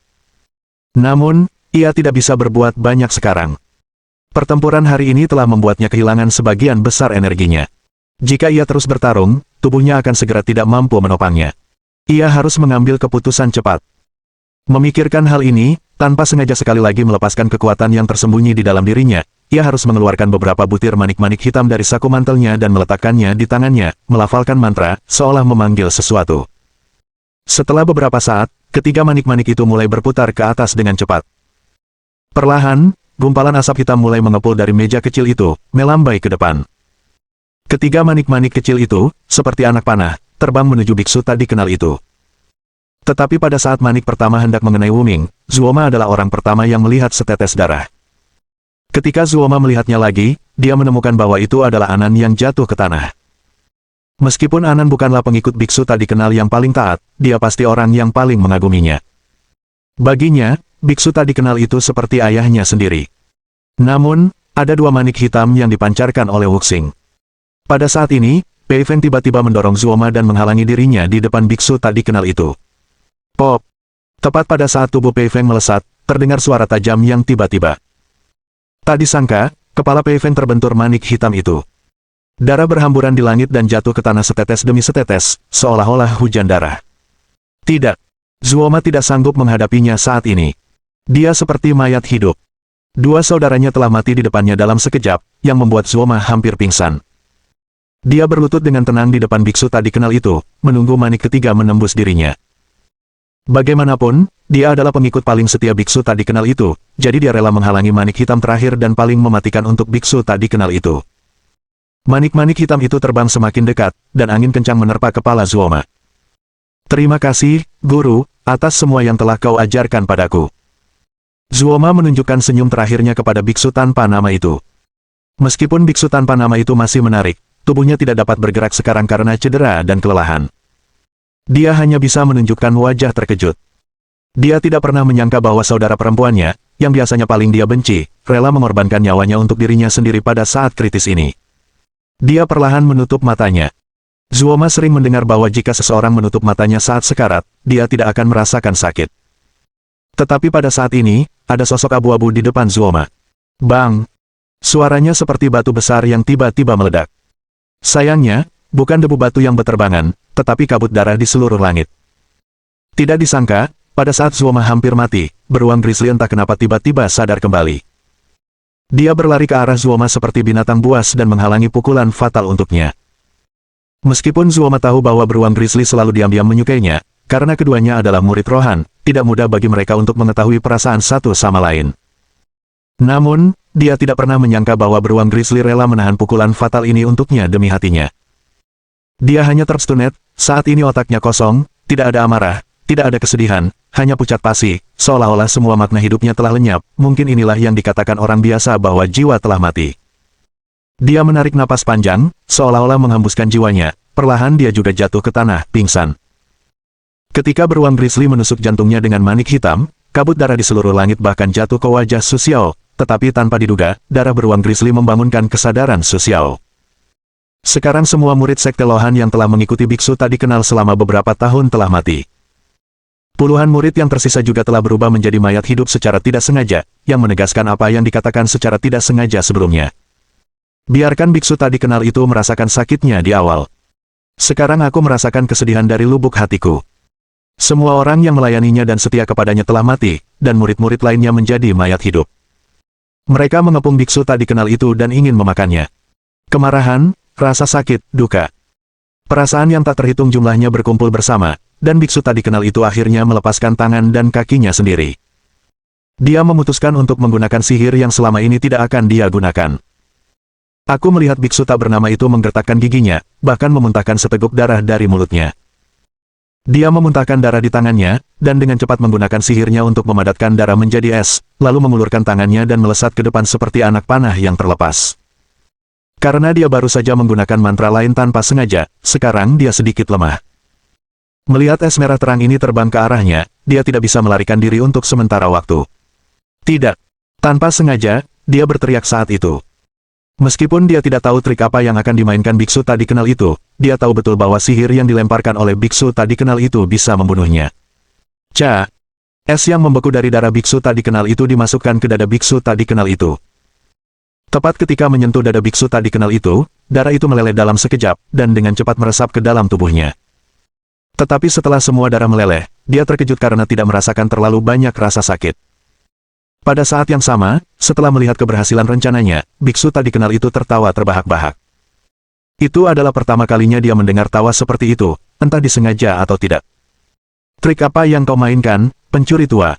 Namun, ia tidak bisa berbuat banyak sekarang. Pertempuran hari ini telah membuatnya kehilangan sebagian besar energinya. Jika ia terus bertarung, tubuhnya akan segera tidak mampu menopangnya. Ia harus mengambil keputusan cepat. Memikirkan hal ini, Tanpa sengaja sekali lagi melepaskan kekuatan yang tersembunyi di dalam dirinya, ia harus mengeluarkan beberapa butir manik-manik hitam dari saku mantelnya dan meletakkannya di tangannya, melafalkan mantra, seolah memanggil sesuatu. Setelah beberapa saat, ketiga manik-manik itu mulai berputar ke atas dengan cepat. Perlahan, gumpalan asap hitam mulai mengepul dari meja kecil itu, melambai ke depan. Ketiga manik-manik kecil itu, seperti anak panah, terbang menuju biksu tak dikenal itu. Tetapi pada saat manik pertama hendak mengenai Wuming, Zuoma adalah orang pertama yang melihat setetes darah. Ketika Zuoma melihatnya lagi, dia menemukan bahwa itu adalah Anan yang jatuh ke tanah. Meskipun Anan bukanlah pengikut biksu tak dikenal yang paling taat, dia pasti orang yang paling mengaguminya. Baginya, biksu tak dikenal itu seperti ayahnya sendiri. Namun, ada dua manik hitam yang dipancarkan oleh Wuxing. Pada saat ini, Pei Feng tiba-tiba mendorong Zuoma dan menghalangi dirinya di depan biksu tak dikenal itu. Pop! Tepat pada saat tubuh Pei Feng melesat, terdengar suara tajam yang tiba-tiba. Tak disangka, kepala Pei Feng terbentur manik hitam itu. Darah berhamburan di langit dan jatuh ke tanah setetes demi setetes, seolah-olah hujan darah. Tidak. Zuoma tidak sanggup menghadapinya saat ini. Dia seperti mayat hidup. Dua saudaranya telah mati di depannya dalam sekejap, yang membuat Zuoma hampir pingsan. Dia berlutut dengan tenang di depan biksu tak dikenal itu, menunggu manik ketiga menembus dirinya. Bagaimanapun, dia adalah pengikut paling setia biksu tak dikenal itu, jadi dia rela menghalangi manik hitam terakhir dan paling mematikan untuk biksu tak dikenal itu. Manik-manik hitam itu terbang semakin dekat, dan angin kencang menerpa kepala Zuoma. Terima kasih, Guru, atas semua yang telah kau ajarkan padaku. Zuoma menunjukkan senyum terakhirnya kepada biksu tanpa nama itu. Meskipun biksu tanpa nama itu masih menarik, tubuhnya tidak dapat bergerak sekarang karena cedera dan kelelahan. Dia hanya bisa menunjukkan wajah terkejut. Dia tidak pernah menyangka bahwa saudara perempuannya, yang biasanya paling dia benci, rela mengorbankan nyawanya untuk dirinya sendiri pada saat kritis ini. Dia perlahan menutup matanya. Zuoma sering mendengar bahwa jika seseorang menutup matanya saat sekarat, dia tidak akan merasakan sakit. Tetapi pada saat ini, ada sosok abu-abu di depan Zuoma. Bang! Suaranya seperti batu besar yang tiba-tiba meledak. Sayangnya, bukan debu batu yang berterbangan, tetapi kabut darah di seluruh langit. Tidak disangka, pada saat Zuoma hampir mati, beruang grizzly entah kenapa tiba-tiba sadar kembali. Dia berlari ke arah Zuoma seperti binatang buas dan menghalangi pukulan fatal untuknya. Meskipun Zuoma tahu bahwa beruang grizzly selalu diam-diam menyukainya, karena keduanya adalah murid Rohan, tidak mudah bagi mereka untuk mengetahui perasaan satu sama lain. Namun, dia tidak pernah menyangka bahwa beruang grizzly rela menahan pukulan fatal ini untuknya demi hatinya. Dia hanya terstunet, saat ini otaknya kosong, tidak ada amarah, tidak ada kesedihan, hanya pucat pasi, seolah-olah semua makna hidupnya telah lenyap. Mungkin inilah yang dikatakan orang biasa bahwa jiwa telah mati. Dia menarik napas panjang, seolah-olah menghembuskan jiwanya, perlahan dia juga jatuh ke tanah, pingsan. Ketika beruang grizzly menusuk jantungnya dengan manik hitam, kabut darah di seluruh langit bahkan jatuh ke wajah Su Xiao, tetapi tanpa diduga, darah beruang grizzly membangunkan kesadaran Su Xiao. Sekarang semua murid Sekte Lohan yang telah mengikuti biksu tak dikenal selama beberapa tahun telah mati. Puluhan murid yang tersisa juga telah berubah menjadi mayat hidup secara tidak sengaja, yang menegaskan apa yang dikatakan secara tidak sengaja sebelumnya. Biarkan biksu tak dikenal itu merasakan sakitnya di awal. Sekarang aku merasakan kesedihan dari lubuk hatiku. Semua orang yang melayaninya dan setia kepadanya telah mati, dan murid-murid lainnya menjadi mayat hidup. Mereka mengepung biksu tak dikenal itu dan ingin memakannya. Kemarahan, rasa sakit, duka. Perasaan yang tak terhitung jumlahnya berkumpul bersama, dan biksu tak dikenal itu akhirnya melepaskan tangan dan kakinya sendiri. Dia memutuskan untuk menggunakan sihir yang selama ini tidak akan dia gunakan. Aku melihat biksu tak bernama itu menggertakkan giginya, bahkan memuntahkan seteguk darah dari mulutnya. Dia memuntahkan darah di tangannya, dan dengan cepat menggunakan sihirnya untuk memadatkan darah menjadi es, lalu mengulurkan tangannya dan melesat ke depan seperti anak panah yang terlepas. Karena dia baru saja menggunakan mantra lain tanpa sengaja, sekarang dia sedikit lemah. Melihat es merah terang ini terbang ke arahnya, dia tidak bisa melarikan diri untuk sementara waktu. Tidak. Tanpa sengaja, dia berteriak saat itu. Meskipun dia tidak tahu trik apa yang akan dimainkan biksu tak dikenal itu, dia tahu betul bahwa sihir yang dilemparkan oleh biksu tak dikenal itu bisa membunuhnya. Es yang membeku dari darah biksu tak dikenal itu dimasukkan ke dada biksu tak dikenal itu. Tepat ketika menyentuh dada biksu tak dikenal itu, darah itu meleleh dalam sekejap, dan dengan cepat meresap ke dalam tubuhnya. Tetapi setelah semua darah meleleh, dia terkejut karena tidak merasakan terlalu banyak rasa sakit. Pada saat yang sama, setelah melihat keberhasilan rencananya, biksu tak dikenal itu tertawa terbahak-bahak. Itu adalah pertama kalinya dia mendengar tawa seperti itu, entah disengaja atau tidak. Trik apa yang kau mainkan, pencuri tua?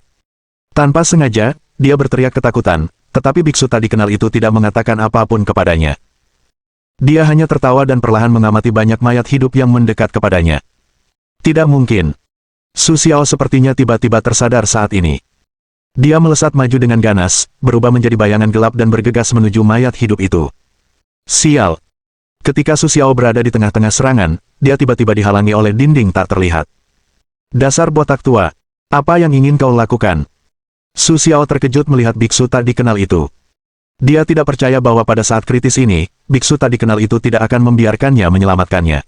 Tanpa sengaja, dia berteriak ketakutan, tetapi biksu tak dikenal itu tidak mengatakan apapun kepadanya. Dia hanya tertawa dan perlahan mengamati banyak mayat hidup yang mendekat kepadanya. Tidak mungkin. Su Xiao sepertinya tiba-tiba tersadar saat ini. Dia melesat maju dengan ganas, berubah menjadi bayangan gelap dan bergegas menuju mayat hidup itu. Sial! Ketika Su Xiao berada di tengah-tengah serangan, dia tiba-tiba dihalangi oleh dinding tak terlihat. Dasar botak tua! Apa yang ingin kau lakukan? Su Xiao terkejut melihat biksu tak dikenal itu. Dia tidak percaya bahwa pada saat kritis ini, biksu tak dikenal itu tidak akan membiarkannya menyelamatkannya.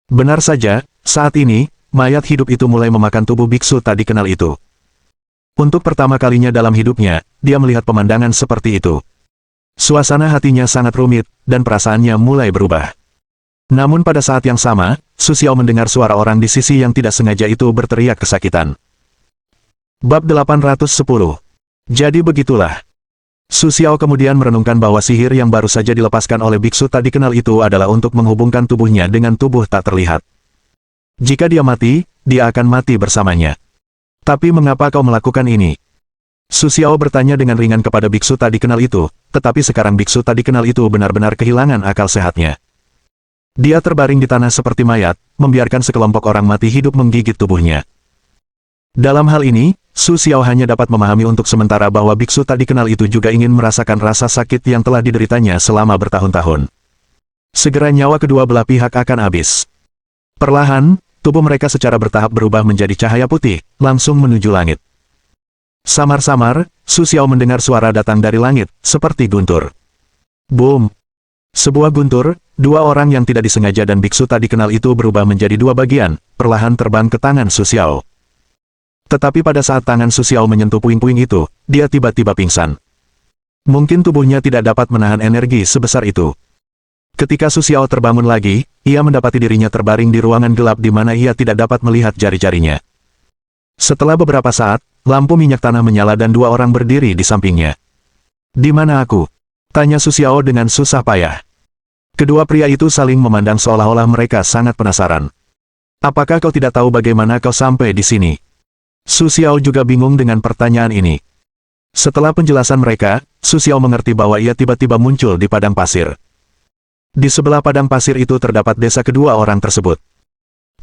Benar saja, saat ini, mayat hidup itu mulai memakan tubuh biksu tak dikenal itu. Untuk pertama kalinya dalam hidupnya, dia melihat pemandangan seperti itu. Suasana hatinya sangat rumit, dan perasaannya mulai berubah. Namun pada saat yang sama, Su Xiao mendengar suara orang di sisi yang tidak sengaja itu berteriak kesakitan. Bab 810. Jadi begitulah. Su Xiao kemudian merenungkan bahwa sihir yang baru saja dilepaskan oleh biksu tak dikenal itu adalah untuk menghubungkan tubuhnya dengan tubuh tak terlihat. Jika dia mati, dia akan mati bersamanya. Tapi mengapa kau melakukan ini? Su Xiao bertanya dengan ringan kepada biksu tak dikenal itu, tetapi sekarang biksu tak dikenal itu benar-benar kehilangan akal sehatnya. Dia terbaring di tanah seperti mayat, membiarkan sekelompok orang mati hidup menggigit tubuhnya. Dalam hal ini, Su Xiao hanya dapat memahami untuk sementara bahwa biksu tak dikenal itu juga ingin merasakan rasa sakit yang telah dideritanya selama bertahun-tahun. Segera nyawa kedua belah pihak akan habis. Perlahan, tubuh mereka secara bertahap berubah menjadi cahaya putih, langsung menuju langit. Samar-samar, Su Xiao mendengar suara datang dari langit, seperti guntur. Boom! Sebuah guntur, dua orang yang tidak disengaja dan biksu tak dikenal itu berubah menjadi dua bagian, perlahan terbang ke tangan Su Xiao. Tetapi pada saat tangan Su Xiao menyentuh puing-puing itu, dia tiba-tiba pingsan. Mungkin tubuhnya tidak dapat menahan energi sebesar itu. Ketika Su Xiao terbangun lagi, ia mendapati dirinya terbaring di ruangan gelap di mana ia tidak dapat melihat jari-jarinya. Setelah beberapa saat, lampu minyak tanah menyala dan dua orang berdiri di sampingnya. "Di mana aku?" tanya Su Xiao dengan susah payah. Kedua pria itu saling memandang seolah-olah mereka sangat penasaran. "Apakah kau tidak tahu bagaimana kau sampai di sini?" Su Xiao juga bingung dengan pertanyaan ini. Setelah penjelasan mereka, Su Xiao mengerti bahwa ia tiba-tiba muncul di padang pasir. Di sebelah padang pasir itu terdapat desa kedua orang tersebut.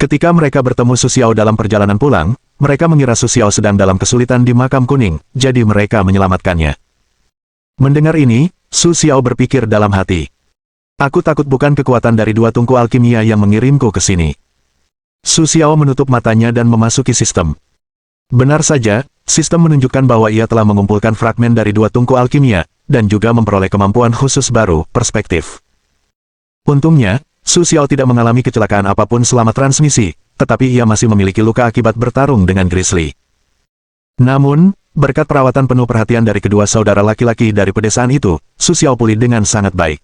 Ketika mereka bertemu Su Xiao dalam perjalanan pulang, mereka mengira Su Xiao sedang dalam kesulitan di makam kuning, jadi mereka menyelamatkannya. Mendengar ini, Su Xiao berpikir dalam hati. Aku takut bukan kekuatan dari dua tungku alkimia yang mengirimku ke sini. Su Xiao menutup matanya dan memasuki sistem. Benar saja, sistem menunjukkan bahwa ia telah mengumpulkan fragmen dari dua tungku alkimia, dan juga memperoleh kemampuan khusus baru, perspektif. Untungnya, Su Xiao tidak mengalami kecelakaan apapun selama transmisi, tetapi ia masih memiliki luka akibat bertarung dengan Grizzly. Namun, berkat perawatan penuh perhatian dari kedua saudara laki-laki dari pedesaan itu, Su Xiao pulih dengan sangat baik.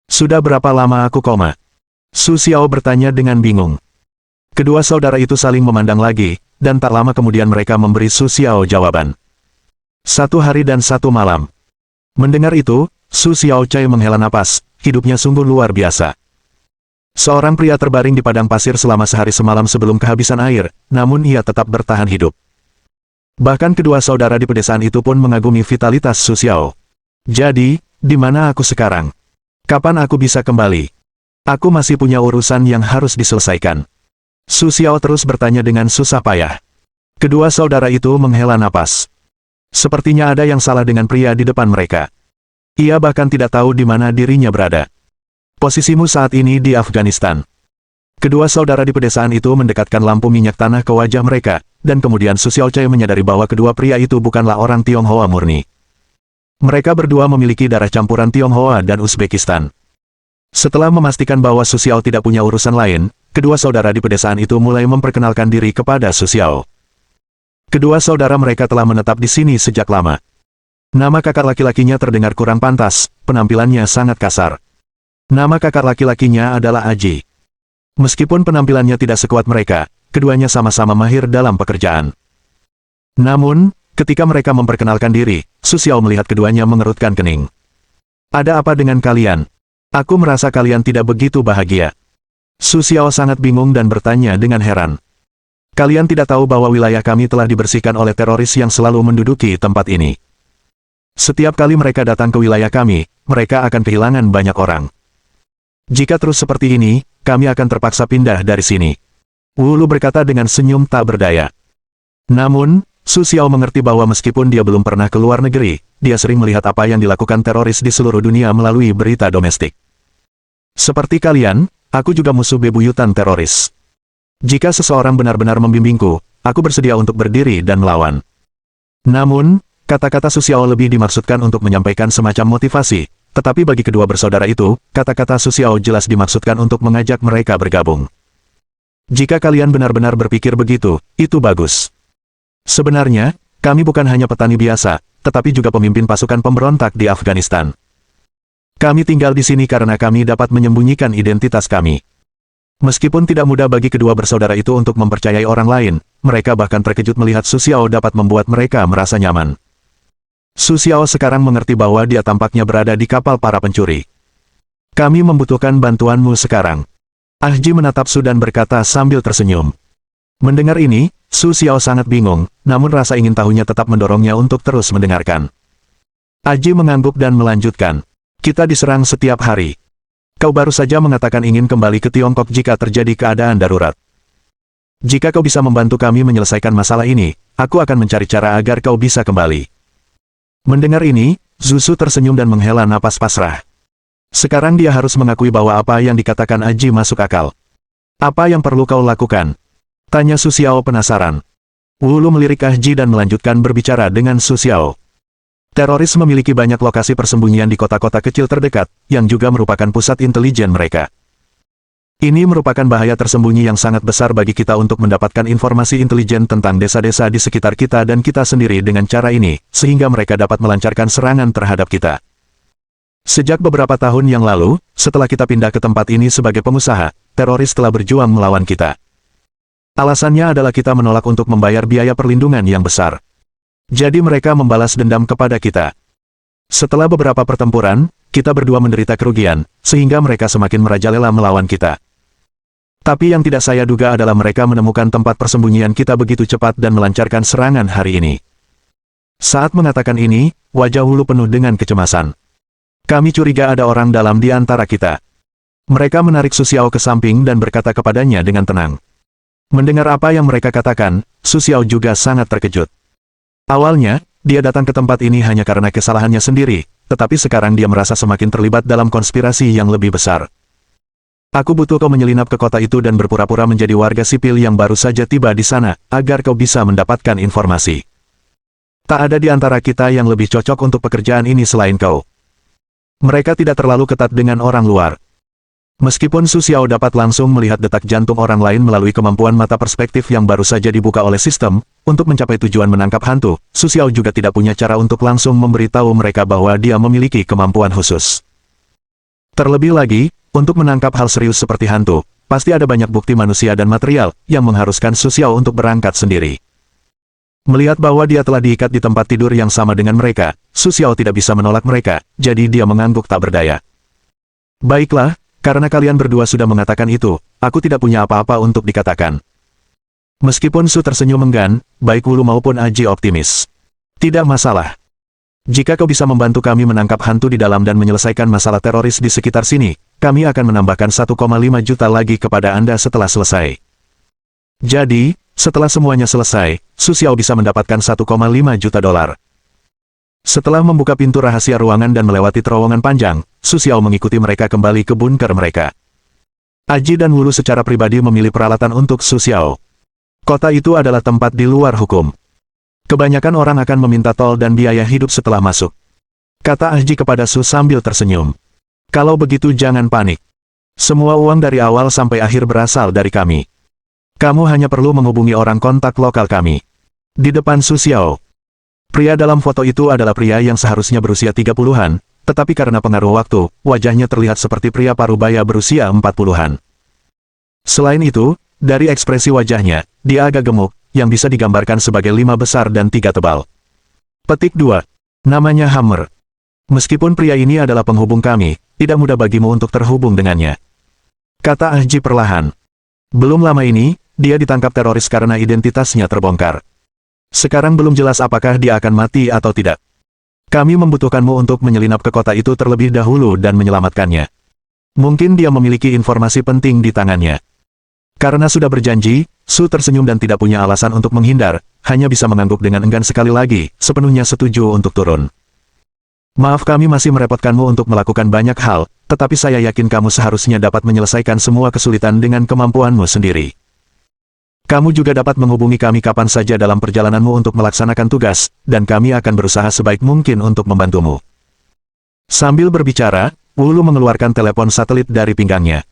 Sudah berapa lama aku koma? Su Xiao bertanya dengan bingung. Kedua saudara itu saling memandang lagi, dan tak lama kemudian mereka memberi Su Xiao jawaban. 1 hari dan 1 malam. Mendengar itu, Su Xiao Cai menghela napas, hidupnya sungguh luar biasa. Seorang pria terbaring di padang pasir selama sehari semalam sebelum kehabisan air, namun ia tetap bertahan hidup. Bahkan kedua saudara di pedesaan itu pun mengagumi vitalitas Su Xiao. Jadi, di mana aku sekarang? Kapan aku bisa kembali? Aku masih punya urusan yang harus diselesaikan. Su Xiao terus bertanya dengan susah payah. Kedua saudara itu menghela napas. Sepertinya ada yang salah dengan pria di depan mereka. Ia bahkan tidak tahu di mana dirinya berada. Posisimu saat ini di Afghanistan. Kedua saudara di pedesaan itu mendekatkan lampu minyak tanah ke wajah mereka, dan kemudian Su Xiao Cai menyadari bahwa kedua pria itu bukanlah orang Tionghoa murni. Mereka berdua memiliki darah campuran Tionghoa dan Uzbekistan. Setelah memastikan bahwa Su Xiao tidak punya urusan lain, kedua saudara di pedesaan itu mulai memperkenalkan diri kepada Su Xiao. Kedua saudara mereka telah menetap di sini sejak lama. Nama kakak laki-lakinya terdengar kurang pantas, penampilannya sangat kasar. Nama kakak laki-lakinya adalah Aji. Meskipun penampilannya tidak sekuat mereka, keduanya sama-sama mahir dalam pekerjaan. Namun, Ketika mereka memperkenalkan diri, Su Xiao melihat keduanya mengerutkan kening. Ada apa dengan kalian? Aku merasa kalian tidak begitu bahagia. Su Xiao sangat bingung dan bertanya dengan heran. Kalian tidak tahu bahwa wilayah kami telah dibersihkan oleh teroris yang selalu menduduki tempat ini. Setiap kali mereka datang ke wilayah kami, mereka akan kehilangan banyak orang. Jika terus seperti ini, kami akan terpaksa pindah dari sini. Wu Lu berkata dengan senyum tak berdaya. Namun, Su Xiao mengerti bahwa meskipun dia belum pernah ke luar negeri, dia sering melihat apa yang dilakukan teroris di seluruh dunia melalui berita domestik. Seperti kalian, aku juga musuh bebuyutan teroris. Jika seseorang benar-benar membimbingku, aku bersedia untuk berdiri dan melawan. Namun, kata-kata Su Xiao lebih dimaksudkan untuk menyampaikan semacam motivasi, tetapi bagi kedua bersaudara itu, kata-kata Su Xiao jelas dimaksudkan untuk mengajak mereka bergabung. Jika kalian benar-benar berpikir begitu, itu bagus. Sebenarnya, kami bukan hanya petani biasa, tetapi juga pemimpin pasukan pemberontak di Afghanistan. Kami tinggal di sini karena kami dapat menyembunyikan identitas kami. Meskipun tidak mudah bagi kedua bersaudara itu untuk mempercayai orang lain, mereka bahkan terkejut melihat Su Xiao dapat membuat mereka merasa nyaman. Su Xiao sekarang mengerti bahwa dia tampaknya berada di kapal para pencuri. Kami membutuhkan bantuanmu sekarang. Ah Ji menatap Su dan berkata sambil tersenyum. Mendengar ini, Su Xiao sangat bingung, namun rasa ingin tahunya tetap mendorongnya untuk terus mendengarkan. Ah Ji mengangguk dan melanjutkan. Kita diserang setiap hari. Kau baru saja mengatakan ingin kembali ke Tiongkok jika terjadi keadaan darurat. Jika kau bisa membantu kami menyelesaikan masalah ini, aku akan mencari cara agar kau bisa kembali. Mendengar ini, Zhu Su tersenyum dan menghela napas pasrah. Sekarang dia harus mengakui bahwa apa yang dikatakan Aji masuk akal. Apa yang perlu kau lakukan? Tanya Su Xiao penasaran. Wu Lu melirik Aji dan melanjutkan berbicara dengan Su Xiao. Teroris memiliki banyak lokasi persembunyian di kota-kota kecil terdekat, yang juga merupakan pusat intelijen mereka. Ini merupakan bahaya tersembunyi yang sangat besar bagi kita untuk mendapatkan informasi intelijen tentang desa-desa di sekitar kita dan kita sendiri dengan cara ini, sehingga mereka dapat melancarkan serangan terhadap kita. Sejak beberapa tahun yang lalu, setelah kita pindah ke tempat ini sebagai pengusaha, teroris telah berjuang melawan kita. Alasannya adalah kita menolak untuk membayar biaya perlindungan yang besar. Jadi mereka membalas dendam kepada kita. Setelah beberapa pertempuran, kita berdua menderita kerugian, sehingga mereka semakin merajalela melawan kita. Tapi yang tidak saya duga adalah mereka menemukan tempat persembunyian kita begitu cepat dan melancarkan serangan hari ini. Saat mengatakan ini, wajah Wu Lu penuh dengan kecemasan. Kami curiga ada orang dalam di antara kita. Mereka menarik Su Xiao ke samping dan berkata kepadanya dengan tenang. Mendengar apa yang mereka katakan, Su Xiao juga sangat terkejut. Awalnya, dia datang ke tempat ini hanya karena kesalahannya sendiri, tetapi sekarang dia merasa semakin terlibat dalam konspirasi yang lebih besar. Aku butuh kau menyelinap ke kota itu dan berpura-pura menjadi warga sipil yang baru saja tiba di sana, agar kau bisa mendapatkan informasi. Tak ada di antara kita yang lebih cocok untuk pekerjaan ini selain kau. Mereka tidak terlalu ketat dengan orang luar. Meskipun Su Xiao dapat langsung melihat detak jantung orang lain melalui kemampuan mata perspektif yang baru saja dibuka oleh sistem, untuk mencapai tujuan menangkap hantu, Su Xiao juga tidak punya cara untuk langsung memberitahu mereka bahwa dia memiliki kemampuan khusus. Terlebih lagi, untuk menangkap hal serius seperti hantu, pasti ada banyak bukti manusia dan material, yang mengharuskan Su Xiao untuk berangkat sendiri. Melihat bahwa dia telah diikat di tempat tidur yang sama dengan mereka, Su Xiao tidak bisa menolak mereka, jadi dia mengangguk tak berdaya. Baiklah, karena kalian berdua sudah mengatakan itu, aku tidak punya apa-apa untuk dikatakan. Meskipun Su tersenyum enggan, baik Wu Lu maupun Aji optimis. Tidak masalah. Jika kau bisa membantu kami menangkap hantu di dalam dan menyelesaikan masalah teroris di sekitar sini, kami akan menambahkan 1,5 juta lagi kepada Anda setelah selesai. Jadi, setelah semuanya selesai, Su Xiao bisa mendapatkan 1,5 juta dolar. Setelah membuka pintu rahasia ruangan dan melewati terowongan panjang, Su Xiao mengikuti mereka kembali ke bunker mereka. Aji dan Wu Lu secara pribadi memilih peralatan untuk Su Xiao. Kota itu adalah tempat di luar hukum. Kebanyakan orang akan meminta tol dan biaya hidup setelah masuk. Kata Aji kepada Su sambil tersenyum. Kalau begitu jangan panik. Semua uang dari awal sampai akhir berasal dari kami. Kamu hanya perlu menghubungi orang kontak lokal kami. Di depan Su Xiao. Pria dalam foto itu adalah pria yang seharusnya berusia 30-an, tetapi karena pengaruh waktu, wajahnya terlihat seperti pria parubaya berusia 40-an. Selain itu, dari ekspresi wajahnya, dia agak gemuk, yang bisa digambarkan sebagai 5 besar dan 3 tebal. Petik 2. Namanya Hammer. Meskipun pria ini adalah penghubung kami, tidak mudah bagimu untuk terhubung dengannya. Kata Ah Ji perlahan. Belum lama ini, dia ditangkap teroris karena identitasnya terbongkar. Sekarang belum jelas apakah dia akan mati atau tidak. Kami membutuhkanmu untuk menyelinap ke kota itu terlebih dahulu dan menyelamatkannya. Mungkin dia memiliki informasi penting di tangannya. Karena sudah berjanji, Su tersenyum dan tidak punya alasan untuk menghindar, hanya bisa mengangguk dengan enggan sekali lagi, sepenuhnya setuju untuk turun. Maaf kami masih merepotkanmu untuk melakukan banyak hal, tetapi saya yakin kamu seharusnya dapat menyelesaikan semua kesulitan dengan kemampuanmu sendiri. Kamu juga dapat menghubungi kami kapan saja dalam perjalananmu untuk melaksanakan tugas, dan kami akan berusaha sebaik mungkin untuk membantumu. Sambil berbicara, Wulu mengeluarkan telepon satelit dari pinggangnya.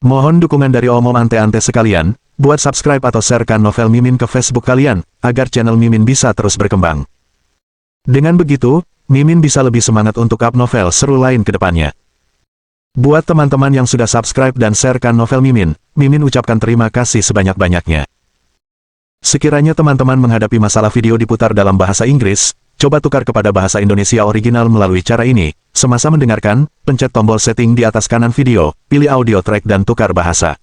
Mohon dukungan dari omom ante-ante sekalian, buat subscribe atau sharekan novel Mimin ke Facebook kalian, agar channel Mimin bisa terus berkembang. Dengan begitu, Mimin bisa lebih semangat untuk up novel seru lain ke depannya. Buat teman-teman yang sudah subscribe dan sharekan novel Mimin, Mimin ucapkan terima kasih sebanyak-banyaknya. Sekiranya teman-teman menghadapi masalah video diputar dalam bahasa Inggris, coba tukar kepada bahasa Indonesia original melalui cara ini. Semasa mendengarkan, pencet tombol setting di atas kanan video, pilih audio track dan tukar bahasa.